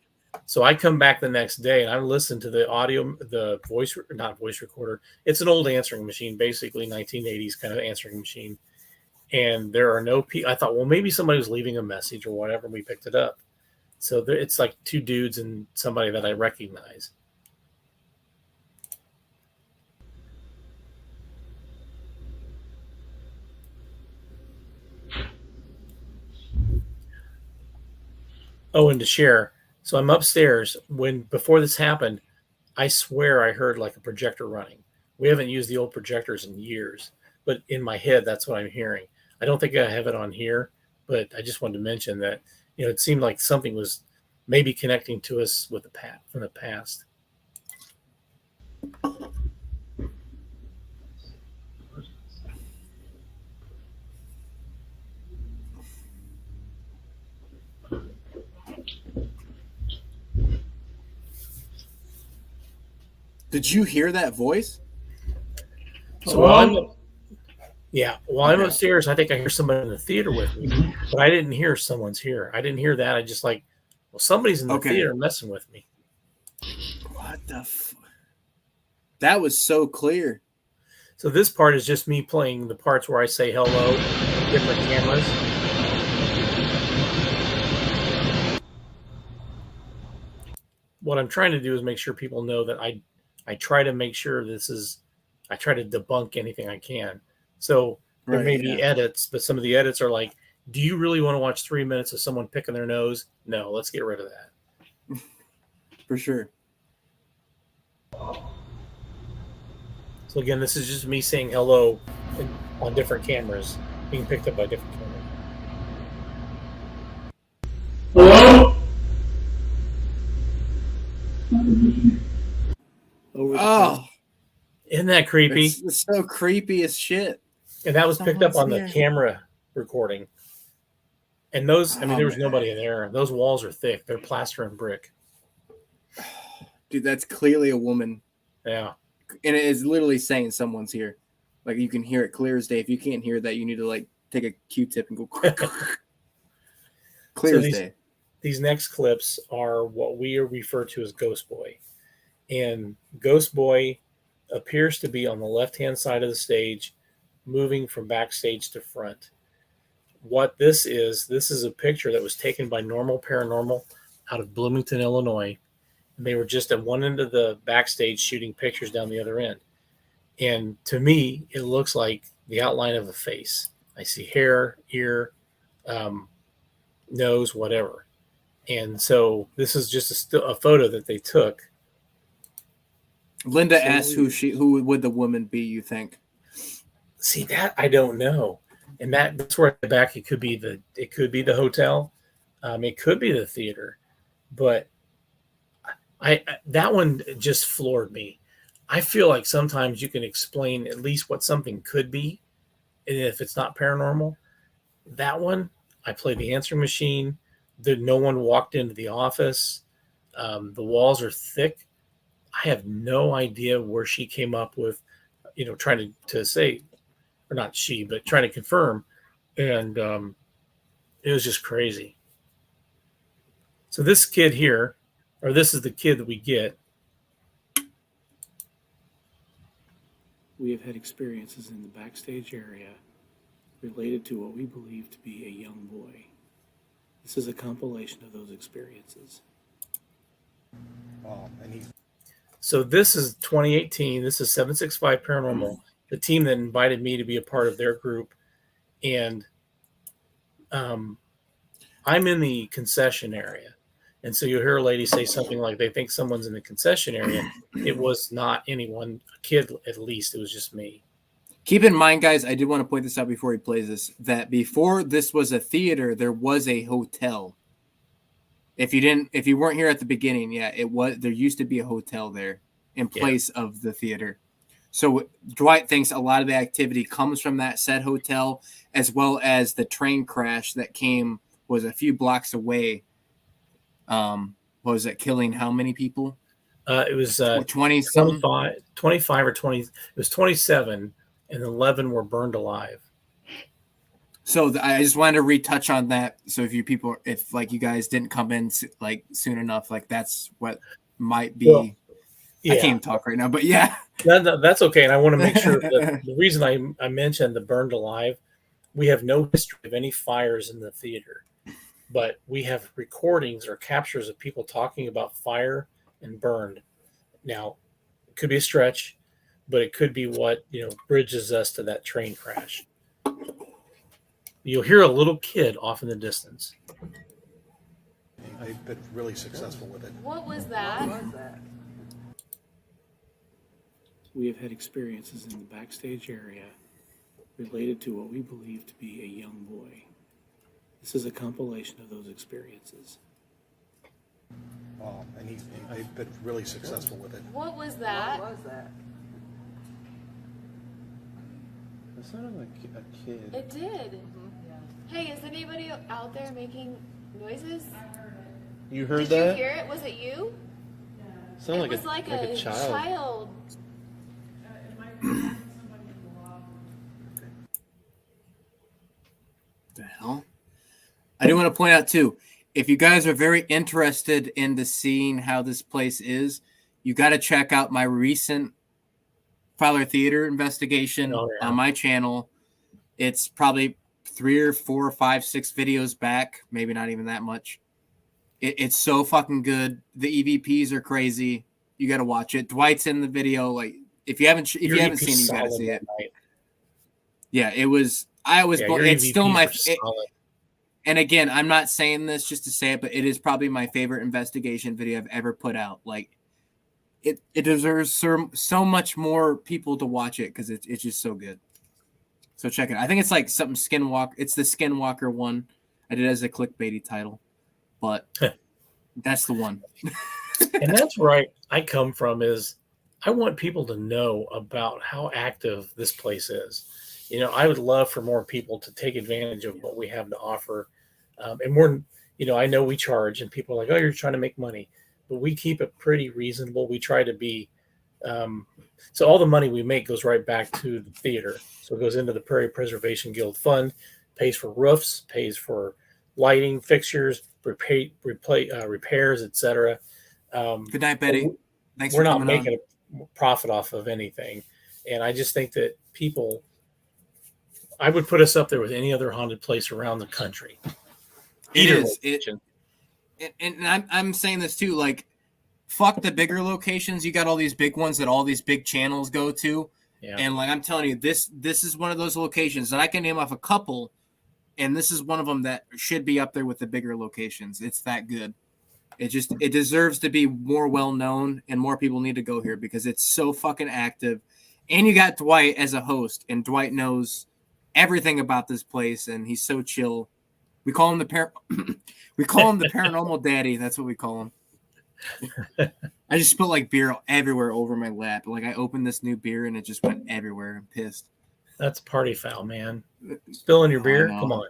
so I come back the next day and I listen to the audio, the voice, not voice recorder. It's an old answering machine, basically 1980s kind of answering machine. And there are no people. I thought, well, maybe somebody was leaving a message or whatever. And we picked it up. So it's like two dudes and somebody that I recognize. Oh, and to share. So I'm upstairs before this happened, I swear I heard like a projector running. We haven't used the old projectors in years, but in my head, that's what I'm hearing. I don't think I have it on here, but I just wanted to mention that, it seemed like something was maybe connecting to us with from the past. Did you hear that voice? So while I'm upstairs, I think I hear somebody in the theater with me, but I didn't hear someone's here. I didn't hear that. I just well, somebody's in the theater messing with me. What the That was so clear. So this part is just me playing the parts where I say hello, different cameras. What I'm trying to do is make sure people know that I try to make sure I try to debunk anything I can. So there may be edits, but some of the edits are like, do you really want to watch 3 minutes of someone picking their nose? No, let's get rid of that. For sure. So again, this is just me saying hello on different cameras, being picked up by different cameras. Hello? Oh, isn't that creepy? It's so creepy as shit. And that was picked up on the camera recording. And there was nobody there. Those walls are thick. They're plaster and brick. Dude, that's clearly a woman. Yeah. And it is literally saying someone's here. Like, you can hear it clear as day. If you can't hear that, you need to, take a Q-tip and go clear as day. These next clips are what we refer to as Ghost Boy. And Ghost Boy appears to be on the left-hand side of the stage, moving from backstage to front. What this is a picture that was taken by Normal Paranormal out of Bloomington, Illinois. And they were just at one end of the backstage shooting pictures down the other end. And to me, it looks like the outline of a face. I see hair, ear, nose, whatever. And so this is just a photo that they took. Linda asks who would the woman be, you think? See, that I don't know. And that's where at the back it could be the hotel. It could be the theater. But that one just floored me. I feel like sometimes you can explain at least what something could be, and if it's not paranormal. That one, I played the answering machine. No one walked into the office. The walls are thick. I have no idea where she came up with, trying to say, or not she, but trying to confirm. And it was just crazy. So this kid here, or this is the kid that we get. We have had experiences in the backstage area related to what we believe to be a young boy. This is a compilation of those experiences. So this is 2018. This is 765 Paranormal, the team that invited me to be a part of their group. And I'm in the concession area. And so you'll hear a lady say something like they think someone's in the concession area. It was not anyone, a kid at least. It was just me. Keep in mind, guys, I did want to point this out before he plays this, that before this was a theater, there was a hotel. If you weren't here at the beginning, there used to be a hotel there in place of the theater. So Dwight thinks a lot of the activity comes from that said hotel, as well as the train crash that was a few blocks away. What was that, killing how many people? It was 25 or 20. It was 27, and 11 were burned alive. So I just wanted to retouch on that. So if you guys didn't come in soon enough, that's what might be. Well, I can't even talk right now, but yeah. No, that's okay. And I want to make sure that the reason I mentioned the burned alive, we have no history of any fires in the theater, but we have recordings or captures of people talking about fire and burned. Now, it could be a stretch, but it could be what, bridges us to that train crash. You'll hear a little kid off in the distance. They've been really successful with it. What was that? We have had experiences in the backstage area related to what we believe to be a young boy. This is a compilation of those experiences. And they've been really successful with it. What was that? What was that? That sounded like a kid. It did. Hey, is anybody out there making noises? You heard Did that? you hear it? Was it you? Sounded It was like a child. The hell? I do want to point out too, if you guys are very interested in seeing how this place is, you got to check out my recent Fowler Theater investigation on my channel. It's probably 3 or 4 or 5, 6 videos back, maybe not even that much. It's so fucking good. The EVPs are crazy. You got to watch it. Dwight's in the video. Like, if you haven't seen it, you got to see it. Yeah, it was. It's still my. And again, I'm not saying this just to say it, but it is probably my favorite investigation video I've ever put out. Like, it deserves so much more people to watch it because it's just so good. So check it. I think it's like something Skinwalker. It's the Skinwalker one. I did it as a clickbaity title, but that's the one. And that's where I come from. Is I want people to know about how active this place is. You know, I would love for more people to take advantage of what we have to offer. And more, you know, I know we charge and people are like, oh, you're trying to make money, but we keep it pretty reasonable. We try to be, so all the money we make goes right back to the theater. So it goes into the Prairie Preservation Guild Fund, pays for roofs, pays for lighting, fixtures, repairs, etc. Good night, Betty. Thanks we're for not coming making a profit off of anything. And I just think that people, I would put us up there with any other haunted place around the country. It is. And I'm saying this too, like, fuck the bigger locations. You got all these big ones that all these big channels go to. Yeah. And like I'm telling you, this is one of those locations that I can name off a couple, and this is one of them that should be up there with the bigger locations. It's that good. It deserves to be more well known, and more people need to go here because it's so fucking active. And you got Dwight as a host, and Dwight knows everything about this place, and he's so chill. We call him the paranormal daddy. That's what we call him. I just spilled like beer everywhere over my lap. Like I opened this new beer and it just went everywhere. I'm pissed. That's party foul, man. Spilling your beer? Come on.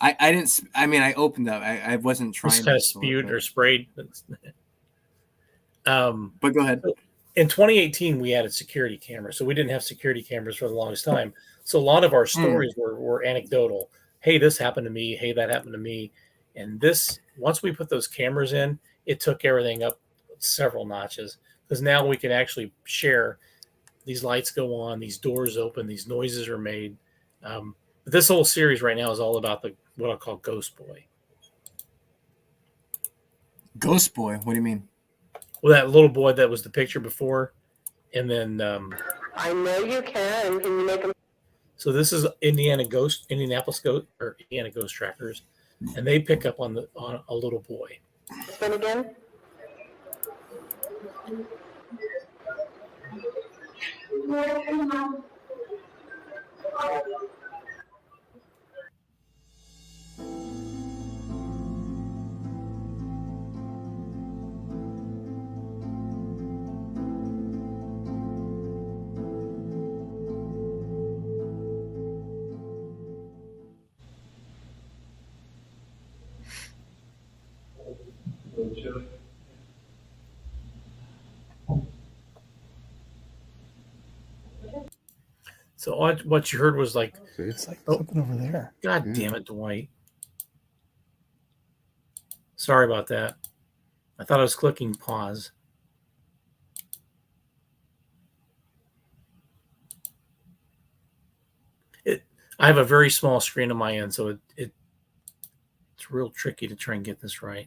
I didn't. I mean, I opened up. I wasn't trying. Just kind of spewed or sprayed. But go ahead. In 2018, we added security cameras, so we didn't have security cameras for the longest time. So a lot of our stories were anecdotal. Hey, this happened to me. Hey, that happened to me. And this, once we put those cameras in, it took everything up several notches because now we can actually share. These lights go on, these doors open, these noises are made. But this whole series right now is all about what I'll call Ghost Boy. Ghost Boy? What do you mean? Well, that little boy that was the picture before, and then I know you can. Can you make them? So this is Indianapolis Ghost Trackers, and they pick up on a little boy. Spin again. So what you heard was like, it's like something over there. God damn it, Dwight. Sorry about that. I thought I was clicking pause. I have a very small screen on my end, so it's real tricky to try and get this right.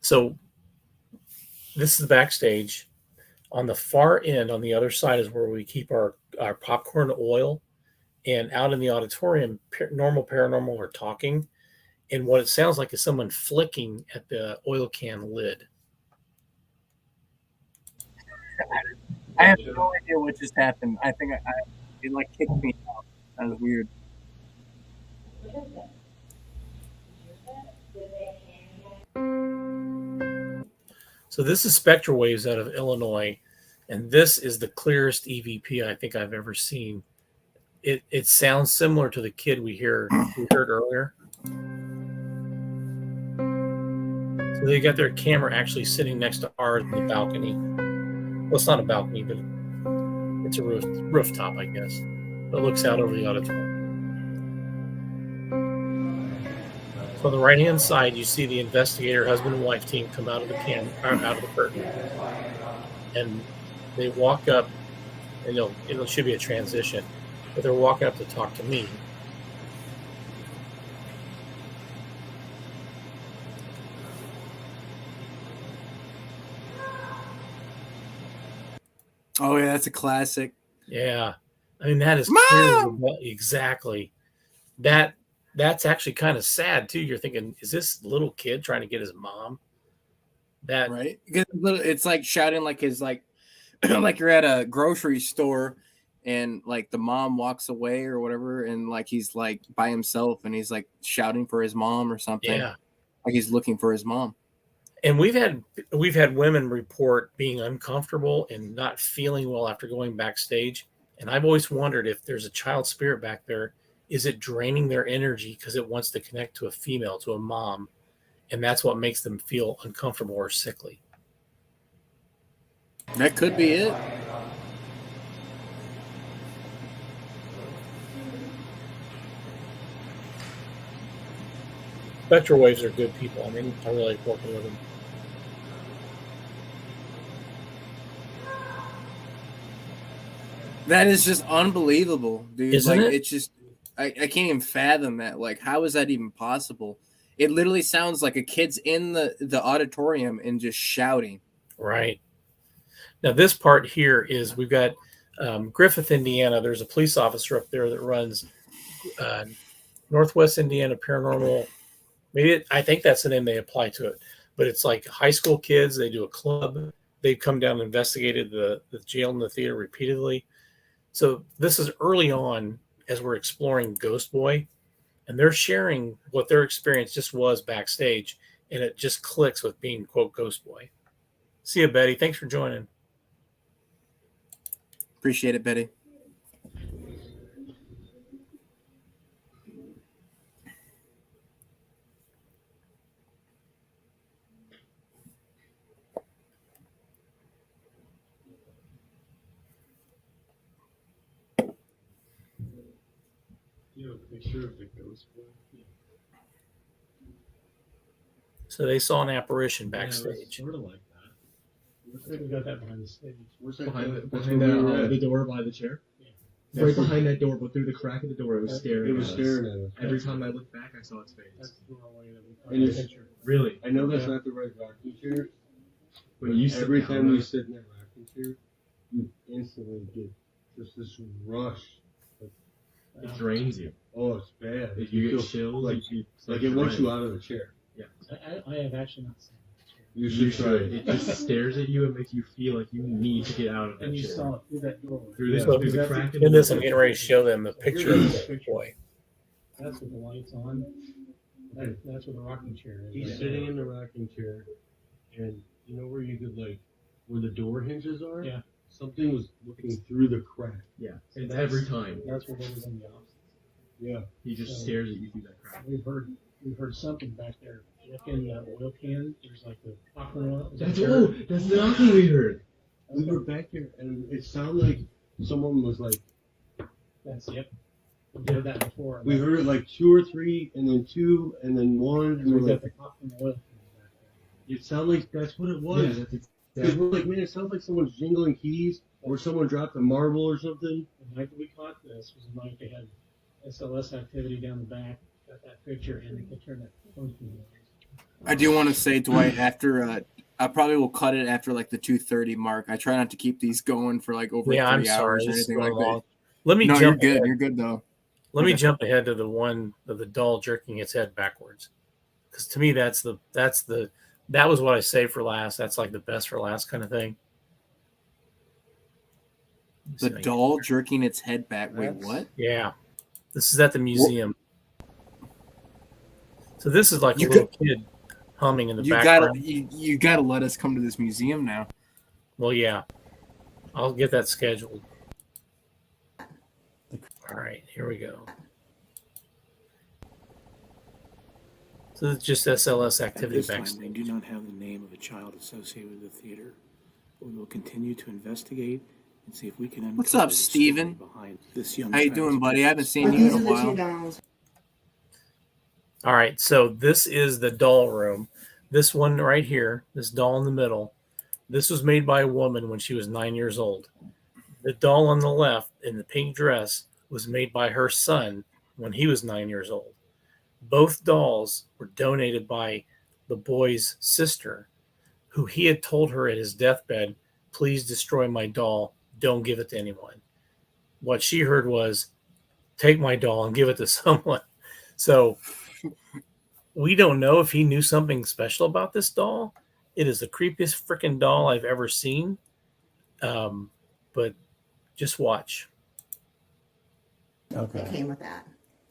So this is the backstage. On the far end, on the other side, is where we keep our popcorn oil. And out in the auditorium, normal paranormal are talking. and what it sounds like is someone flicking at the oil can lid. I have no idea what just happened. I think it like kicked me out. That was weird. So this is spectral waves out of Illinois, and this is the clearest EVP I think I've ever seen. It sounds similar to the kid we heard earlier. So they got their camera actually sitting next to ours in the balcony. Well, it's not a balcony, but it's a rooftop, I guess. It looks out over the auditorium. So on the right-hand side, you see the investigator, husband and wife team come out of the out of the curtain, and they walk up, and it should be a transition, but they're walking up to talk to me. Oh yeah, that's a classic. Yeah, I mean that is Mom! clearly, exactly that. That's actually kind of sad too. You're thinking, is this little kid trying to get his mom? That right? Because it's like shouting like his like like you're at a grocery store and like the mom walks away or whatever, and like he's like by himself and he's like shouting for his mom or something. Yeah, like he's looking for his mom. And we've had women report being uncomfortable and not feeling well after going backstage. And I've always wondered if there's a child spirit back there. Is it draining their energy because it wants to connect to a female, to a mom, and that's what makes them feel uncomfortable or sickly? That could be it. Spectral waves are good people. I mean, I really like working with them. That is just unbelievable, dude. Isn't like it? It's just I can't even fathom that. Like, how is that even possible? It literally sounds like a kid's in the auditorium and just shouting. Right. Now, this part here is we've got Griffith, Indiana. There's a police officer up there that runs Northwest Indiana Paranormal. Maybe I think that's the name they apply to it. But it's like high school kids. They do a club. They've come down and investigated the jail and the theater repeatedly. So this is early on as we're exploring Ghost Boy, and they're sharing what their experience just was backstage, and it just clicks with being, quote, Ghost Boy. See you, Betty. Thanks for joining. Appreciate it, Betty. Picture of the Ghost Boy. So they saw an apparition backstage. Sort of like that. Looks like we got that behind the stage. Where's that Behind the the door by the chair. Yeah. Right behind that door, but through the crack of the door, it was staring. It was staring at us. Every time I looked back, I saw its face. That's the doorway that we caught And the it's- picture. Really? I know that's not the right rocking chair, When you sit every down, time you though, sit in that rocking chair, you instantly get just this rush. it drains you. Oh, it's bad. If you get feel chills, like it wants you out of the chair. Yeah. I have actually not seen that chair. You You should try should. it. It just stares at you and makes you feel like you need to get out of that And you chair. saw it through that doorway. Through So the crack of in the this, door. I'm getting ready to show them a picture of the boy. That's with the lights on. That's where the rocking chair is. He's sitting in the rocking chair, and you know where you could where the door hinges are? Yeah. Something was looking through the crack. Yeah. And every time. That's where they was in the office. Yeah. He just So- stares at you through that crack. We've heard something back there. Look in that oil can. There's like the popcorn oil. That's the knocking we heard. We were back there, and it sounded like someone was That's yep. We've heard that before. we heard it like 2 or 3, and then 2, and then 1, and We we're got like, the popcorn oil can back there. it sounded like that's what it was. Yeah, that's Because we're like, man, it sounds like someone's jingling keys, or someone dropped a marble or something. The night that we caught this was the night they had SLS activity down the back. Got that picture, and they could turn that phone to I do want to say, Dwight, after I probably will cut it after like the 2:30 mark. I try not to keep these going for like over 3 I'm hours sorry. or This is anything like going long. that. Let me No, jump you're good. ahead. You're good though. Let me Okay. jump ahead to the one of the doll jerking its head backwards. Because to me, that was what I saved for last. That's like the best for last kind of thing. The doll jerking its head back. Wait, what? Yeah. This is at the museum. So this is like a little kid humming in the background. You gotta let us come to this museum now. Well, yeah. I'll get that scheduled. All right, here we go. So it's just SLS activity backstage. We do not have the name of a child associated with the theater, but we will continue to investigate and see if we can uncover What's up, the Steven? story behind this young How you child's doing, buddy? I haven't seen disappearance. you in a while. All right, so this is the doll room. This one right here, this doll in the middle, this was made by a woman when she was 9 years old. The doll on the left in the pink dress was made by her son when he was 9 years old. Both dolls were donated by the boy's sister, who he had told her at his deathbed, please destroy my doll. Don't give it to anyone. What she heard was, take my doll and give it to someone. So we don't know if he knew something special about this doll. It is the creepiest freaking doll I've ever seen. But just watch. Okay. It came with that.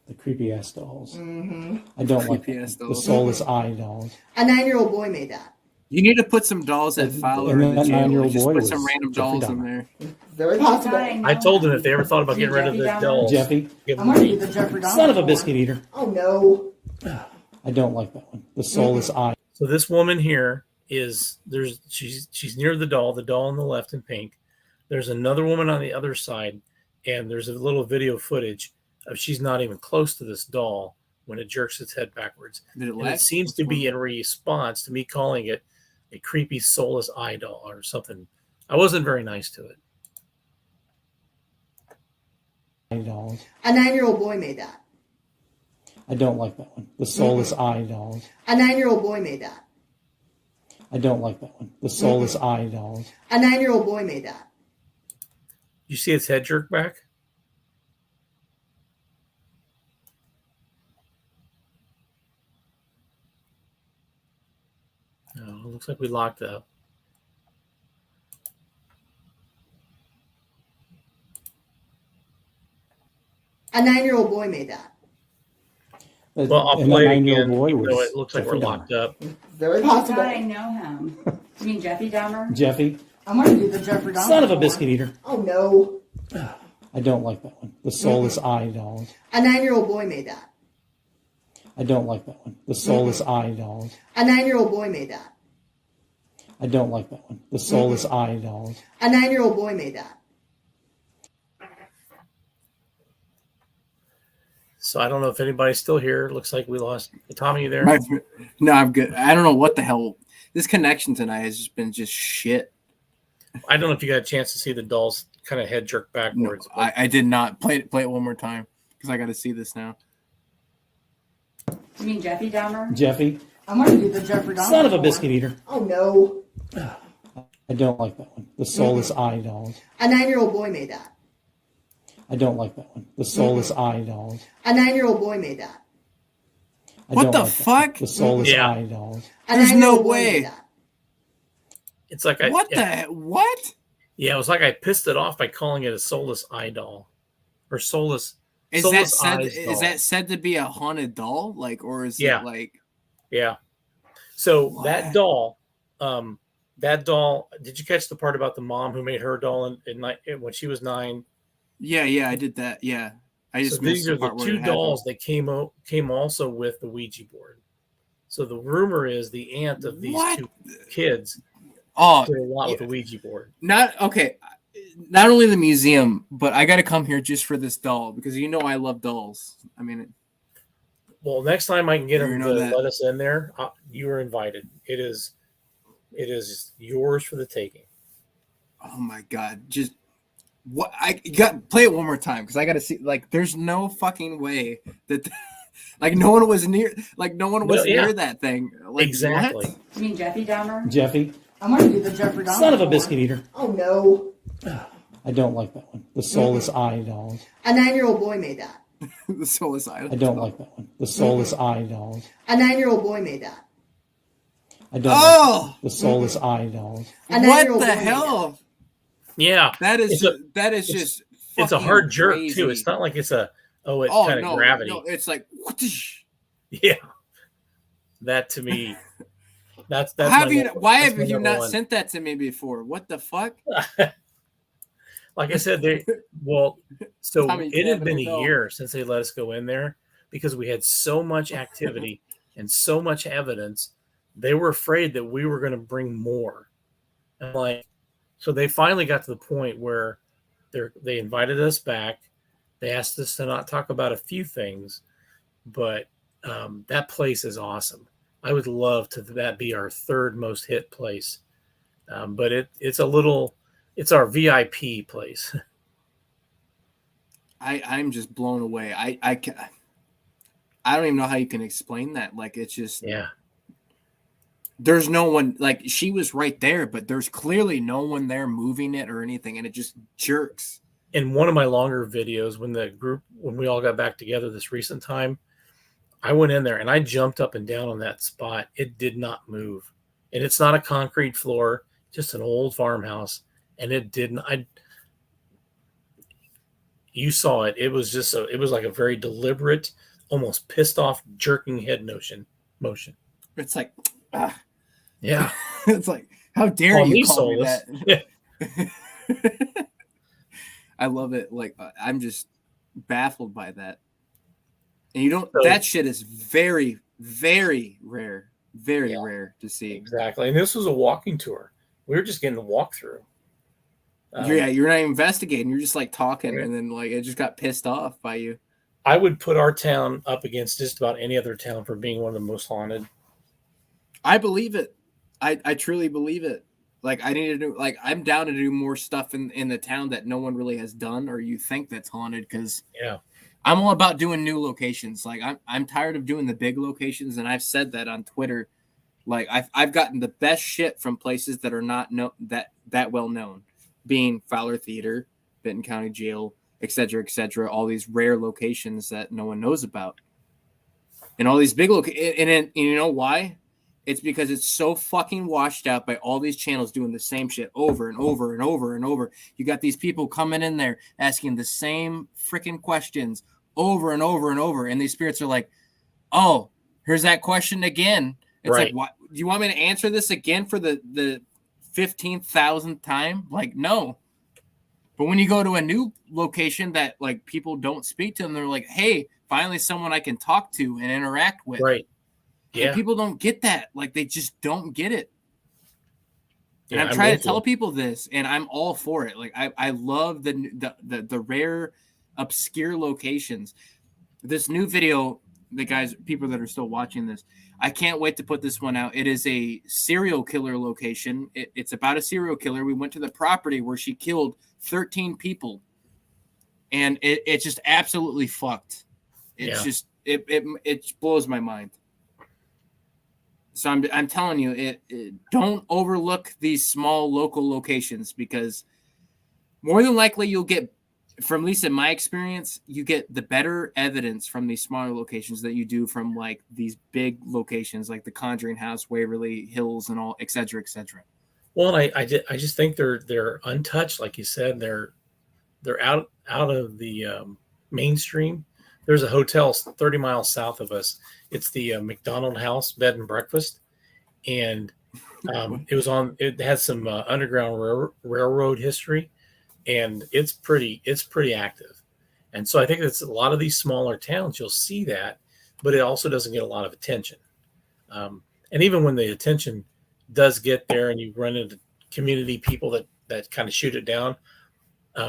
The creepy ass dolls. Mm-hmm. I don't like Creepy-ass the dolls. soulless eye dolls. A 9-year-old boy made that. You need to put some dolls at Fowler and in the that jail. 9-year-old Just boy put some was random Jeffrey dolls in Dahmer. there. Very possible. I told them if they ever thought about getting rid of the dolls, Jeffy. give I'm them gonna to do me. the Jeffrey Dahmer Son of a one. biscuit eater. Oh no. I don't like that one. The soulless eye. So this woman here she's near the doll on the left in pink. There's another woman on the other side, and there's a little video footage of she's not even close to this doll when it jerks its head backwards. Did it And lag? it seems to be in response to me calling it a creepy soulless eye doll or something. I wasn't very nice to it. Dolls. A 9-year-old boy made that. I don't like that one. The soulless eye dolls. A 9-year-old boy made that. I don't like that one. The soulless eye dolls. A 9-year-old boy made that. You see its head jerk back? Oh, it looks like we locked up. A 9-year-old boy made that. Well, I'll And play that it 9-year-old again, boy even though was it looks like Jeffrey we're Dahmer. locked up. Very possible. I know him. You mean Jeffy Dahmer? Jeffy. I'm gonna do the Jeffrey Dahmer Son of a one. biscuit eater. Oh no. I don't like that one. The soulless eye dolls. A 9-year-old boy made that. I don't like that one. The soulless eye dolls. A 9-year-old boy made that. I don't like that one. The soulless eye dolls. A 9-year-old boy made that. So I don't know if anybody's still here. Looks like we lost Tommy. You there? No, I'm good. I don't know what the hell. This connection tonight has just been just shit. I don't know if you got a chance to see the doll's kind of head jerk No, backwards. I did not. Play it one more time because I got to see this now. You mean Jeffy Dahmer? Jeffy. I'm gonna do the Jeffrey Dahmer Son of a one. biscuit eater. Oh no. I don't like that one. The soulless eye dolls. A 9-year-old boy made that. I don't like that one. The soulless eye dolls. A 9-year-old boy made that. I What don't the like that fuck? one. The soulless Yeah. eye dolls. A There's 9-year-old no boy way. made that. It's like What the what? Yeah, it was like I pissed it off by calling it a soulless eye doll or soulless. Is soulless that said? eyes Is doll. that said to be a haunted doll? Like, or is Yeah. it like? Yeah. So What? that doll. Did you catch the part about the mom who made her doll when she was 9? Yeah, I did that. Yeah, I just So missed these are the part where two it happened. dolls that came also with the Ouija board. So the rumor is the aunt of these What? two kids Oh, did a lot with the Ouija board. not okay. Not only the museum, but I got to come here just for this doll because you know I love dolls. I mean, Well, next time I can get You them know to that. let us in there, you are invited. It is yours for the taking. oh my god, just what you got play it one more time because I got to see. Like, there's no fucking way that. Like no one was near near that thing. Like, Exactly. what? You mean Jeffy Dahmer? Jeffy. I'm gonna do the Jeffrey Dahmer Son of a one. biscuit eater. Oh no. I don't like that one. The soulless eye dolls. A 9-year-old boy made that. The Soulless Eye. I don't like that one. The Soulless Eye dolls. A 9-year-old boy made that. I don't like the Soulless Eye dolls. A What 9-year-old the boy made hell? Yeah, That is it's just it's a fucking hard jerk crazy. too. It's not like it's a it's Oh kind of no, gravity. no, it's like whoosh. Yeah, that to me, that's Why that's have my you number not one. sent that to me before? What the fuck? Like I said, so Tommy it had Kevin been a Bell. year since they let us go in there because we had so much activity and so much evidence. They were afraid that we were going to bring more. And so they finally got to the point where they invited us back. They asked us to not talk about a few things, but that place is awesome. I would love that be our third most hit place. But it's our VIP place. I'm just blown away. I don't even know how you can explain that. Like, it's just, there's no one, like, she was right there, but there's clearly no one there moving it or anything, and it just jerks. In one of my longer videos, when we all got back together this recent time, I went in there and I jumped up and down on that spot. It did not move. And it's not a concrete floor, just an old farmhouse. And it didn't. You saw it. It was just it was like a very deliberate, almost pissed off, jerking head motion. It's like, yeah. It's like, how dare you call me that? Yeah. I love it. Like, I'm just baffled by that. And that shit is very, very rare. Very rare to see. Exactly. And this was a walking tour. We were just getting a walkthrough. You're not investigating. You're just like talking, and then like it just got pissed off by you. I would put our town up against just about any other town for being one of the most haunted. I believe it. I truly believe it. Like, I need to do, like, I'm down to do more stuff in the town that no one really has done or you think that's haunted, because I'm all about doing new locations. Like, I'm tired of doing the big locations, and I've said that on Twitter. Like, I've gotten the best shit from places that are not that well known, being Fowler Theater, Benton County Jail, etc., all these rare locations that no one knows about. And all these big locations, and you know why? It's because it's so fucking washed out by all these channels doing the same shit over and over and over and over. You got these people coming in there asking the same freaking questions over and over and over. And these spirits are like, oh, here's that question again. It's like, what? Do you want me to answer this again for the 15,000th time? Like, no. But when you go to a new location that like people don't speak to them, they're like, hey, finally someone I can talk to and interact with. Right. Yeah. And people don't get that. Like, they just don't get it. And Yeah, I'm trying to tell people this, and I'm all for it. Like, I love the rare, obscure locations. This new video, people that are still watching this, I can't wait to put this one out. It is a serial killer location. It's about a serial killer. We went to the property where she killed 13 people, and it's just absolutely fucked. It's just it blows my mind. So I'm telling you, don't overlook these small local locations, because more than likely you'll get, from at least in my experience, you get the better evidence from these smaller locations that you do from like these big locations like the Conjuring House, Waverly Hills, and all, et cetera, et cetera. Well, and I just think they're untouched, like you said. They're out of the mainstream. There's a hotel 30 miles south of us. It's the McDonald House Bed and Breakfast, and it has some underground railroad history, and it's pretty active. And so I think it's a lot of these smaller towns, you'll see that, but it also doesn't get a lot of attention. And even when the attention does get there, and you run into community people that kind of shoot it down,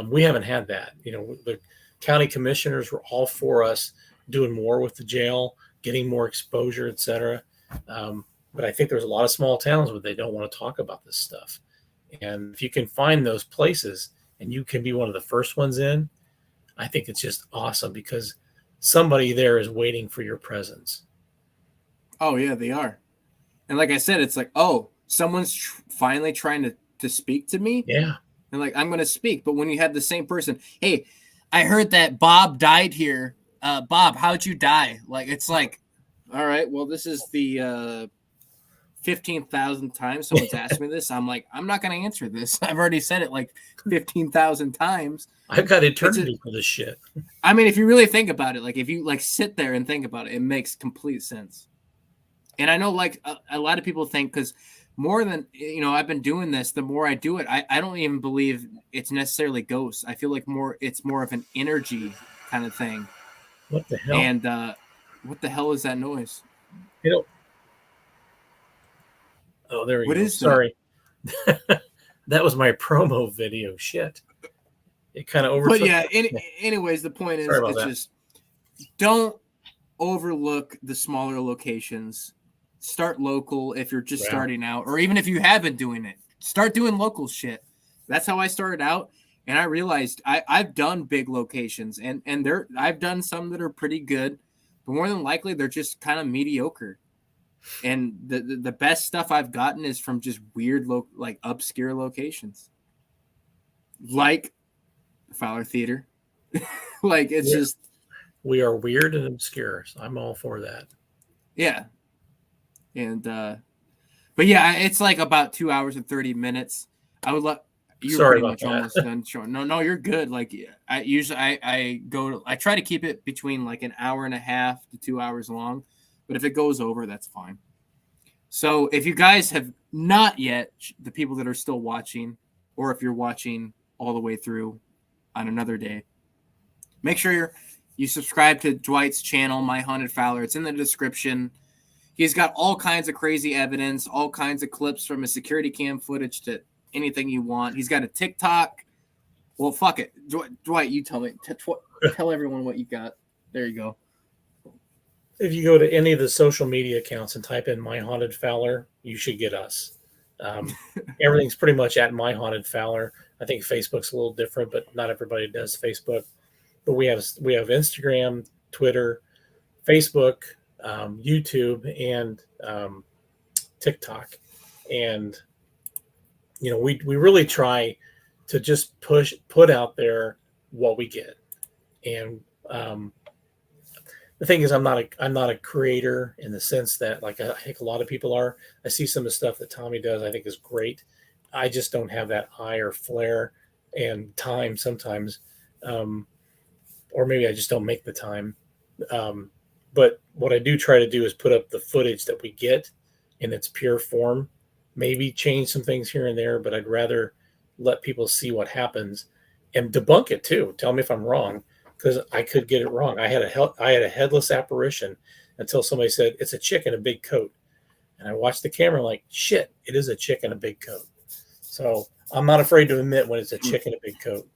we haven't had that. You know, the county commissioners were all for us doing more with the jail, getting more exposure, etc. But I think there's a lot of small towns where they don't want to talk about this stuff. And if you can find those places and you can be one of the first ones in, I think it's just awesome, because somebody there is waiting for your presence. Oh yeah, they are. And like I said, it's like, oh, someone's finally trying to speak to me. Yeah. And like, I'm going to speak. But when you have the same person, hey, I heard that Bob died here Bob, how'd you die? Like, it's like, all right, well, this is the 15,000th time someone's asked me this. I'm like, I'm not going to answer this. I've already said it like 15,000 times. I've got eternity for this shit. I mean, if you really think about it, like if you like sit there and think about it, it makes complete sense. And I know like a lot of people think, because more than, I've been doing this, the more I do it, I don't even believe it's necessarily ghosts. I feel like it's more of an energy kind of thing. What the hell? And what the hell is that noise? Oh, there we What go. is that? Sorry. That was my promo video. Shit. It kind of overtook. But yeah, anyways, the point is, it's just don't overlook the smaller locations. Start local if you're just starting out, or even if you have been doing it, start doing local shit. That's how I started out. And I realized I've done big locations, and I've done some that are pretty good, but more than likely they're just kind of mediocre. And the best stuff I've gotten is from just weird, like obscure locations, like Fowler Theater. Like it's we are weird and obscure. So I'm all for that. Yeah. And but yeah, it's like about 2 hours and 30 minutes. I would love. You're Sorry pretty about much that. almost done showing. No, you're good. Like I try to keep it between like an hour and a half to 2 hours long, but if it goes over, that's fine. So if you guys have not yet, the people that are still watching, or if you're watching all the way through on another day, make sure you subscribe to Dwight's channel, Myhauntedfowler. It's in the description. He's got all kinds of crazy evidence, all kinds of clips from his security cam footage to anything you want. He's got a TikTok. Well, fuck it. Dwight, you tell me. Tell everyone what you got. There you go. If you go to any of the social media accounts and type in Myhauntedfowler, you should get us. Everything's pretty much at Myhauntedfowler. I think Facebook's a little different, but not everybody does Facebook. But we have Instagram, Twitter, Facebook, YouTube, and TikTok. And we really try to just put out there what we get. And the thing is, I'm not a creator in the sense that, like, I think a lot of people are. I see some of the stuff that Tommy does, I think is great. I just don't have that eye or flair and time sometimes, or maybe I just don't make the time. But what I do try to do is put up the footage that we get in its pure form, maybe change some things here and there, but I'd rather let people see what happens and debunk it too. Tell me if I'm wrong, because I could get it wrong. I had a headless apparition until somebody said it's a chick in a big coat, and I watched the camera like, shit, it is a chick in a big coat. So I'm not afraid to admit when it's a chick in a big coat.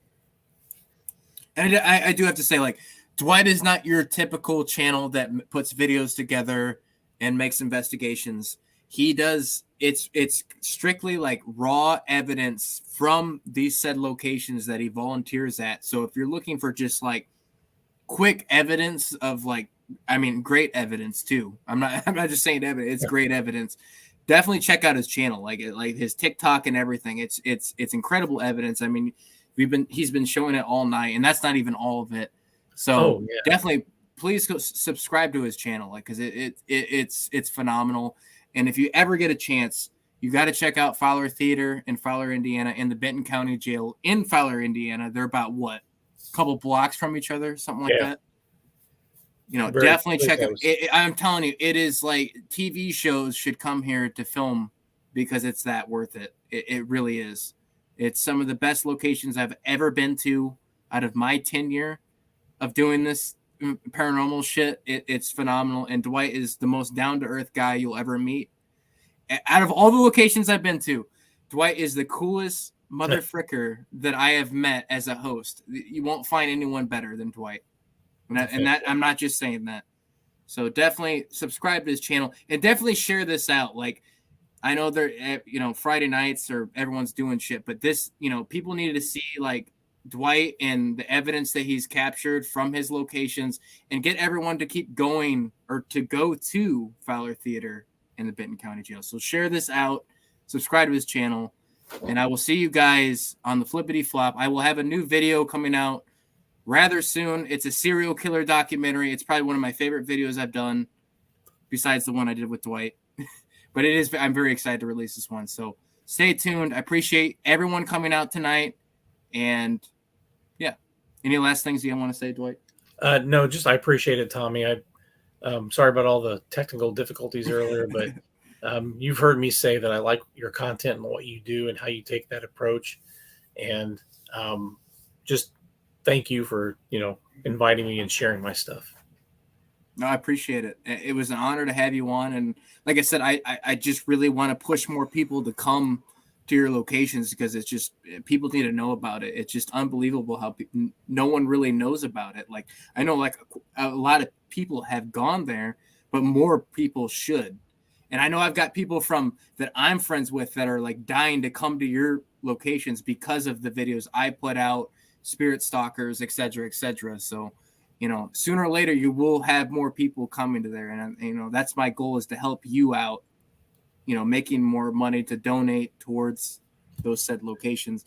And I do have to say, like, Dwight is not your typical channel that puts videos together and makes investigations. He does, it's strictly like raw evidence from these said locations that he volunteers at. So if you're looking for just like quick evidence of, like, I mean, great evidence too. I'm not just saying evidence. It's great evidence. Definitely check out his channel, like his TikTok and everything. It's incredible evidence. I mean, he's been showing it all night, and that's not even all of it. So definitely, please go subscribe to his channel, like, because it's phenomenal. And if you ever get a chance, you got to check out Fowler Theater in Fowler, Indiana, and the Benton County Jail in Fowler, Indiana. They're about a couple blocks from each other, something like that. Definitely check it. I'm telling you, it is like TV shows should come here to film because it's that worth it. It really is. It's some of the best locations I've ever been to out of my tenure of doing this paranormal shit. It's phenomenal. And Dwight is the most down-to-earth guy you'll ever meet. Out of all the locations I've been to, Dwight is the coolest motherfricker that I have met as a host. You won't find anyone better than Dwight. And that I'm not just saying that. So definitely subscribe to his channel and definitely share this out. Like, I know Friday nights or everyone's doing shit, but this, people needed to see like Dwight and the evidence that he's captured from his locations, and get everyone to keep going or to go to Fowler Theater in the Benton County Jail. So share this out, subscribe to his channel, and I will see you guys on the flippity flop. I will have a new video coming out rather soon. It's a serial killer documentary. It's probably one of my favorite videos I've done, besides the one I did with Dwight. But it is. I'm very excited to release this one. So stay tuned. I appreciate everyone coming out tonight. And yeah, any last things you want to say, Dwight? No, just I appreciate it, Tommy. Sorry about all the technical difficulties earlier, but you've heard me say that I like your content and what you do and how you take that approach. And just thank you for, inviting me and sharing my stuff. No, I appreciate it. It was an honor to have you on. And like I said, I just really want to push more people to come to your locations, because it's just, people need to know about it. It's just unbelievable how no one really knows about it. Like, I know like a lot of people have gone there, but more people should. And I know I've got people that I'm friends with that are like dying to come to your locations because of the videos I put out, spirit stalkers, et cetera, et cetera. So, sooner or later you will have more people coming to there. And, that's my goal, is to help you out, making more money to donate towards those said locations.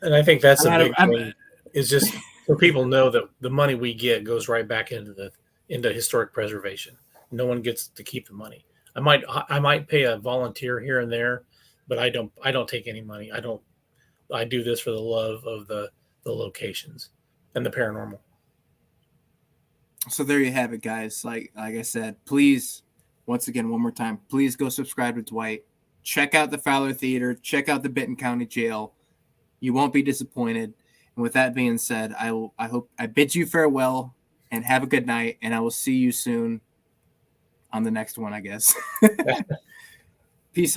And I think that's a big thing, is just so people know that the money we get goes right back into historic preservation. No one gets to keep the money. I might pay a volunteer here and there, but I don't take any money. I do this for the love of the locations and the paranormal. So there you have it, guys. Like I said, please, once again, one more time, please go subscribe to Dwight. Check out the Fowler Theater. Check out the Benton County Jail. You won't be disappointed. And with that being said, I bid you farewell and have a good night. And I will see you soon on the next one, I guess.